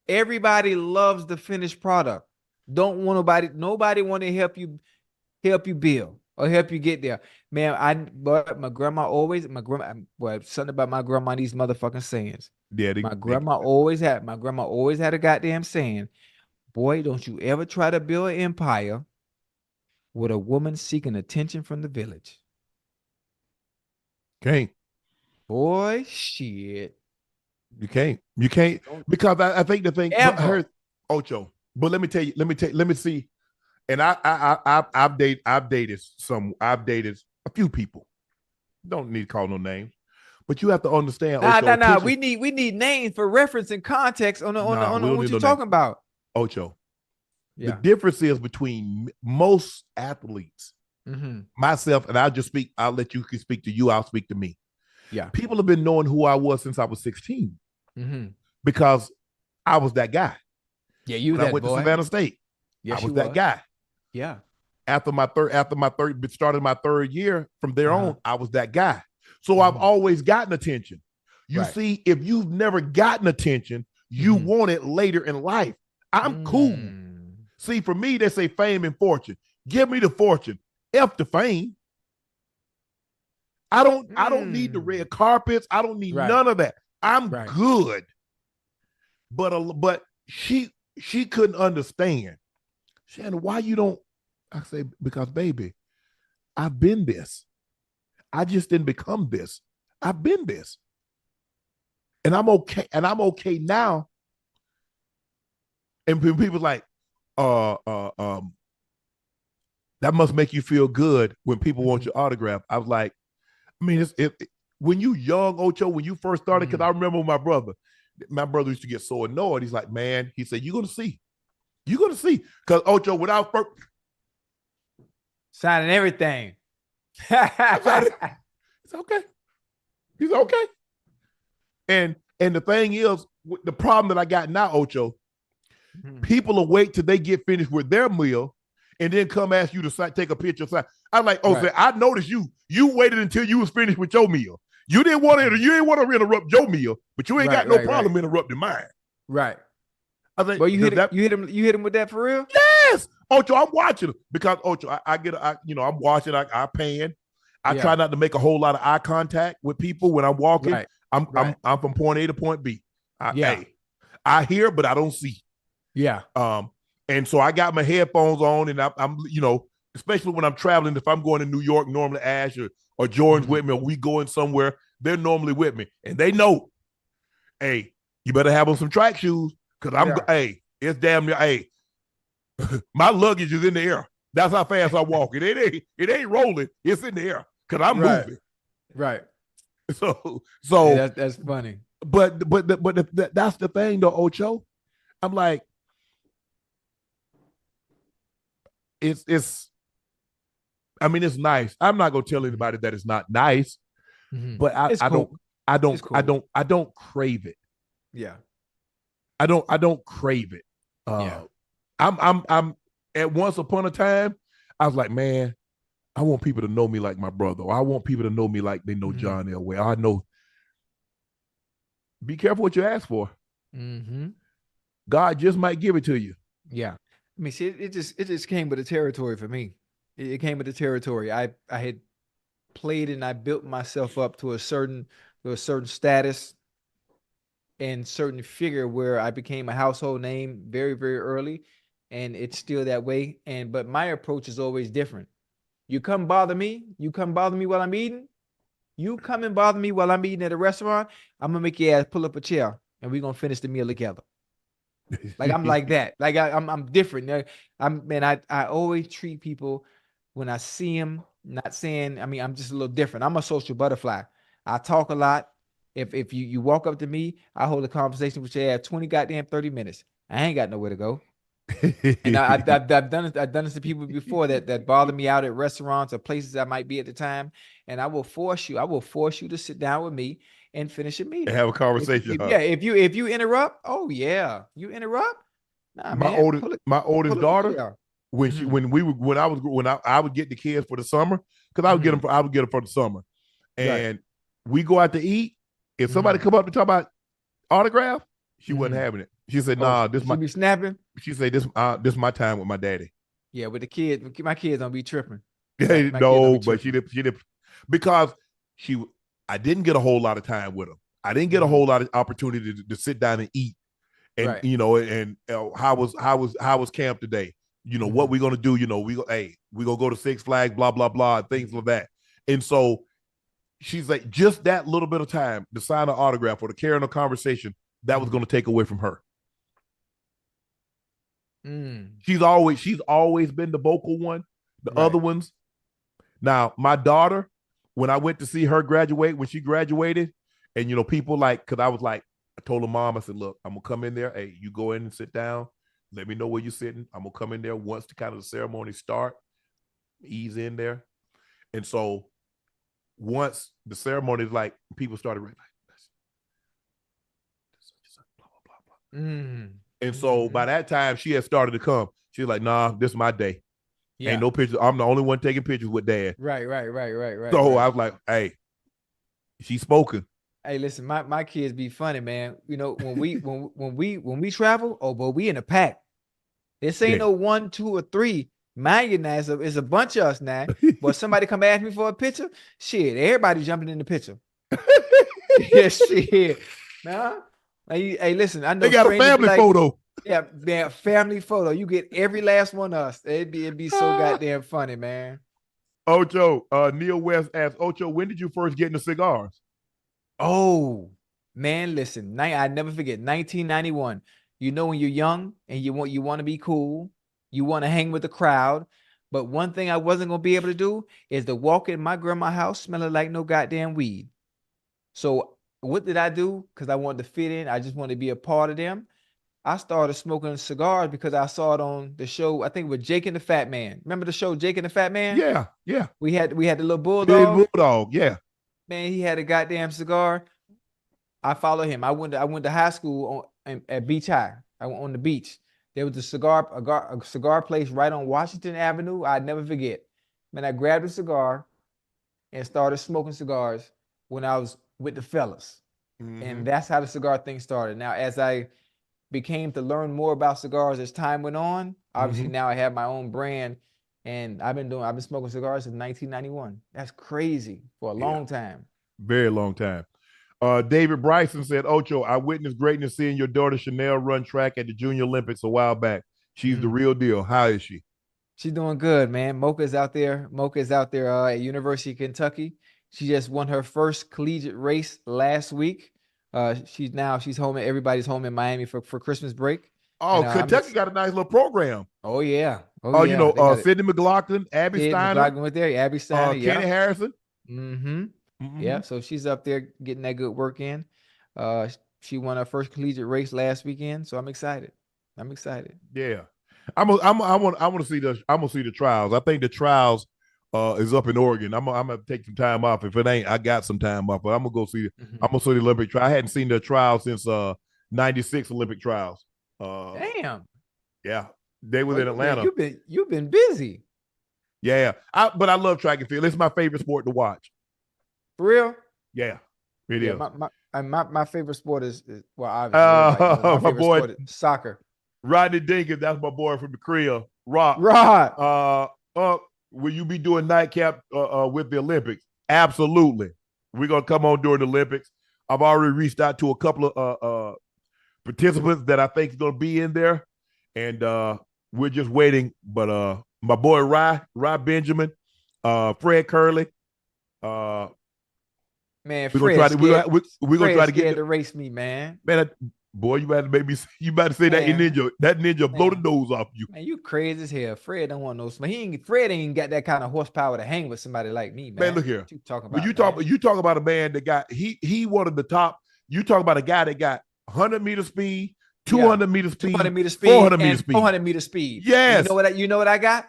Everybody loves the finished product. Don't want nobody want to help you build or help you get there. Man, my grandma something about my grandma, these motherfucking sayings. Yeah, my grandma always had a goddamn saying, boy, don't you ever try to build an empire with a woman seeking attention from the village. Can't. Boy, shit. You can't because I think the thing I heard Ocho. But let me see. And I've dated a few people. Don't need to call no names, but you have to understand. Nah. We need names for reference and context on what you're talking about. Ocho. Yeah. The difference is between most athletes, myself, and I'll let you speak to you. I'll speak to me. Yeah. People have been knowing who I was since I was 16 because I was that guy. Yeah, you went to Savannah State. Yes, I was that guy. Yeah. After my third year, from there on, I was that guy. So I've always gotten attention. You see, if you've never gotten attention, you want it later in life. I'm cool. See, for me, they say fame and fortune. Give me the fortune. F the fame. I don't need the red carpets. I don't need none of that. I'm good. But she couldn't understand. Shannon, why you don't? I say, because baby, I've been this. I just didn't become this. I've been this. And I'm okay. And I'm okay now. And people like, that must make you feel good when people want your autograph. I was like, I mean, when you young, Ocho, when you first started, because I remember my brother used to get so annoyed. He's like, man, he said, you're going to see. You're going to see. Because Ocho, without first signing everything. It's okay. He's okay. And the thing is, the problem that I got now, Ocho, people will wait till they get finished with their meal and then come ask you to take a picture. I'm like, I noticed you waited until you was finished with your meal. You didn't want to interrupt your meal, but you ain't got no problem interrupting mine. Right. I think, well, you hit him with that for real? Yes. Ocho, I'm watching because Ocho, I'm watching, I pan. I try not to make a whole lot of eye contact with people when I'm walking. Right. I'm from point A to point B. I hear, but I don't see. Yeah. And so I got my headphones on, and I'm especially when I'm traveling. If I'm going to New York, normally Ash or Jordan's with me, or we going somewhere, they're normally with me, and they know, hey, you better have on some track shoes because it's damn near, my luggage is in the air. That's how fast I walk. It ain't rolling. It's in the air because I'm moving. Right. So that's funny. But that's the thing though, Ocho. I'm like, it's. I mean, it's nice. I'm not gonna tell anybody that it's not nice, but I don't crave it. Yeah. I don't crave it. I'm at once upon a time, I was like, man, I want people to know me like my brother. Or I want people to know me like they know John Elway. I know. Be careful what you ask for. God just might give it to you. Yeah. I mean, see, it just came with the territory for me. It came with the territory. I had played and I built myself up to a certain status and certain figure where I became a household name very, very early, and it's still that way. But my approach is always different. You come bother me while I'm eating. You come and bother me while I'm eating at a restaurant. I'm gonna make your ass pull up a chair and we're gonna finish the meal together. Like I'm like that. Like I'm different. I always treat people when I see them, not saying, I mean, I'm just a little different. I'm a social butterfly. I talk a lot. If you walk up to me, I hold a conversation with you at 20 goddamn 30 minutes. I ain't got nowhere to go. And I've done it to people before that bother me out at restaurants or places I might be at the time. And I will force you to sit down with me and finish a meeting. And have a conversation. If you interrupt, you interrupt. Nah, my oldest daughter, when I would get the kids for the summer, because I would get them for the summer, and we go out to eat. If somebody come up to talk about autograph, she wasn't having it. She said, "Nah, this be snapping." She said, "This my time with my daddy." Yeah, with the kids, my kids don't be tripping. No, but she did because I didn't get a whole lot of time with them. I didn't get a whole lot of opportunity to sit down and eat, and how was camp today? What we gonna do? We gonna go to Six Flags, blah blah blah, things like that. And so she's like, just that little bit of time to sign an autograph or to carry on a conversation that was gonna take away from her. She's always been the vocal one. The other ones. Now, my daughter, when I went to see her graduate, when she graduated, and people because I was like, I told her mom, I said, look, I'm gonna come in there. Hey, you go in and sit down. Let me know where you're sitting. I'm gonna come in there once the kind of the ceremony start, ease in there. And so once the ceremony is like, people started like, blah, blah, blah, blah. And so by that time, she had started to come. She was like, nah, this is my day. Yeah. Ain't no pictures. I'm the only one taking pictures with Dad. Right. So I was like, hey, she's spoken. Hey, listen, my kids be funny, man. When we travel, oh, but we in a pack. This ain't no 1, 2, or 3. Mind you, now it's a bunch of us now. But somebody come ask me for a picture, shit, everybody jumping in the picture. Yeah, shit. Nah. Hey, listen, I know they got a family photo. Yeah, family photo. You get every last one of us. It'd be so goddamn funny, man. Ocho, Neil West asked, Ocho, when did you first get into cigars? Oh, man, listen, I never forget 1991. When you're young and you want to be cool, you want to hang with the crowd. But one thing I wasn't gonna be able to do is to walk in my grandma's house smelling like no goddamn weed. So what did I do? Because I wanted to fit in. I just wanted to be a part of them. I started smoking cigars because I saw it on the show. I think with Jake and the Fat Man. Remember the show Jake and the Fat Man? Yeah. We had the little bulldog. Big bulldog, yeah. Man, he had a goddamn cigar. I followed him. I went to high school at Beach High. I went on the beach. There was a cigar place right on Washington Avenue. I'd never forget. Man, I grabbed a cigar and started smoking cigars when I was with the fellas. And that's how the cigar thing started. Now, as I became to learn more about cigars as time went on. Obviously, now I have my own brand, and I've been smoking cigars since 1991. That's crazy for a long time. Very long time. David Bryson said, Ocho, I witnessed greatness seeing your daughter Chanel run track at the Junior Olympics a while back. She's the real deal. How is she? She's doing good, man. Mocha's out there. At University of Kentucky. She just won her first collegiate race last week. She's home. Everybody's home in Miami for Christmas break. Oh, and, Kentucky got a nice little program. Oh yeah. Sidney McLaughlin, Abby Steiner. McLaughlin went there. Abby Steiner. Kenny Harrison. Yeah. So she's up there getting that good work in. She won her first collegiate race last weekend. So I'm excited. Yeah. I want to see the trials. I think the trials is up in Oregon. I'm gonna take some time off. If it ain't, I got some time off. But I'm gonna go see. I'm gonna see the Olympic trial. I hadn't seen the trials since '96 Olympic trials. Damn. Yeah, they was in Atlanta. You've been busy. Yeah, but I love track and field. It's my favorite sport to watch. For real? Yeah, it is. My favorite sport is obviously my favorite sport is soccer. Rodney Dinkins, that's my boy from the crib. Rod. Will you be doing Nightcap with the Olympics? Absolutely. We're gonna come on during the Olympics. I've already reached out to a couple of participants that I think is gonna be in there, and we're just waiting. But my boy Rye Benjamin, Fred Curley, man, we're gonna try to get to race me, man. Boy, you better make me. You better say man, that ninja blow the nose off you. Man, you crazy as hell. Fred don't want no smoke. Fred ain't got that kind of horsepower to hang with somebody like me, man. Man, look here. What you talking about? You talk about a man that got he one of the top. You talk about a guy that got 100-meter speed, 200-meter speed, 400-meter speed, 400-meter speed. Yes. You know what I got?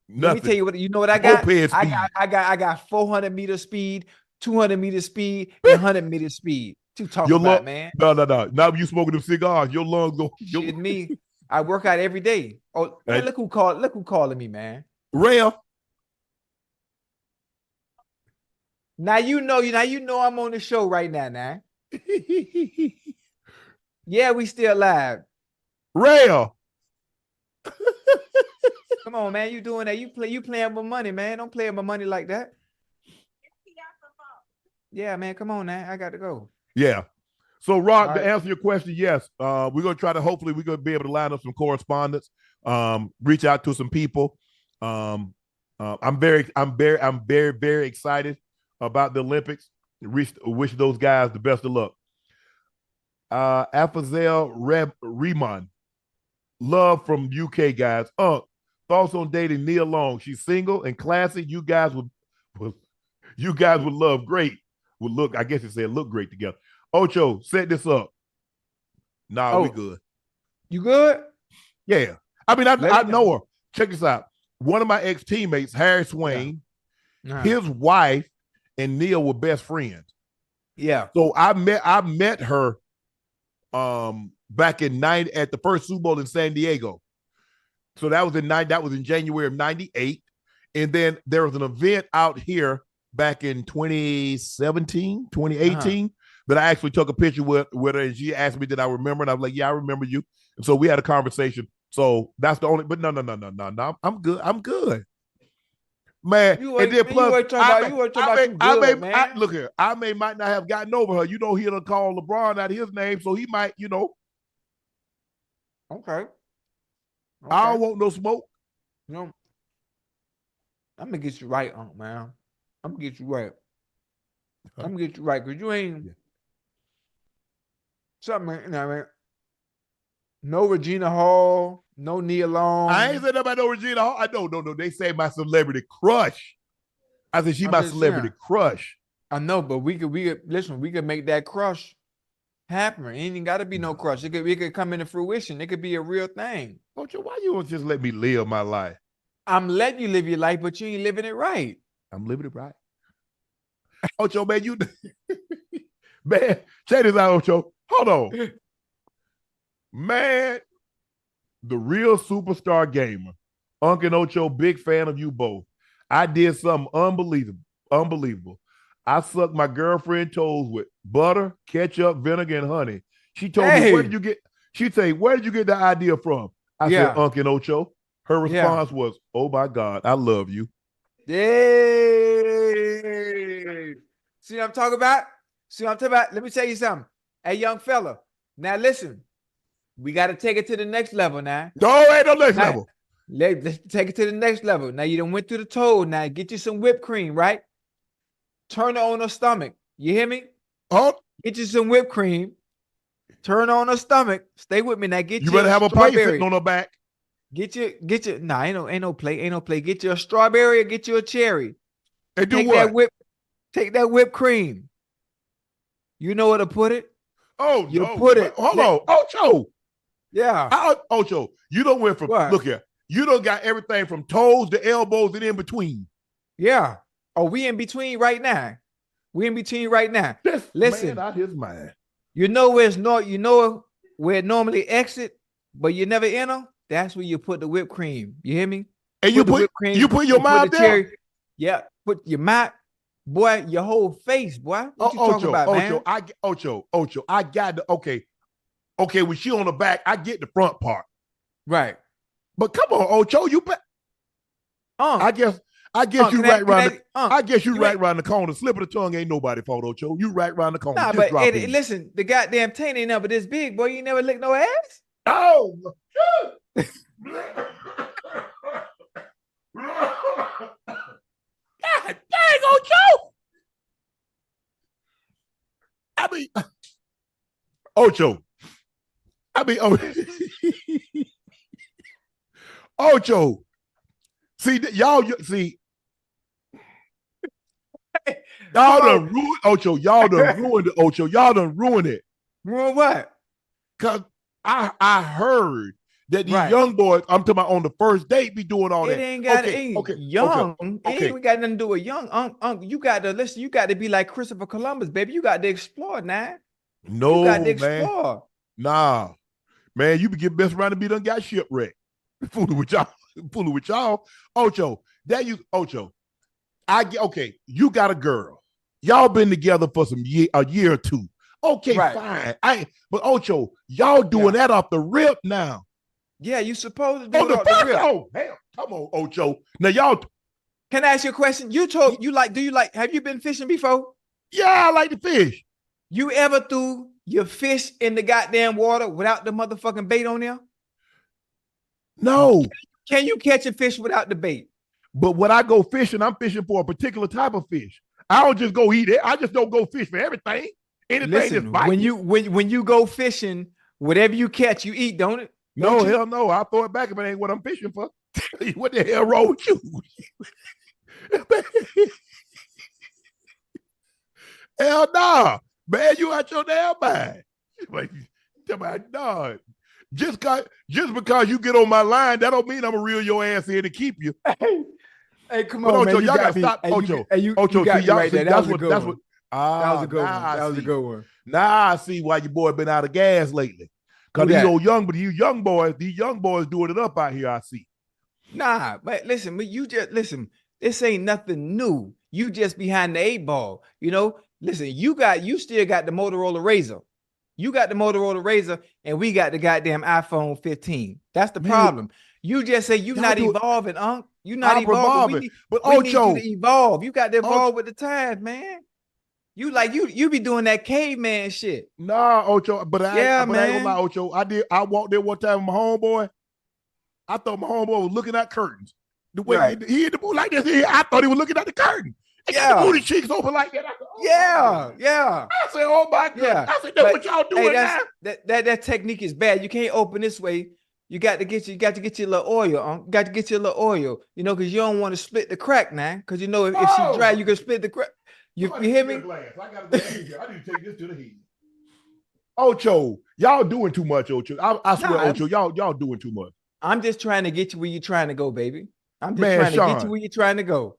Nothing. Let me tell you what you know what I got. I got 400-meter speed, 200-meter speed, and 100-meter speed. You talking about, man? No. Now you smoking them cigars, your lungs go. Shit, me. I work out every day. Oh, man, look who calling me, man. Rail. Now you know I'm on the show right now. Yeah, we still live. Rail. Come on, man. You doing that? You playing with money, man. Don't play with my money like that. Yeah, man. Come on now. I got to go. Yeah. So, Rock, to answer your question, yes, we're gonna try to. Hopefully, we're gonna be able to line up some correspondence, reach out to some people. I'm very excited about the Olympics. Wish those guys the best of luck. Afazel Rehman, love from UK guys. Thoughts on dating Nia Long? She's single and classy. You guys would love great. Would look, I guess it said look great together. Ocho, set this up. Nah, we good. You good? Yeah. I mean, I know her. Check this out. One of my ex-teammates, Harry Swain, his wife and Nia were best friends. Yeah. So I met her back in at the first Super Bowl in San Diego. So that was in January of 98. And then there was an event out here back in 2017, 2018, that I actually took a picture with her, and she asked me, did I remember? And I was like, yeah, I remember you. And so we had a conversation. So that's the only, but no. I'm good. Man, and then plus, look here, I might not have gotten over her. You know, he done call LeBron out of his name, so he might, Okay. I don't want no smoke. I'm gonna get you right, Unc, man. I'm gonna get you right. Because you ain't something, man. No Regina Hall, no Nia Long. I ain't said nothing about no Regina Hall. I know, no. They say my celebrity crush. I said she my celebrity crush. I know, but we could make that crush happen. It ain't got to be no crush. It could come into fruition. It could be a real thing. Ocho, why you won't just let me live my life? I'm letting you live your life, but you ain't living it right. I'm living it right. Ocho, man, man, check this out, Ocho. Hold on. Man, the real superstar gamer, Unc and Ocho, big fan of you both. I did something unbelievable. I sucked my girlfriend's toes with butter, ketchup, vinegar, and honey. She told me, where did you She'd say, where did you get the idea from? I said, Unc and Ocho. Her response was, oh my God, I love you. Yay! See what I'm talking about? Let me tell you something. Hey, young fella. Now listen, we got to take it to the next level now. No, ain't no next level. Let's take it to the next level. Now you done went through the toad. Now get you some whipped cream, right? Turn it on her stomach. You hear me? Oh. Get you some whipped cream. Turn on her stomach. Stay with me now. You better have a plate sitting on her back. Get you. Nah, ain't no plate. Get you a strawberry or get you a cherry. And do what? Take that whipped cream. You know where to put it? Oh, you put it. Hold on, Ocho. Yeah. Ocho, you don't went from look here. You don't got everything from toes to elbows and in between. Yeah. Oh, we in between right now. Listen, man out his mind. You know where it normally exit, but you never enter. That's where you put the whipped cream. You hear me? And you put your mouth there. Yeah, put your mouth, boy, your whole face, boy. What you talking about, man? Ocho, I got the okay. When she on the back, I get the front part. Right. But come on, Ocho, you bet. I guess you right around. I guess you right around the corner. Slip of the tongue ain't nobody fault, Ocho. You right around the corner. Nah, but listen, the goddamn taint ain't never this big, boy. You never licked no ass. Oh. God dang, Ocho. Ocho. Ocho. See, y'all see. Y'all done ruined Ocho. Y'all done ruined it, Ocho. Y'all done ruined it. Ruined what? Because I heard that these young boys, I'm talking about on the first date, be doing all that. It ain't got young. It ain't got nothing to do with young. Unc, you got to listen. You got to be like Christopher Columbus, baby. You got to explore now. No, you got to explore. Man. Nah, man, you be getting best around to be done got shipwrecked. Fooling with y'all. Ocho, Ocho. You got a girl. Y'all been together for a year or two. Okay, fine. But Ocho, y'all doing that off the rip now. Yeah, you supposed to do it off the rip. Oh, hell, come on, Ocho. Now y'all. Can I ask you a question? Do you like, have you been fishing before? Yeah, I like to fish. You ever threw your fish in the goddamn water without the motherfucking bait on there? No. Can you catch a fish without the bait? But when I go fishing, I'm fishing for a particular type of fish. I don't just go eat it. I just don't go fish for everything. Listen, when you go fishing, whatever you catch, you eat, don't it? No, hell no. I'll throw it back if it ain't what I'm fishing for. What the hell wrong with you? Hell nah. Man, you out your damn mind. Like, nah. Just because you get on my line, that don't mean I'm gonna reel your ass in to keep you. Hey, come on, Ocho, man. Y'all gotta stop. Ocho, see, y'all right there. That was a good one. That was a good one. Now I see why your boy been out of gas lately. Because these young boys doing it up out here, I see. Nah, but listen, this ain't nothing new. You just behind the 8 ball. You know, listen, you still got the Motorola Razr. You got the Motorola Razr, and we got the goddamn iPhone 15. That's the problem. You just say you're not evolving, Unc. You're not evolving. We need you to evolve. You got to evolve with the times, man. You be doing that caveman shit. Nah, Ocho, but I ain't man. gonna lie, Ocho. I walked there one time with my homeboy. I thought my homeboy was looking at curtains. The way he hit the booty like this, I thought he was looking at the curtain. He got the booty cheeks open like that. Yeah. I said, oh my God. Yeah. I said, that's what y'all doing now. That technique is bad. You can't open this way. You got to get your little oil. You got to get your little oil. You know, because you don't want to split the crack now. Because you know if she dry, you can split the crack. You hear me? I got a glass here. I need to take this to the heat. Ocho, y'all doing too much, Ocho. I swear, Ocho, y'all doing too much. I'm just trying to get you where you're trying to go, baby. I'm just trying to get you where you're trying to go.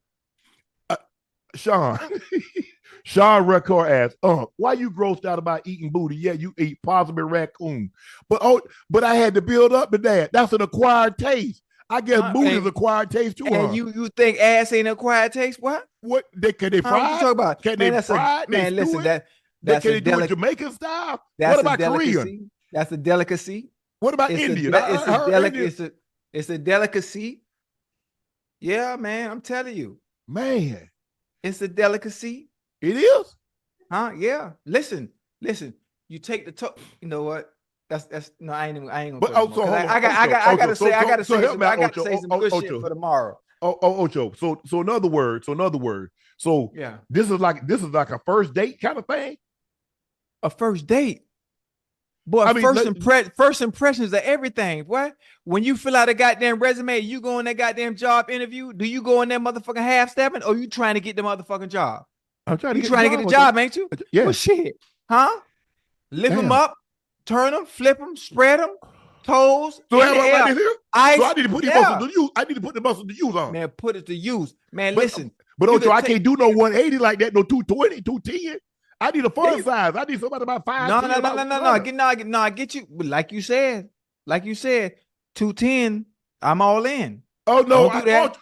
Sean Record asks, why you grossed out about eating booty? Yeah, you eat possibly raccoon. But I had to build up to that. That's an acquired taste. I guess booty is acquired taste too. And you think ass ain't acquired taste? What? What can they fry? What you talking about? Can they fry? Man, listen, that's can they do it Jamaican style? What about Korean? That's a delicacy. What about Indian? It's a delicacy. Yeah, man, I'm telling you. Man. It's a delicacy. It is? Huh? Yeah. Listen. You take the you know what? That's no, I ain't gonna. But I gotta say some good shit for tomorrow. Ocho. So in other words, yeah, this is like a first date kind of thing. A first date. Boy, first impressions are everything. What? When you fill out a goddamn resume, you go on that goddamn job interview, do you go in there motherfucking half-stepping, or you trying to get the motherfucking job? I'm trying to get the job, ain't you? Yeah. Well, shit. Huh? Lift them up, turn them, flip them, spread them, toes. So like this here? So I need to put the muscle to use. I need to put the muscle to use on. Man, put it to use. Man, listen. But Ocho, I can't do no 180 like that, no 220, 210. I need a fun size. I need somebody about 5. No. I get you. But like you said, 210. I'm all in. Oh no,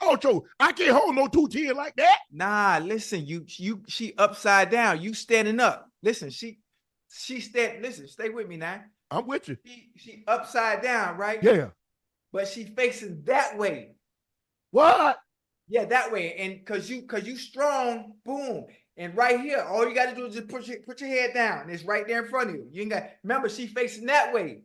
Ocho, I can't hold no 210 like that. Nah, listen, she upside down. You standing up. Listen, she listen, stay with me now. I'm with you. She upside down, right? Yeah. But she facing that way. What? Yeah, that way. And cause you strong, boom. And right here, all you got to do is just put your head down. And it's right there in front of you. You ain't got. Remember, she facing that way.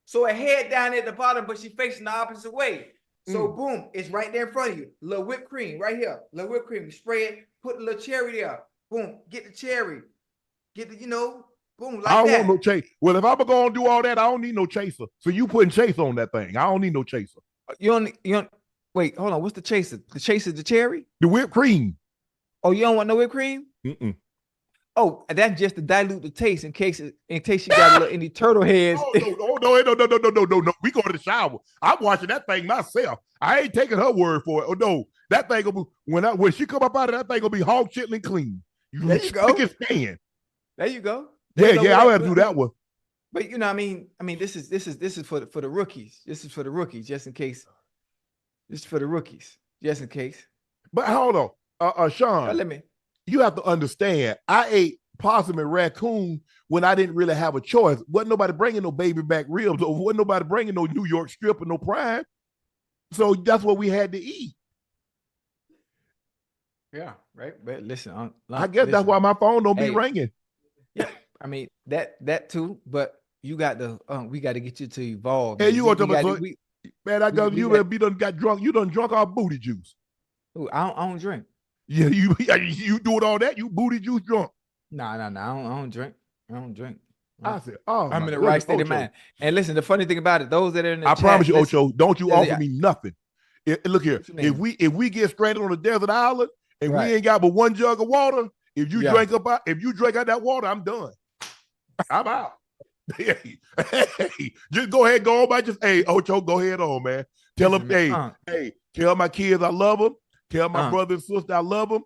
So her head down at the bottom, but she facing the opposite way. So boom, it's right there in front of you. Little whipped cream right here. Little whipped cream. You spray it. Put a little cherry there. Boom. Get the cherry. Get the boom. Like I don't that. want no chase. Well, if I'm gonna do all that, I don't need no chaser. So you putting chase on that thing. I don't need no chaser. You don't. Wait, hold on. What's the chaser? The chaser, the cherry? The whipped cream. Oh, you don't want no whipped cream? Mm-mm. Oh, that's just to dilute the taste in case you got any turtle heads. No. We go to the shower. I'm watching that thing myself. I ain't taking her word for it. Oh no, that thing gonna be when she come up out of that thing gonna be hog chitlin clean. There you go. There you go. Yeah, I'll have to do that one. But you know, I mean, this is for the rookies. This is for the rookies, just in case. This is for the rookies, just in case. But hold on, Sean. You have to understand, I ate possum and raccoon when I didn't really have a choice. Wasn't nobody bringing no baby back ribs, or wasn't nobody bringing no New York strip or no prime. So that's what we had to eat. Yeah, right. But listen, I guess that's why my phone don't be ringing. Yeah, I mean that too. But you got we got to get you to evolve. Hey, you want to man? I got you. You done got drunk. You done drunk our booty juice. Ooh, I don't drink. Yeah, you doing all that? You booty juice drunk? Nah. I don't drink. I said, I'm in the right state of mind. And listen, the funny thing about it, those that are in the chat, promise you, Ocho, don't you offer me nothing. Look here, if we get stranded on a desert island and we ain't got but one jug of water, if you drink out that water, I'm done. I'm out. Hey, just go ahead, go on by. Hey, Ocho, go ahead on, man. Tell them, hey, tell my kids I love them. Tell my brother and sister I love them.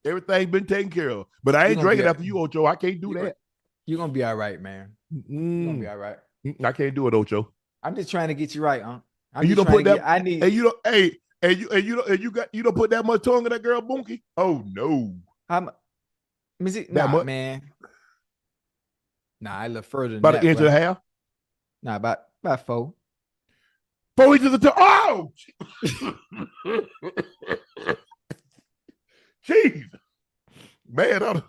Everything's been taken care of. But I ain't drinking after you, Ocho. I can't do that. You're going to be all right, man. You're going to be all right. I can't do it, Ocho. I'm just trying to get you right, huh? You don't put that. I need. And you don't. You don't put that much tongue in that girl, Bunky. Oh no. Man. Nah, I look further than about that. About an inch and a half. Nah, about 4. 4 inches of tongue. Oh. Jeez, man, I'm gonna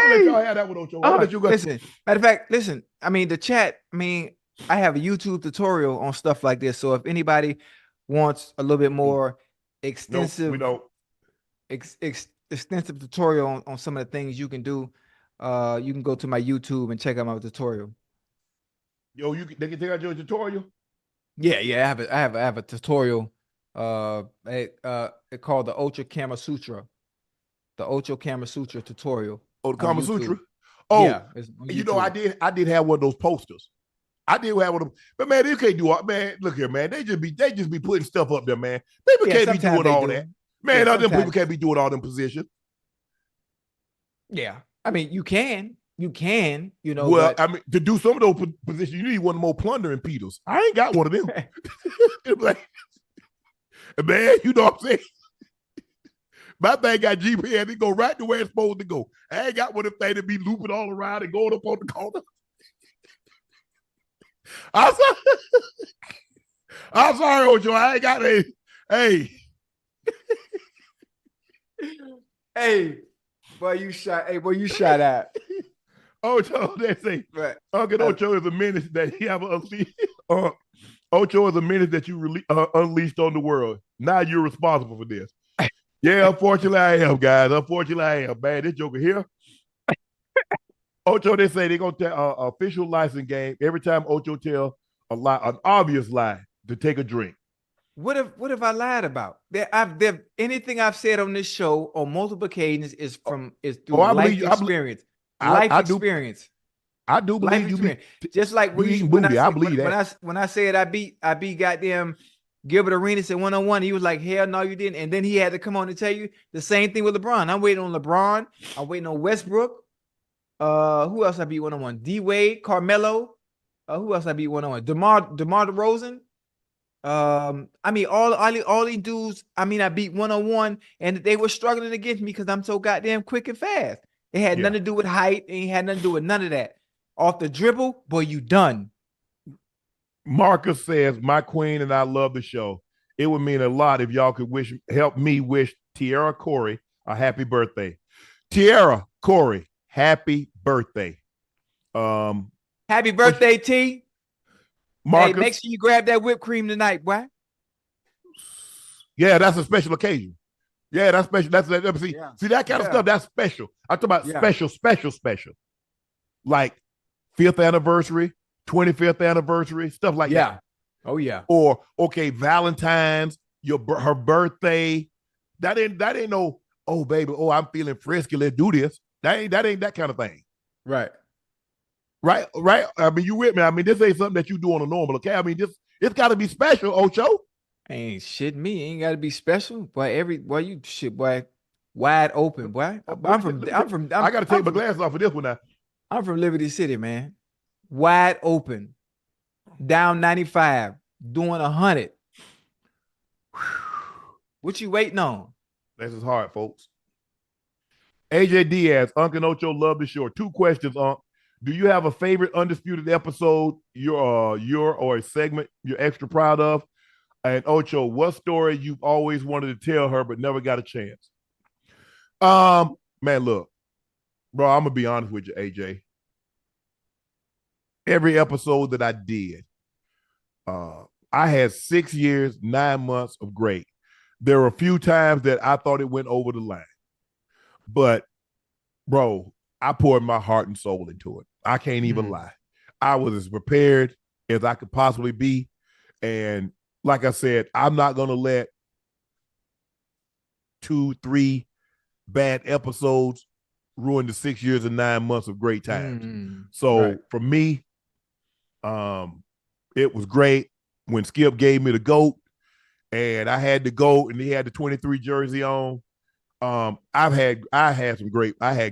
let y'all have that one, Ocho. I'll let you go. Listen, matter of fact, listen. I mean, the chat. I mean, I have a YouTube tutorial on stuff like this. So if anybody wants a little bit more extensive, extensive tutorial on some of the things you can do, you can go to my YouTube and check out my tutorial. Yo, they can take out your tutorial. Yeah, I have a tutorial. It called the Ocho Kama Sutra. The Ocho Kama Sutra tutorial. Oh, the Kama Sutra. Oh, yeah, you know, I did have one of those posters. I did have one of them, but man, they can't do all. Man, look here, man. They just be putting stuff up there, man. People can't be doing all that. Man, other people can't be doing all them positions. Yeah, I mean, you can, you know. Well, I mean, to do some of those positions, you need one more plundering Peters. I ain't got one of them. Like, man, you know what I'm saying? My thing got GPS. It go right to where it's supposed to go. I ain't got one of them things to be looping all around and going up on the corner. I'm sorry, Ocho. I ain't got a. Hey. Hey, boy, you shot. Hey, boy, you shot out. Ocho, they say. Right. Uncle Ocho is a menace that he have Ocho is a menace that you unleashed on the world. Now you're responsible for this. Yeah, unfortunately I am, guys. Unfortunately I am. Man, this joker here. Ocho, they say they're gonna tell official license game every time Ocho tell a lie, an obvious lie, to take a drink. What have I lied about? Anything I've said on this show on multiple occasions is through life experience. Life experience. I do believe you. Just like when I said I beat goddamn Gilbert Arenas at 1-on-1, he was like, hell no, you didn't. And then he had to come on and tell you the same thing with LeBron. I'm waiting on LeBron. I'm waiting on Westbrook. Who else I beat 1-on-1? D Wade, Carmelo. Who else I beat 1-on-1? DeMar DeRozan. I mean, all these dudes, I mean, I beat 1-on-1 and they were struggling against me because I'm so goddamn quick and fast. It had nothing to do with height. It had nothing to do with none of that. Off the dribble, boy, you done. Marcus says, my queen and I love the show. It would mean a lot if y'all could help me wish Tiara Corey a happy birthday. Tiara Corey, happy birthday. Happy birthday, T. Marcus, hey, make sure you grab that whipped cream tonight, boy. Yeah, that's a special occasion. Yeah, that's special. See that kind of stuff. That's special. I'm talking about special. Like 5th anniversary, 25th anniversary, stuff like that. Oh yeah. Or okay, Valentine's, her birthday. That ain't no. Oh baby, I'm feeling frisky. Let's do this. That ain't that kind of thing. Right. I mean, you with me? I mean, this ain't something that you do on a normal. Okay, I mean, it's got to be special, Ocho. Ain't shit me. Ain't got to be special, boy. You shit, boy. Wide open, boy. I got to take my glasses off for this one now. I'm from Liberty City, man. Wide open, down 95, doing 100. What you waiting on? This is hard, folks. AJ Diaz, Unc and Ocho love the show. 2 questions, Unc. Do you have a favorite Undisputed episode, or a segment you're extra proud of? And Ocho, what story you've always wanted to tell her but never got a chance? Man, look, bro, I'm gonna be honest with you, AJ. Every episode that I did, I had 6 years, 9 months of great. There were a few times that I thought it went over the line, but bro, I poured my heart and soul into it. I can't even lie. I was as prepared as I could possibly be. And like I said, I'm not going to let 2, 3 bad episodes ruin the 6 years and 9 months of great times. So for me, it was great when Skip gave me the GOAT and I had the GOAT and he had the 23 jersey on. I had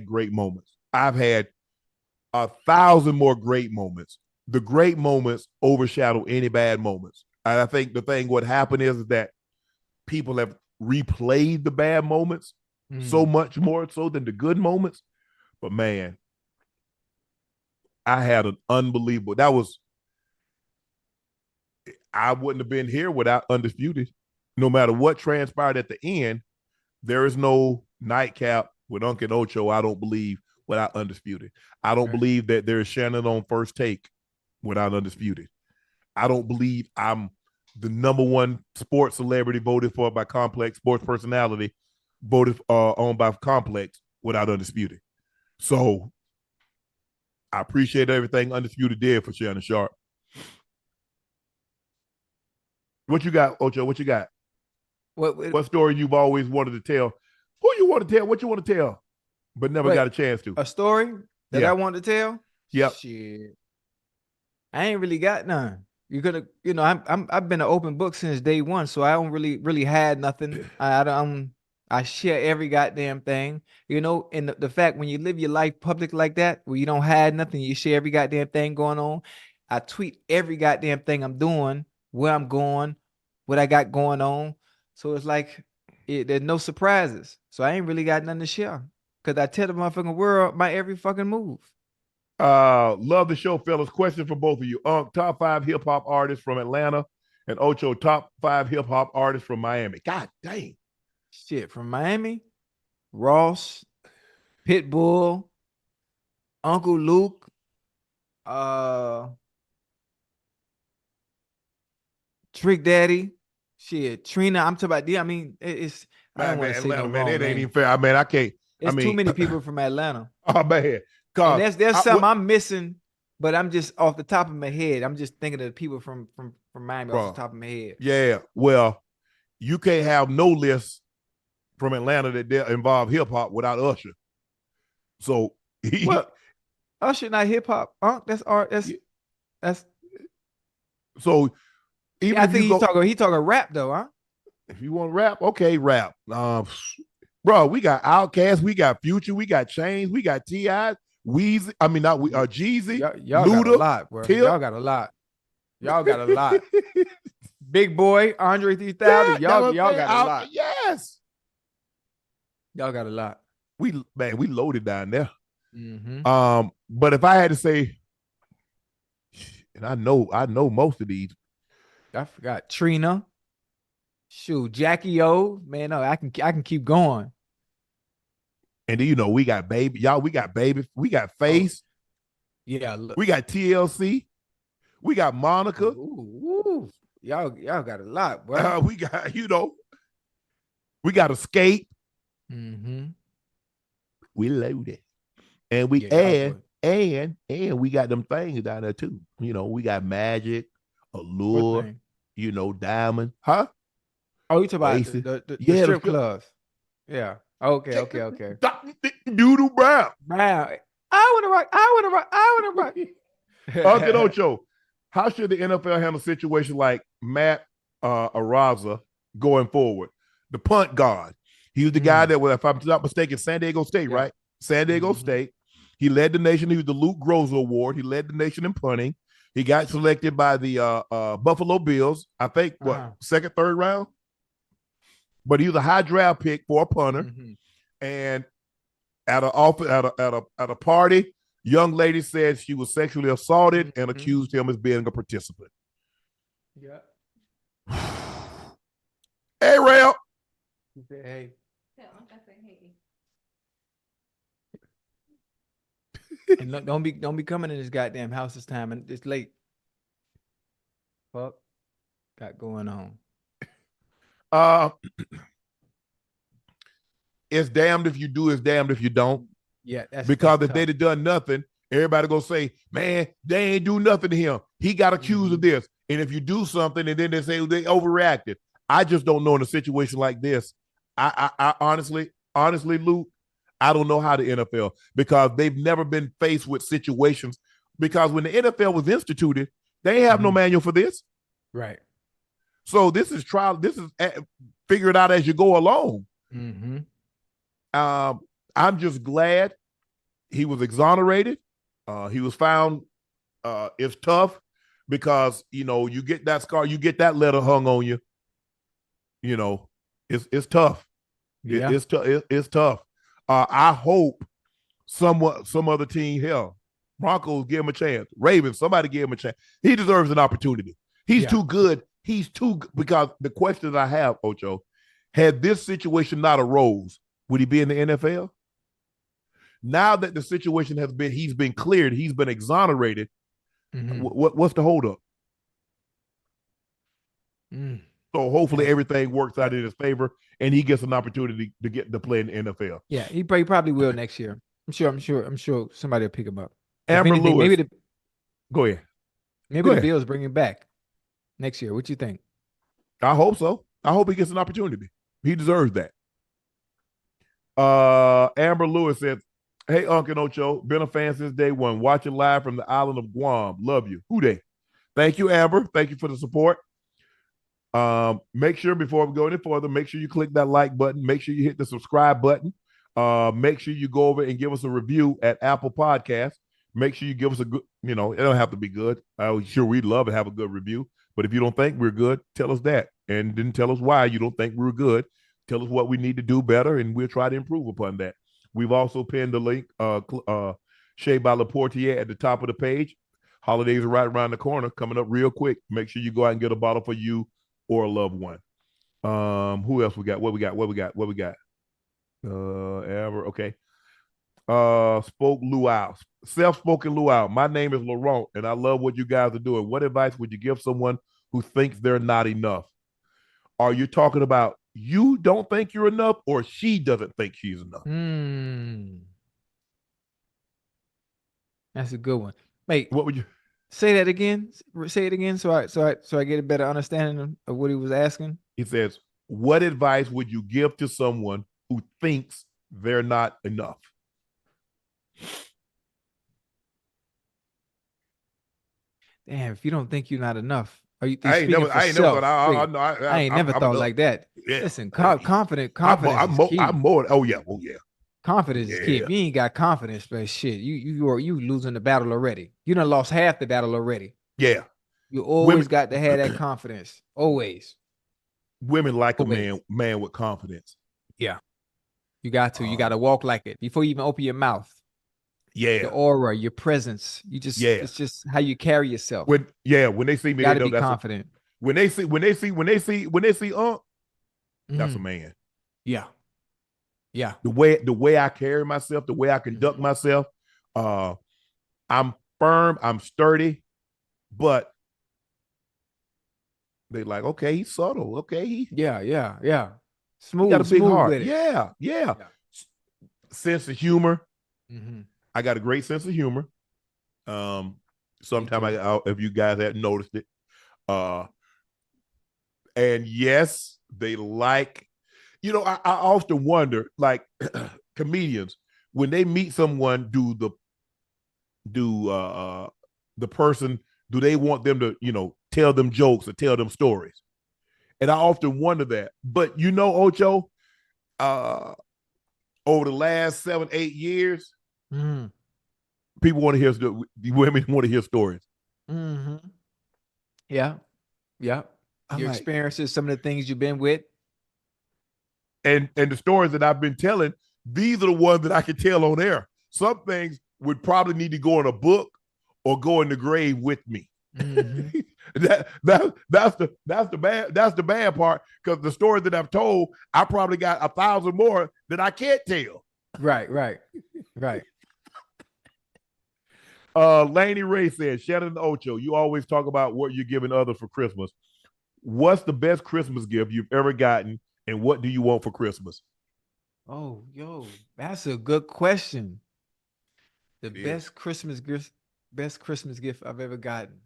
great moments. I've had 1,000 more great moments. The great moments overshadow any bad moments. And I think the thing what happened is that people have replayed the bad moments so much more so than the good moments. But man, I had an unbelievable. I wouldn't have been here without Undisputed. No matter what transpired at the end, there is no Nightcap with Unc and Ocho, I don't believe, without Undisputed. I don't believe that there is Shannon on First Take without Undisputed. I don't believe I'm the #1 sports celebrity voted for by Complex, sports personality voted on by Complex without Undisputed. So I appreciate everything Undisputed did for Shannon Sharpe. What you got, Ocho? What you got? What story you've always wanted to tell? Who you want to tell? What you want to tell, but never got a chance to? A story that I want to tell? Yep. Shit. I ain't really got none. You're gonna, I've been an open book since day one, so I don't really had nothing. I share every goddamn thing, and the fact when you live your life public like that, where you don't hide nothing, you share every goddamn thing going on. I tweet every goddamn thing I'm doing, where I'm going, what I got going on. So it's like, there's no surprises. So I ain't really got nothing to share. Cause I tell the motherfucking world my every fucking move. Love the show, fellas. Question for both of you. Top 5 hip hop artists from Atlanta, and Ocho, top 5 hip hop artists from Miami. God dang. Shit, from Miami, Ross, Pitbull, Uncle Luke, Trick Daddy, shit, Trina. I'm talking about. I mean, it's. I don't want to say no wrong, it ain't even fair. I mean, I can't. It's too many people from Atlanta. Oh man, and there's something I'm missing, but I'm just off the top of my head. I'm just thinking of the people from Miami off the top of my head. Yeah, well, you can't have no list from Atlanta that involve hip hop without Usher. So Usher not hip hop. That's art. That's. So even I think he talking rap though, huh? If you want rap, okay, rap. Bro, we got Outkast, we got Future, we got Chainz, we got T.I., Weezy. I mean, not Jeezy, y'all Luda, got a lot, bro. Tip. Y'all got a lot. Y'all got a lot. Big Boy, Andre 3000. Y'all got a lot. Yes. Y'all got a lot. We loaded down there. Mm-hmm. But if I had to say, and I know most of these. I forgot Trina. Shoot, Jackie O. Man, no, I can keep going. And then we got Baby. Y'all, we got Baby. We got Face. Yeah. Look. We got TLC. We got Monica. Ooh. Y'all got a lot, bro. We got, we got Escape. Mm-hmm. We loaded. And we and we got them things down there too. We got Magic, Allure, Diamond. Huh? Oh, you talking about the strip clubs. Yeah. Okay. Doodle Brown. I wanna rock. Unc Ocho, how should the NFL handle situations like Matt Araiza going forward? The punt guard. He was the guy that was, if I'm not mistaken, San Diego State, right? San Diego State. He led the nation. He was the Luke Groza Award. He led the nation in punting. He got selected by the Buffalo Bills, I think, second, third round? But he was a high draft pick for a punter. And at a party, young lady said she was sexually assaulted and accused him as being a participant. Yeah. Hey, Rail. He said, hey. And don't be coming in this goddamn house this time, and it's late. Fuck, got going on. It's damned if you do, it's damned if you don't. Yeah, because if they'd have done nothing, everybody gonna say, man, they ain't do nothing to him. He got accused of this. And if you do something and then they say they overreacted, I just don't know in a situation like this. I honestly, Luke, I don't know how the NFL, because they've never been faced with situations, because when the NFL was instituted, they have no manual for this. Right. So this is figure it out as you go along. I'm just glad he was exonerated. He was found. It's tough because, you get that scar, you get that letter hung on you. It's tough. Yeah. It's tough. I hope some other team, hell, Broncos, give him a chance. Ravens, somebody give him a chance. He deserves an opportunity. He's too good. Because the question that I have, Ocho, had this situation not arose, would he be in the NFL? Now that the situation he's been cleared, he's been exonerated. What's the holdup? So hopefully everything works out in his favor, and he gets an opportunity to get to play in the NFL. Yeah, he probably will next year. I'm sure somebody will pick him up. Amber Lewis. Go ahead. Maybe the Bills bring him back next year. What you think? I hope so. I hope he gets an opportunity. He deserves that. Amber Lewis said, hey, Unc Ocho, been a fan since day one. Watching live from the island of Guam. Love you. Who they? Thank you, Amber. Thank you for the support. Make sure, before we go any further, make sure you click that like button. Make sure you hit the subscribe button. Make sure you go over and give us a review at Apple Podcasts. Make sure you give us a good, it don't have to be good. I'm sure we'd love to have a good review. But if you don't think we're good, tell us that. And then tell us why you don't think we're good, Tell us what we need to do better, and we'll try to improve upon that. We've also pinned the link, Shea by Laportier at the top of the page. Holidays are right around the corner, coming up real quick. Make sure you go out and get a bottle for you or a loved one. Who else we got? What we got? Ever okay. Spoke luau, self-spoken luau. My name is Laurent, and I love what you guys are doing. What advice would you give someone who thinks they're not enough? Are you talking about you don't think you're enough, or she doesn't think she's enough? That's a good one. Wait, what would you say that again? Say it again, so I get a better understanding of what he was asking. He says, "What advice would you give to someone who thinks they're not enough?" Damn, if you don't think you're not enough, are you? I ain't never thought like that. Yeah. Listen, confidence is key. I'm more. Oh yeah. Confidence is key. If you ain't got confidence, but shit, you losing the battle already. You done lost half the battle already. Yeah. You always got to have that confidence. Always. Women like a man with confidence. Yeah. You got to. You got to walk like it before you even open your mouth. Yeah. The aura, your presence. It's just how you carry yourself. When they see me, you got to be confident. When they see Unc, that's a man. Yeah. Yeah. The way I carry myself, the way I conduct myself, I'm firm, I'm sturdy, but they like, okay, he's subtle. Okay. Yeah. Smooth. He got a big heart. With it. Yeah. Sense of humor. Mm-hmm. I got a great sense of humor. Sometime if you guys hadn't noticed it. And yes, they like, I often wonder, like comedians, when they meet someone, do the person, do they want them to, tell them jokes or tell them stories? And I often wonder that. But Ocho, over the last 7-8 years, people want to hear, women want to hear stories. Mm-hmm. Yeah. Your experiences, some of the things you've been with. And the stories that I've been telling, these are the ones that I can tell on air. Some things would probably need to go in a book or go in the grave with me. Mm-hmm. that's the bad part, because the stories that I've told, I probably got 1,000 more that I can't tell. Right. Laney Ray says, Shannon Ocho, you always talk about what you're giving others for Christmas. What's the best Christmas gift you've ever gotten, and what do you want for Christmas? Oh, that's a good question. Best Christmas gift I've ever gotten.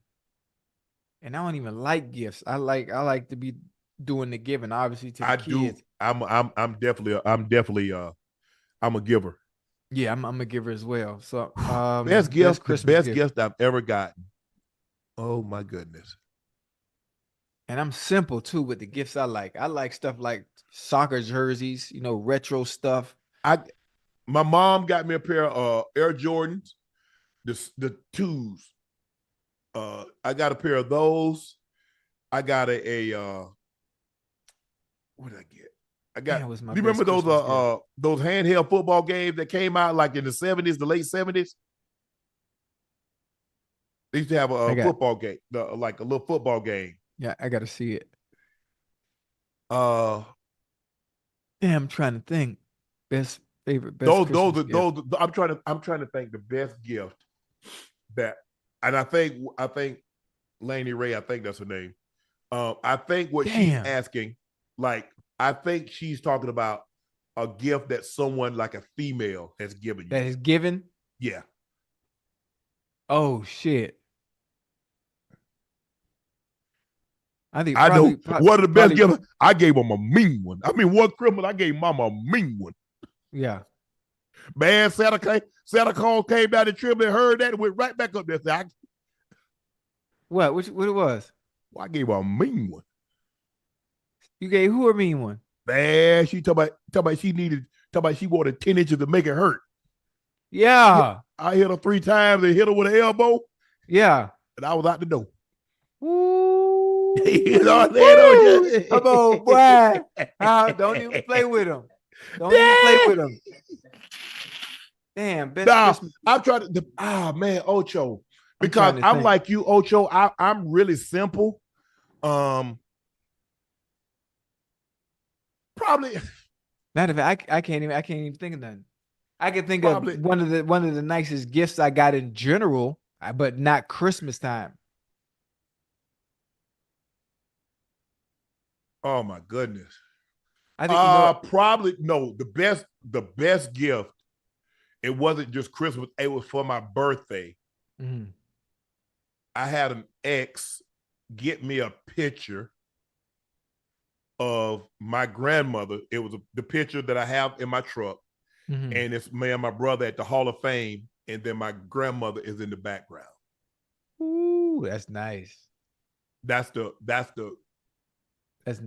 And I don't even like gifts. I like to be doing the giving, obviously, to the kids. I'm definitely I'm a giver. Yeah, I'm a giver as well. So best gift I've ever gotten. Oh my goodness. And I'm simple too with the gifts I like. I like stuff like soccer jerseys, retro stuff. My mom got me a pair of Air Jordans, the twos. I got a pair of those. I got a what did I get? Do you remember those handheld football games that came out like in the 70s, the late 70s? They used to have a football game, like a little football game. Yeah, I gotta see it. I'm trying to think. Best I'm trying to think the best gift that, and I think Laney Ray, I think that's her name. I think what she's asking, like, I think she's talking about a gift that someone like a female has given you. That is given? Yeah. Oh shit. I think one of the best gifts. I gave him a mean one. I mean, one Christmas I gave Mama a mean one. Yeah. Man, Santa Claus came down the trip and heard that and went right back up there. What it was? Well, I gave her a mean one. You gave who a mean one? Man, she talk about she wanted 10 inches to make it hurt. Yeah. I hit her 3 times and hit her with an elbow. Yeah. And I was out the door. Ooh. You know what I'm saying? Come on, boy. Don't even play with him. Don't even play with him. Damn, best Christmas. I'm trying to. Man, Ocho, because I'm like you, Ocho. I'm really simple. Probably. Not if I can't even think of nothing. I can think of one of the nicest gifts I got in general, but not Christmas time. Oh my goodness. I think probably no. The best gift. It wasn't just Christmas. It was for my birthday. Mm-hmm. I had an ex get me a picture of my grandmother. It was the picture that I have in my truck. Mm-hmm. And it's me and my brother at the Hall of Fame. And then my grandmother is in the background. Ooh, that's nice. That's nice.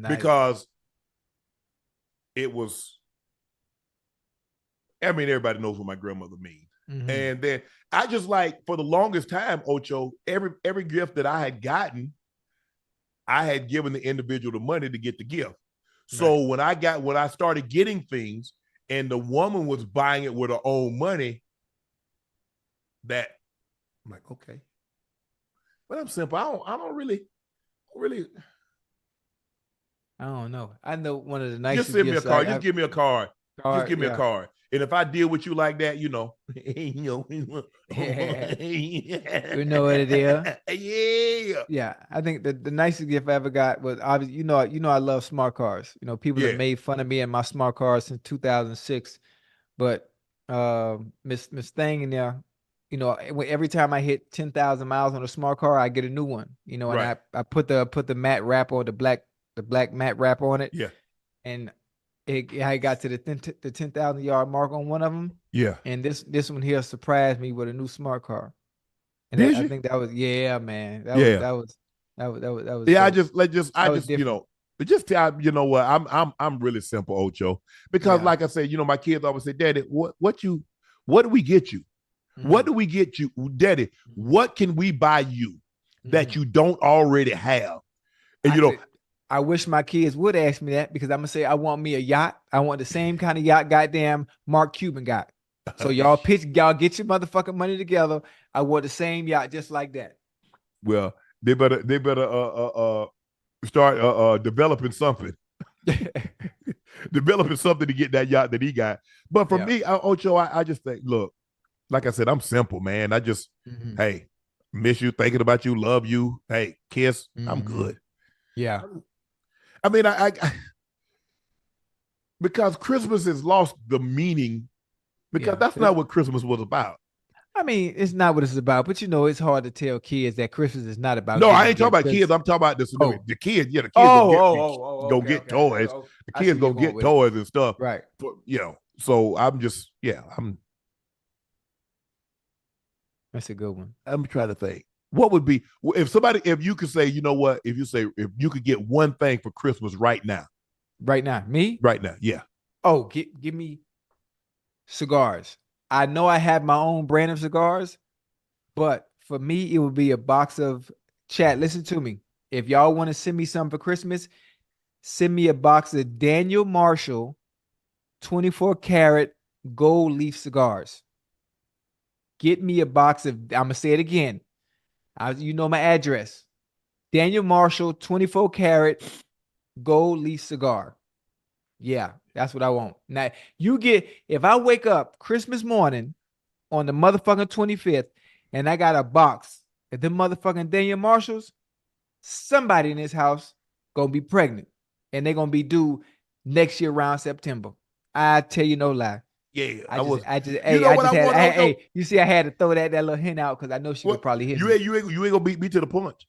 Because it was, I mean, everybody knows what my grandmother means. Mm-hmm. And then I just like, for the longest time, Ocho, every gift that I had gotten, I had given the individual the money to get the gift. So when I started getting things and the woman was buying it with her own money, that I'm like, okay. But I'm simple. I don't really. I don't know. I know one of the nicest. Just send me a card. Just give me a card. Just give me a card. And if I deal with you like that, you know, we know what it is. Yeah. Yeah. I think the nicest gift I ever got was obviously, you know, I love smart cars. You know, people have made fun of me and my smart cars since 2006. But Miss Thing in there, you know, every time I hit 10,000 miles on a smart car, I get a new one. You know, and I put the matte wrap on the black matte wrap on it. Yeah. And I got to the 10,000 yard mark on one of them. Yeah. And this one here surprised me with a new smart car. And I think that was, man. That was. Yeah, I just you know, you know what, I'm really simple, Ocho, because like I said, you know, my kids always say, Daddy, what do we get you? Mm-hmm. What do we get you, Daddy? What can we buy you that you don't already have? And you know, I wish my kids would ask me that, because I'm gonna say I want me a yacht. I want the same kind of yacht goddamn Mark Cuban got. So y'all get your motherfucking money together. I want the same yacht just like that. Well, they better start developing something. Developing something to get that yacht that he got. But for me, Ocho, I just think, look, like I said, I'm simple, man. I just, hey, miss you, thinking about you, love you. Hey, kiss, I'm good. Yeah. I mean, I because Christmas has lost the meaning, because that's not what Christmas was about. I mean, it's not what it's about, but you know, it's hard to tell kids that Christmas is not about. No, I ain't talking about kids. I'm talking about the kids. Yeah, the kids go get toys. The kids go get toys and stuff. Right. You know, so I'm just, That's a good one. I'm trying to think. What would be, if you could say, you know what, if you could get one thing for Christmas right now. Right now, me? Right now, yeah. Oh, give me cigars. I know I have my own brand of cigars, but for me, it would be a box of, Chad, listen to me. If y'all want to send me something for Christmas, send me a box of Daniel Marshall 24 karat gold leaf cigars. Get me a box of, I'm going to say it again. You know my address. Daniel Marshall 24 karat gold leaf cigar. Yeah, that's what I want. Now, if I wake up Christmas morning on the motherfucking 25th and I got a box of them motherfucking Daniel Marshalls, somebody in this house gonna be pregnant, and they're gonna be due next year around September. I tell you no lie. Yeah, you see, I had to throw that little hint out because I know she would probably hit me. You ain't gonna beat me to the punch.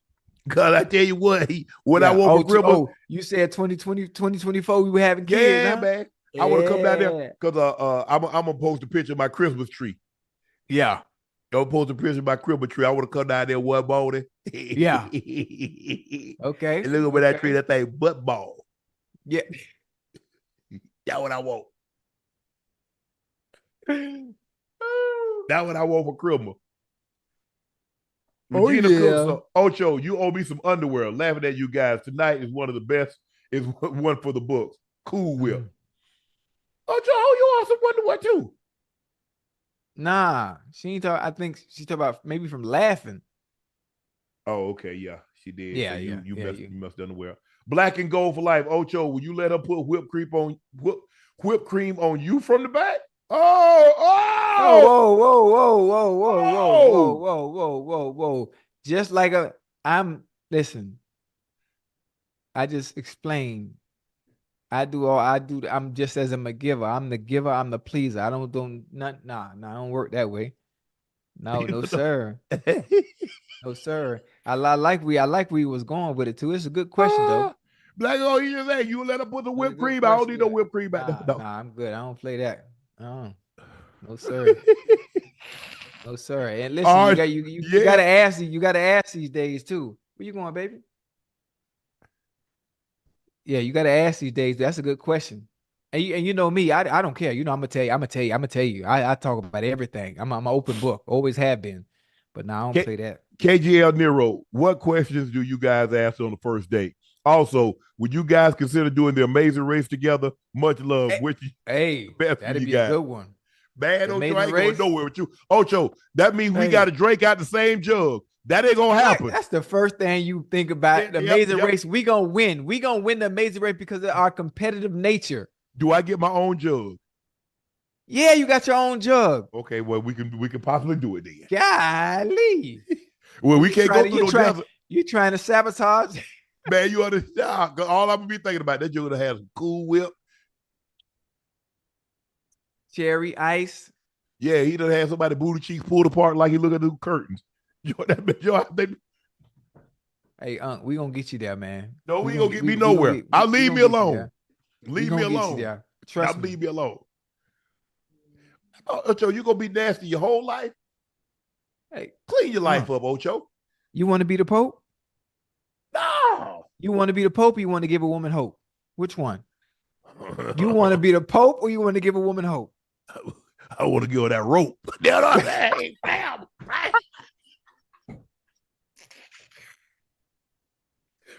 Cause I tell you what I want for Christmas. Oh, you said 2024 we were having kids, huh? Man. I want to come down there because I'm gonna post a picture of my Christmas tree. Yeah. I'll post a picture of my Christmas tree. I want to come down there one morning. Yeah. Okay. And look over that tree, that thing butt ball. Yeah. That's what I want. That's what I want for Christmas. Regina Cook, so Ocho, you owe me some underwear. Laughing at you guys. Tonight is one of the best. Is one for the books. Cool Whip. Ocho, you owe some underwear too. Nah, she ain't talk. I think she talked about maybe from laughing. Oh, okay, yeah, she did. Yeah, so you yeah, must done well. Black and gold for life. Ocho, will you let her put whipped cream on you from the back? Oh, whoa, whoa, whoa, whoa, whoa, whoa, whoa, whoa, whoa, whoa, whoa. Just like listen, I just explained. I'm just as I'm a giver. I'm the giver, I'm the pleaser. I don't do nothing. Nah, I don't work that way. No, sir. No, sir. I like where he was going with it too. It's a good question though. Black, you just say you let her put the whipped cream. I don't need no whipped cream back there. Nah, I'm good. I don't play that. No, sir. No, sir. And listen, you gotta ask these days too. Where you going, baby? Yeah, you gotta ask these days. That's a good question. And you know me, I don't care. I'm gonna tell you. I talk about everything. I'm an open book. Always have been. But now I don't play that. KGL Nero, what questions do you guys ask on the first date? Also, would you guys consider doing the Amazing Race together? Much love. That'd be a good one. Man, Ocho, I ain't going nowhere with you. Ocho, that means we got to drink out the same jug. That ain't gonna happen. That's the first thing you think about. The Amazing Race, we gonna win. We gonna win the Amazing Race because of our competitive nature. Do I get my own jug? Yeah, you got your own jug. Okay, well, we can possibly do it then. Golly. Well, we can't go through no You trying to sabotage? Man, you understand? All I'm gonna be thinking about that jug to have some Cool Whip, cherry ice. Yeah, he done had somebody booty cheeks pulled apart like he look at the curtains. Hey, Unc, we gonna get you there, man. No, we gonna get me nowhere. I'll leave me alone. Leave me alone. Trust me. Leave me alone. Ocho, you gonna be nasty your whole life? Hey, clean your life up, Ocho. You want to be the Pope? No. You want to be the Pope or you want to give a woman hope? Which one? You want to be the Pope or you want to give a woman hope? I want to give her that rope.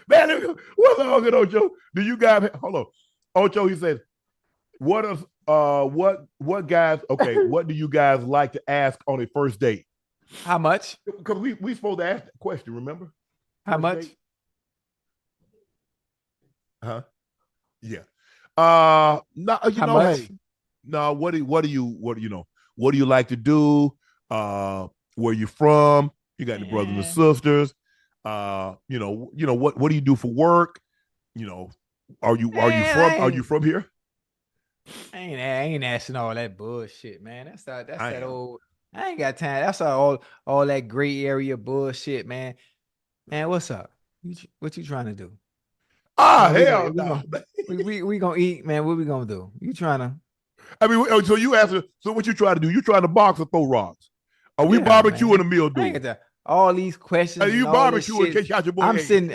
Man, what's up, Ocho? Do you guys hold on? Ocho, he says, what guys, okay, what do you guys like to ask on a first date? How much? Because we supposed to ask that question, remember? How much? Date? Huh? Yeah. No, you How know, much? hey, no, what do you like to do? Where you from? You got any brothers and sisters? What do you do for work? Are you from here? I ain't asking all that bullshit, man. That's that old. I ain't got time. That's all that gray area bullshit, man. Man, what's up? What you trying to do? Hell no. We gonna eat, man. What we gonna do? You trying to? I mean, so you answer. So what you trying to do? You trying to box or throw rocks? Are we barbecuing a meal, dude? All these questions. Are you barbecuing? Catch out your boy. I'm sitting.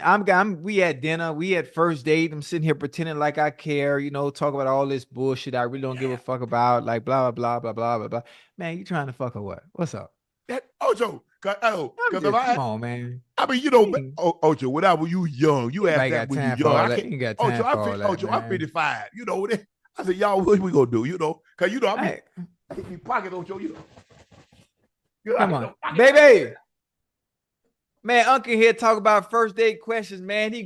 We at dinner. We at first date. I'm sitting here pretending like I care. Talk about all this bullshit I really don't give a fuck about. Like blah blah blah blah blah blah. Man, you trying to fuck or what? What's up? Ocho, come on, man. I mean, Ocho, whenever you young, you asked that when you young. I can't. Ocho, I'm 55. I said, y'all, what we gonna do? Cause I mean, pocket Ocho. Come on, baby. Man, Uncle here talk about first date questions, man. He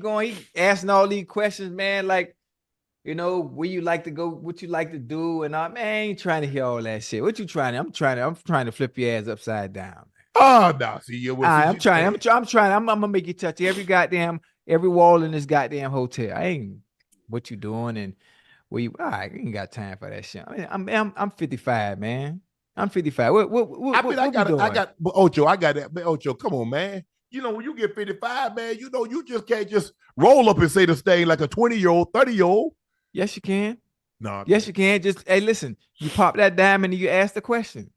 asking all these questions, man. Like, where you like to go, what you like to do, and all. Man, I ain't trying to hear all that shit. What you trying to? I'm trying to flip your ass upside down. Man. Oh no, see, I'm trying. I'm gonna make you touch every wall in this goddamn hotel. I ain't what you doing and where you. I ain't got time for that shit. I mean, I'm 55, man. I'm 55. But Ocho, I got that. Man, Ocho, come on, man. When you get 55, man, you just can't just roll up and say the thing like a 20-year-old, 30-year-old. Yes, you can. No. Yes, you can. Just hey, listen. You pop that diamond and you ask the question.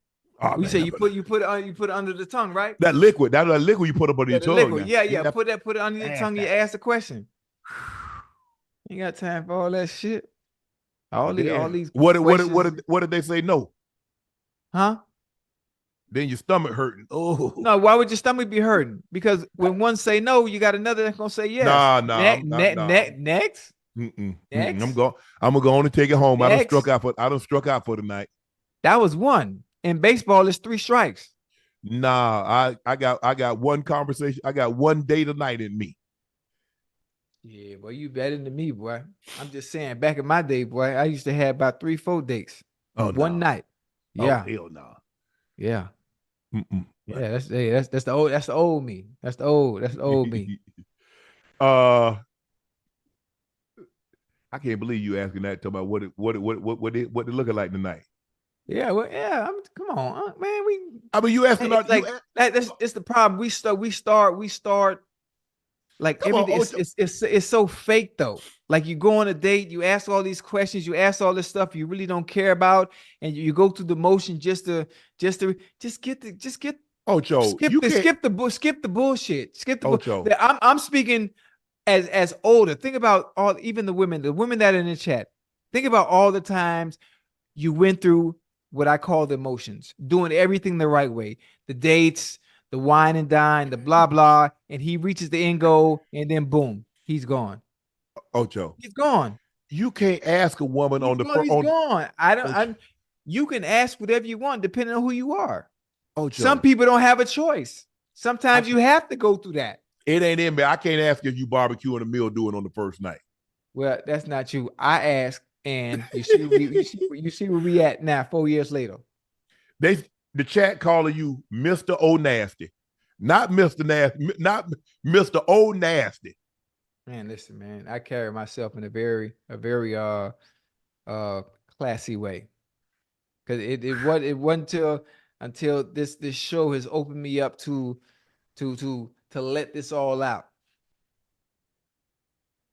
You say you put it under the tongue, right? That liquid you put up under your tongue. Liquid. Yeah. Put it under your tongue. You ask the question. You got time for all that shit. All these. What did they say? No. Huh? Then your stomach hurting. Oh no, why would your stomach be hurting? Because when one say no, you got another that's gonna say yes. Nah, Next. I'm gonna go on and take it home. Next. I done struck out for the night. That was one. In baseball, it's 3 strikes. Nah, I got one conversation. I got one day tonight in me. Yeah, boy, you better than me, boy. I'm just saying, back in my day, boy, I used to have about 3-4 dates. One night. Yeah. Oh, hell no. Yeah. Yeah, that's the old me. That's the old me. I can't believe you asking that to about what it looking like tonight. Yeah, well, yeah. Come on, man. You asking like it's the problem. We start like everything. It's so fake though. Like you go on a date, you ask all these questions, you ask all this stuff you really don't care about, and you go through the motion just to get Ocho. Skip the bullshit. Skip the Ocho. I'm speaking as older. Think about even the women that are in the chat. Think about all the times you went through what I call the emotions, doing everything the right way. The dates, the wine and dine, the blah blah, and he reaches the end goal, and then boom, he's gone. Ocho. He's gone. You can't ask a woman on the phone. He's gone. You can ask whatever you want, depending on who you are. Ocho. Some people don't have a choice. Sometimes you have to go through that. It ain't in me. I can't ask if you barbecuing a meal doing on the first night. Well, that's not you. I asked, and you see where we at now, 4 years later. The chat calling you Mr. O Nasty, not Mr. Nasty, not Mr. O Nasty. Man, listen, man. I carry myself in a very classy way, because it wasn't until this show has opened me up to let this all out.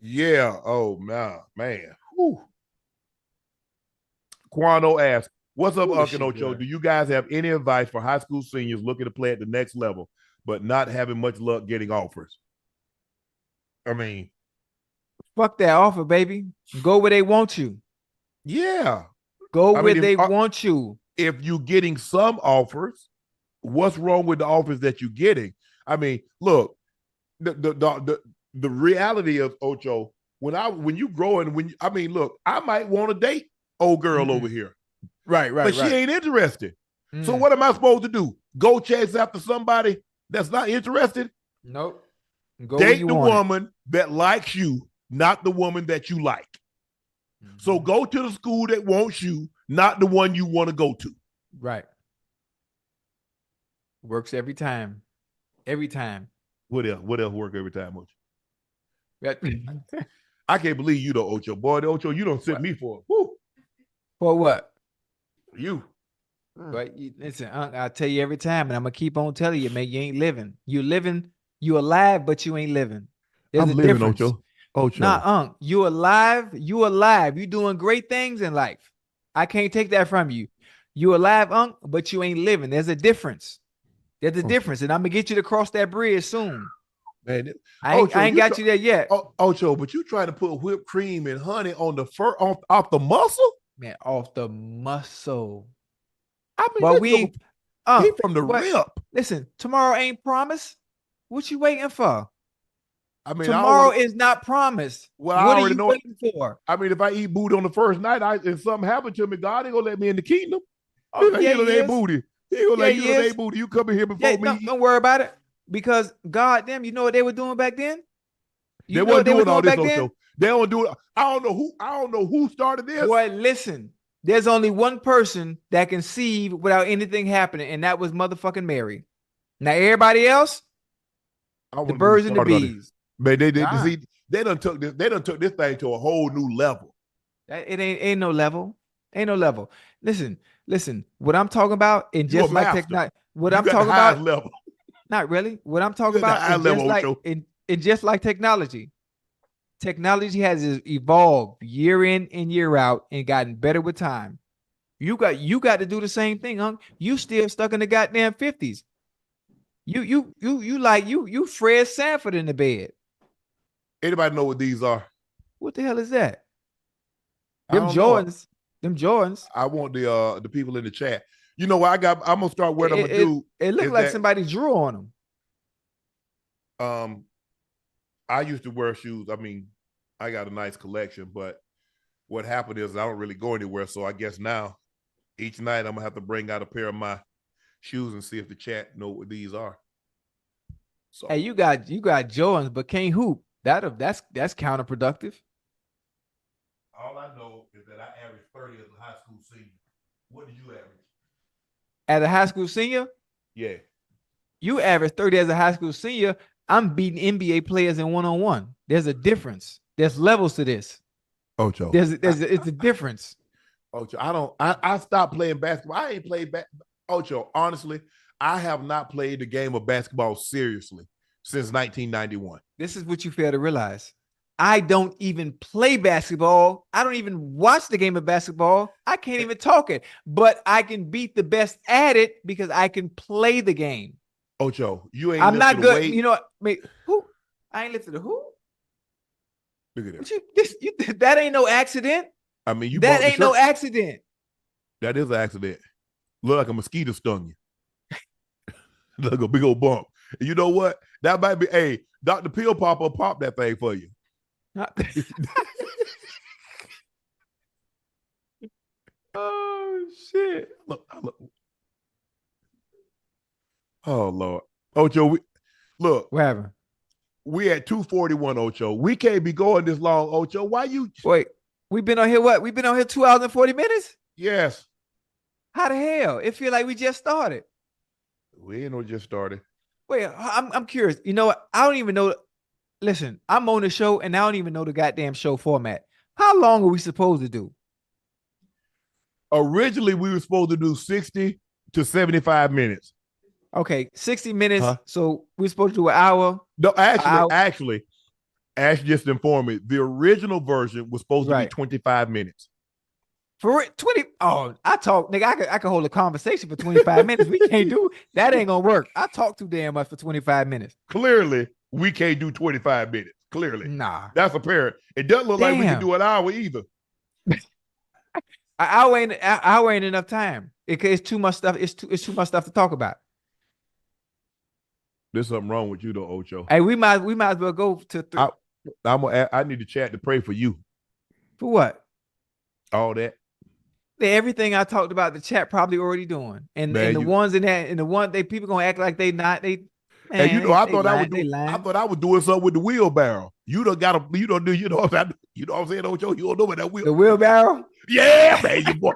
Yeah. Oh man. Whew. Quano asks, "What's up, Unc Ocho? Do you guys have any advice for high school seniors looking to play at the next level, but not having much luck getting offers?" I mean, fuck that offer, baby. Go where they want you. Yeah. Go where they want you. If you're getting some offers, what's wrong with the offers that you're getting? I mean, look, the reality of Ocho, when you grow and look, I might want to date old girl over here. Right. But she ain't interested. So what am I supposed to do? Go chase after somebody that's not interested? Nope. Date the woman that likes you, not the woman that you like. So go to the school that wants you, not the one you want to go to. Right. Works every time. Every time. What else work every time, Ocho? Yeah. I can't believe you though, Ocho. Boy, Ocho, you don't sit me for it. Woo. For what? You. But listen, I tell you every time, and I'm gonna keep on telling you, man, you ain't living. You living, you alive, but you ain't living. There's a living, difference. Ocho. Nah, Unc, you alive. You doing great things in life. I can't take that from you. You alive, Unc, but you ain't living. There's a difference. There's a difference, and I'm gonna get you to cross that bridge soon. Man, I ain't got you there yet. Ocho, but you trying to put whipped cream and honey on the off the muscle? Man, off the muscle. I mean, but we from the rip. Listen, tomorrow ain't promised. What you waiting for? I mean, tomorrow is not promised. Well, what I already are you know waiting for? I mean, if I eat booty on the first night, and something happened to me, God ain't gonna let me in the kingdom. Oh, yeah, he is. Booty. He ain't gonna let you in booty. You come in here before me. Don't worry about it. Because God damn, you know what they were doing back then? They weren't doing all this, Ocho. They don't do it. I don't know who started this. Boy, listen. There's only one person that can see without anything happening, and that was motherfucking Mary. Now everybody else, the birds and the bees. Man, they done took this thing to a whole new level. It ain't no level. Ain't no level. Listen. What I'm talking about, and just like technology, what I'm talking about, level. Not really. What I'm talking about is just like technology. Technology has evolved year in and year out and gotten better with time. You got to do the same thing, Unc. You still stuck in the goddamn 50s. You Fred Sanford in the bed. Anybody know what these are? What the hell is that? Them Jordans. I want the people in the chat. You know what I'm gonna start what I'm gonna do. It looked like somebody drew on them. I used to wear shoes. I mean, I got a nice collection, but what happened is I don't really go anywhere. So I guess now each night I'm gonna have to bring out a pair of my shoes and see if the chat know what these are. So hey, you got Jordans, but can't hoop. That's counterproductive. All I know is that I averaged 30 as a high school senior. What did you average? As a high school senior? Yeah. You averaged 30 as a high school senior. I'm beating NBA players in one-on-one. There's a difference. There's levels to this. Ocho. It's a difference. Ocho, I stopped playing basketball. I ain't played Ocho, honestly, I have not played the game of basketball seriously since 1991. This is what you fail to realize. I don't even play basketball. I don't even watch the game of basketball. I can't even talk it, but I can beat the best at it because I can play the game. Ocho, you ain't. I'm not good. Weight. You know what? I mean, who? I ain't lifted a who? Look at that. That ain't no accident. I mean, that ain't no accident. That is an accident. Look like a mosquito stung you. Look, a big old bump. And you know what? That might be. Hey, Dr. Pill Popper pop that thing for you. Oh shit! Look. Oh Lord, Ocho. Look, what happened? We at 2:41, Ocho. We can't be going this long, Ocho. Why you wait? We've been on here. What? We've been on here 2 hours and 40 minutes. Yes. How the hell? It feel like we just started. We ain't no just started. Wait, I'm curious. You know what? I don't even know. Listen, I'm on the show and I don't even know the goddamn show format. How long are we supposed to do? Originally, we were supposed to do 60 to 75 minutes. Okay, 60 minutes. Huh? So we're supposed to do an hour. No, actually, Ash just informed me the original version was supposed to be 25 minutes. For 20, I talk, nigga. I could hold a conversation for 25 minutes. We can't do that. Ain't gonna work. I talk too damn much for 25 minutes. Clearly, we can't do 25 minutes. Clearly, nah, that's apparent. It doesn't look like we can do an hour either. An hour ain't enough time. It's too much stuff. It's too much stuff to talk about. There's something wrong with you though, Ocho. Hey, we might as well go to 3. I need to chat to pray for you. For what? All that. Everything I talked about, the chat probably already doing, and the ones in that, and the one people gonna act like they not. Man, and you know, I thought I was doing something with the wheelbarrow. You don't got to. You don't do. You know what I'm saying, Ocho? You don't know what that wheel. The wheelbarrow. Yeah, man, you boy.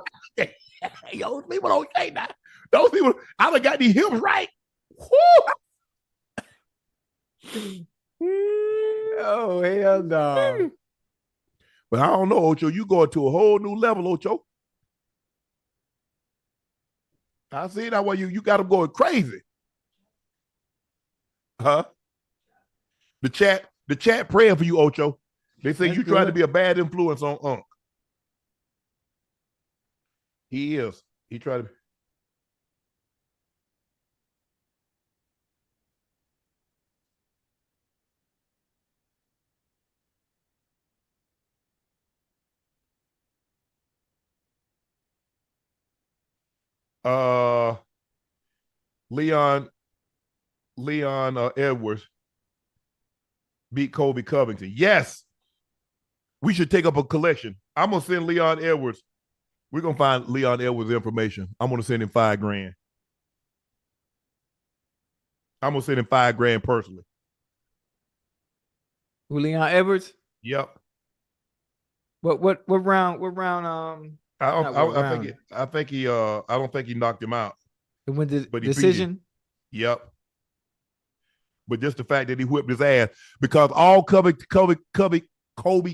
Yo, people don't say that. Those people, I done got these hips right. Oh hell no! But I don't know, Ocho. You going to a whole new level, Ocho. I see that way you got them going crazy. Huh? The chat praying for you, Ocho. They say you trying to be a bad influence on Unc. He is. He tried to. Leon Edwards beat Kobe Covington. Yes. We should take up a collection. I'm going to send Leon Edwards. We're going to find Leon Edwards information. I'm going to send him $5,000. I'm going to send him $5,000 personally. Who, Leon Edwards? Yep. What round? I think he I don't think he knocked him out. It went to decision. Yep. But just the fact that he whipped his ass, because all Kobe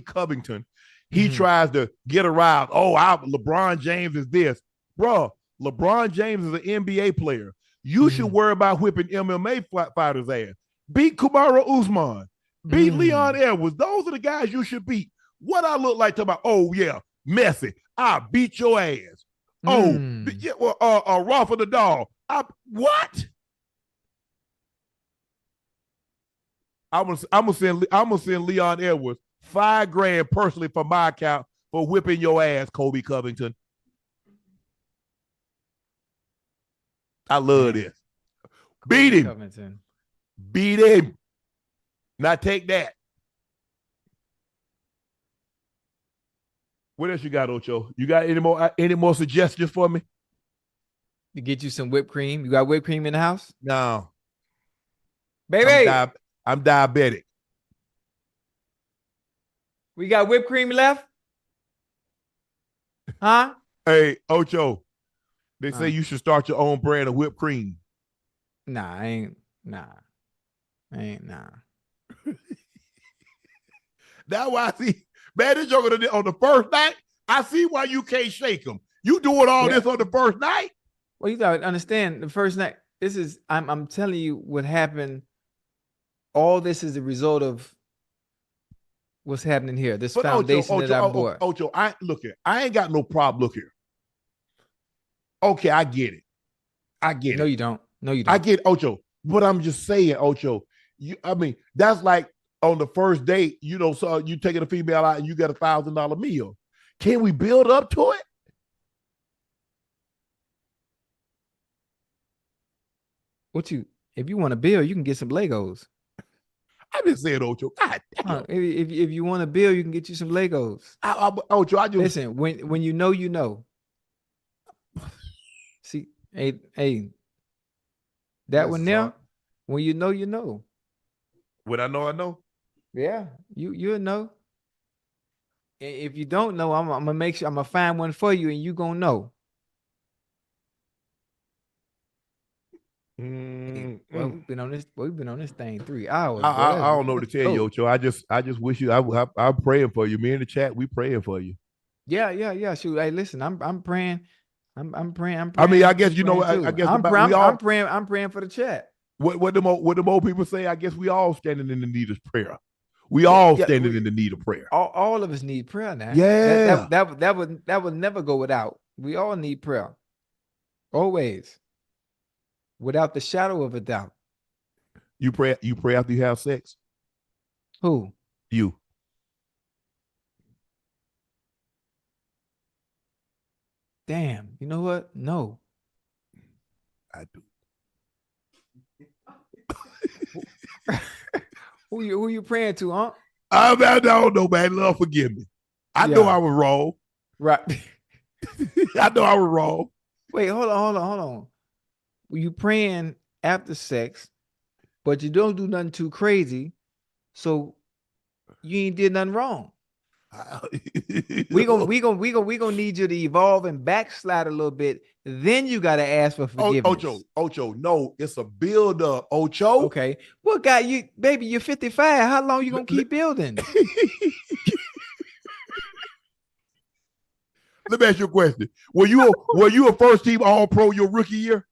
Covington, he tries to get around. Oh, LeBron James is this, bro. LeBron James is an NBA player. You should worry about whipping MMA fighters' ass. Beat Kamaru Usman. Beat Leon Edwards. Those are the guys you should beat. What I look like to about? Oh yeah, Messi. I beat your ass. Rafa the dog. What? I'm gonna send Leon Edwards $5,000 personally from my account for whipping your ass, Kobe Covington. I love this. Beat him. Covington. Beat him. Now take that. What else you got, Ocho? You got any more suggestions for me? To get you some whipped cream. You got whipped cream in the house? No. Baby. I'm diabetic. We got whipped cream left? Huh? Hey, Ocho. They say you should start your own brand of whipped cream. Nah. That's why I see, man, this joker on the first night, I see why you can't shake him. You doing all this on the first night? Well, you gotta understand the first night. This is I'm telling you what happened. All this is the result of what's happening here. This foundation that I bought. Ocho, I ain't got no problem. Look here. Okay, I get it. No, you don't. I get Ocho, but I'm just saying, Ocho. That's like on the first date. So you taking a female out and you got $1,000 meal. Can we build up to it? If you want to build, you can get some Legos. I just said, Ocho. God damn. If you want to build, you can get you some Legos. Ocho, I just listen. When you know, you know. See, hey, that one there. When you know, you know. When I know, I know. Yeah, you'll know. If you don't know, I'm gonna make sure I'm gonna find one for you, and you gonna know. Well, we've been on this thing 3 hours. I don't know what to tell you, Ocho. I just wish you. I'm praying for you. Me in the chat, we praying for you. Yeah. Shoot, hey, listen, I'm praying. I'm praying. I mean, I guess you know. I guess I'm praying. I'm praying for the chat. What the old people say? I guess we all standing in the need of prayer. We all standing in the need of prayer. All of us need prayer now. Yeah, that would never go without. We all need prayer, always, without the shadow of a doubt. You pray after you have sex. Who? You. Damn. You know what? No. I do. Who you praying to, huh? I don't know, man. Lord, forgive me. I know I was wrong. Right. I know I was wrong. Wait, hold on. Well, you praying after sex, but you don't do nothing too crazy, so you ain't did nothing wrong. we gonna need you to evolve and backslide a little bit. Then you gotta ask for forgiveness. Ocho, no, it's a build up. Ocho. Okay. What got you, baby? You're 55. How long you gonna keep building? Let me ask you a question. Were you a first team All Pro your rookie year?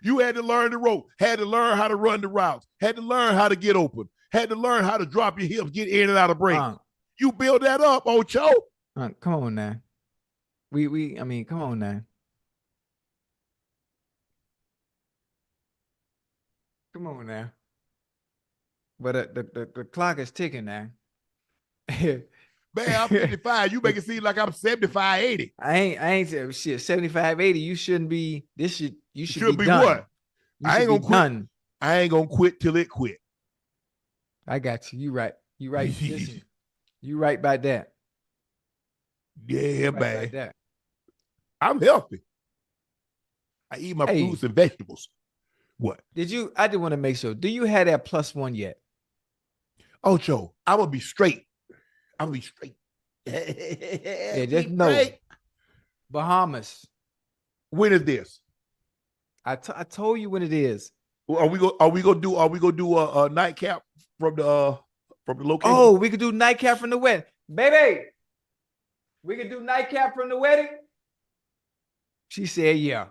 You had to learn the rope, had to learn how to run the routes, had to learn how to get open, had to learn how to drop your hips, get in and out of breaks. You build that up, Ocho. Come on now. Come on now. Come on now. But the clock is ticking now. Man, I'm 55. You make it seem like I'm 75, 80. I ain't shit. 75, 80. You shouldn't be. You should be done. What? I ain't gonna quit. Done. I ain't gonna quit till it quit. I got you. You right. Listen, you right about that. Yeah, man. I'm healthy. I eat my fruits and vegetables. What? I just want to make sure. Do you have that +1 yet? Ocho, I'm gonna be straight. Yeah, just know. Bahamas. When is this? I told you when it is. Are we gonna do a nightcap from the location? Oh, we could do nightcap from the wedding, baby. We could do nightcap from the wedding. She said, "Yeah,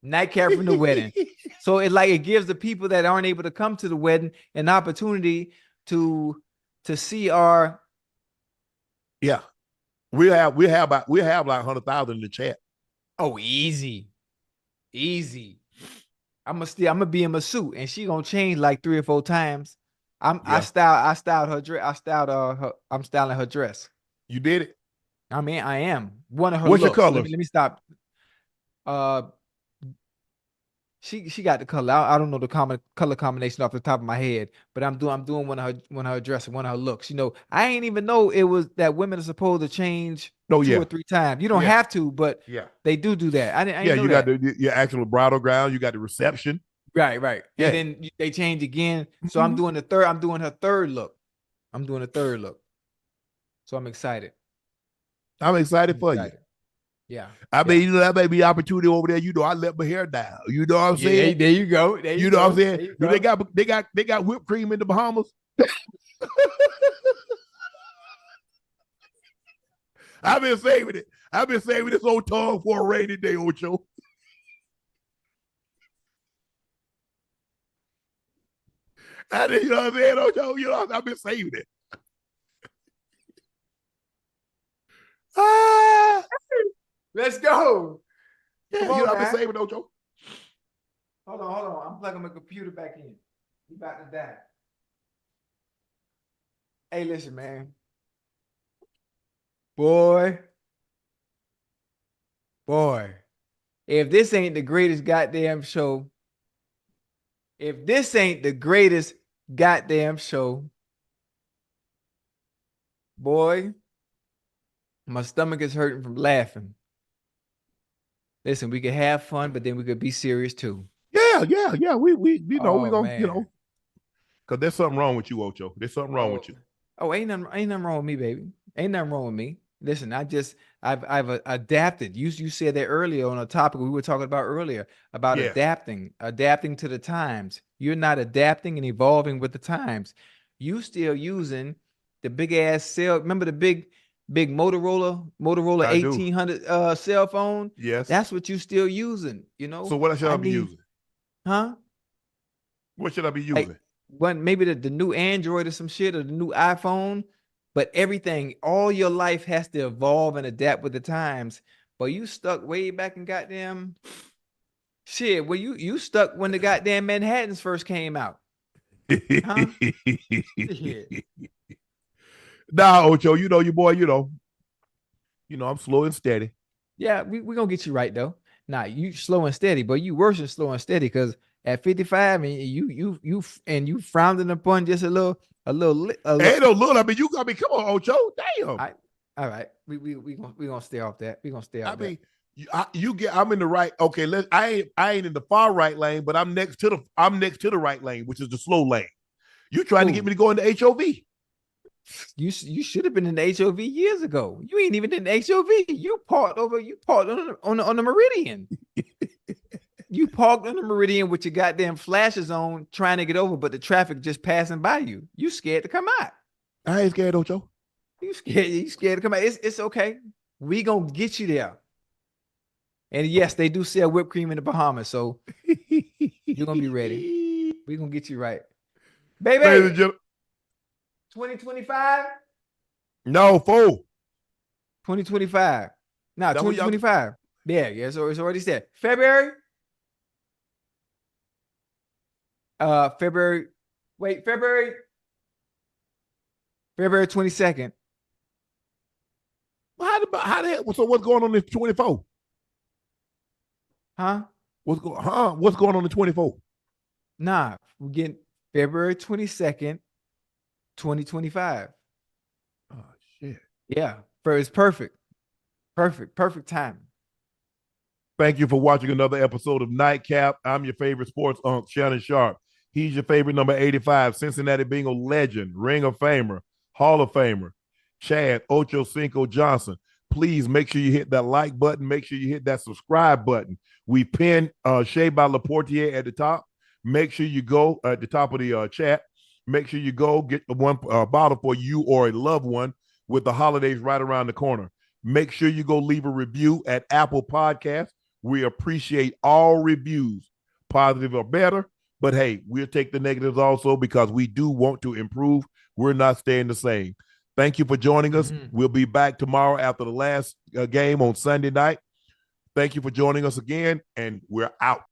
nightcap from the wedding." So it gives the people that aren't able to come to the wedding an opportunity to see our. Yeah, we have like 100,000 in the chat. Oh, easy. I'm gonna be in my suit, and she gonna change like 3 or 4 times. I styled her dress. I'm styling her dress. You did it. I mean, I am one of her. What's looks. Your color? Let me stop. She got the color. I don't know the color combination off the top of my head, but I'm doing one of her dress and one of her looks. I ain't even know it was that women are supposed to change 2 or 3 times. You don't have to, but they do that. I didn't know that. You got your actual bridal gown. You got the reception. Right. Yeah. And then they change again. So I'm doing her third look. So I'm excited. I'm excited for you. Yeah. I mean, that may be opportunity over there. I let my hair down. You know what I'm saying? There you go. What I'm saying? They got whipped cream in the Bahamas? I've been saving it. I've been saving this old tongue for a rainy day, Ocho. You know what I'm saying, Ocho? I've been saving it. Let's go. Yeah, I've been saving, Ocho. Hold on. I'm plugging my computer back in. You about to die. Hey, listen, man. Boy. If this ain't the greatest goddamn show, boy, my stomach is hurting from laughing. Listen, we could have fun, but then we could be serious too. Yeah. We gonna, because there's something wrong with you, Ocho. There's something wrong with you. Oh, ain't nothing wrong with me, baby. Ain't nothing wrong with me. Listen, I've adapted. You said that earlier on a topic we were talking about earlier about adapting to the times. You're not adapting and evolving with the times. You still using the big ass cell. Remember the big Motorola 1800 cell phone? Yes. That's what you still using, So what should I be using? Huh? What should I be using? Maybe the new Android or some shit, or the new iPhone, but everything, all your life has to evolve and adapt with the times. But you stuck way back in goddamn shit. Well, you stuck when the goddamn Manhattans first came out. Huh? Nah, Ocho, your boy, I'm slow and steady. Yeah, we're gonna get you right though. Nah, you slow and steady, but you worse than slow and steady, because at 55, and you frowned upon just a little. Ain't no little. I mean, come on, Ocho. Damn. All right. We gonna stay off that. We gonna stay off that. I'm in the right. Okay, I ain't in the far right lane, but I'm next to the right lane, which is the slow lane. You trying to get me to go into HOV? You should have been in the HOV years ago. You ain't even in the HOV. You parked on the Meridian. You parked on the Meridian with your goddamn flashes on, trying to get over, but the traffic just passing by you. You scared to come out. I ain't scared, Ocho. You scared to come out. It's okay. We gonna get you there. And yes, they do sell whipped cream in the Bahamas, so you're gonna be ready. We gonna get you right, baby. 2025? No, 2025. No, 2025. Yeah. So it's already said February. February 22nd. How the hell? So what's going on in 24? Huh? What's going on in 24? Nah, we're getting February 22nd, 2025. Oh shit. Yeah. It's perfect. Perfect timing. Thank you for watching another episode of Nightcap. I'm your favorite sports unc, Shannon Sharpe. He's your favorite number 85, Cincinnati Bengals legend, Ring of Famer, Hall of Famer, Chad Ochocinco Johnson. Please make sure you hit that like button. Make sure you hit that subscribe button. We pinned Shea by Laportier at the top. Make sure you go at the top of the chat. Make sure you go get the one bottle for you or a loved one, with the holidays right around the corner. Make sure you go leave a review at Apple Podcasts. We appreciate all reviews, positive or better. But hey, we'll take the negatives also, because we do want to improve. We're not staying the same. Thank you for joining us. We'll be back tomorrow after the last game on Sunday night. Thank you for joining us again, and we're out.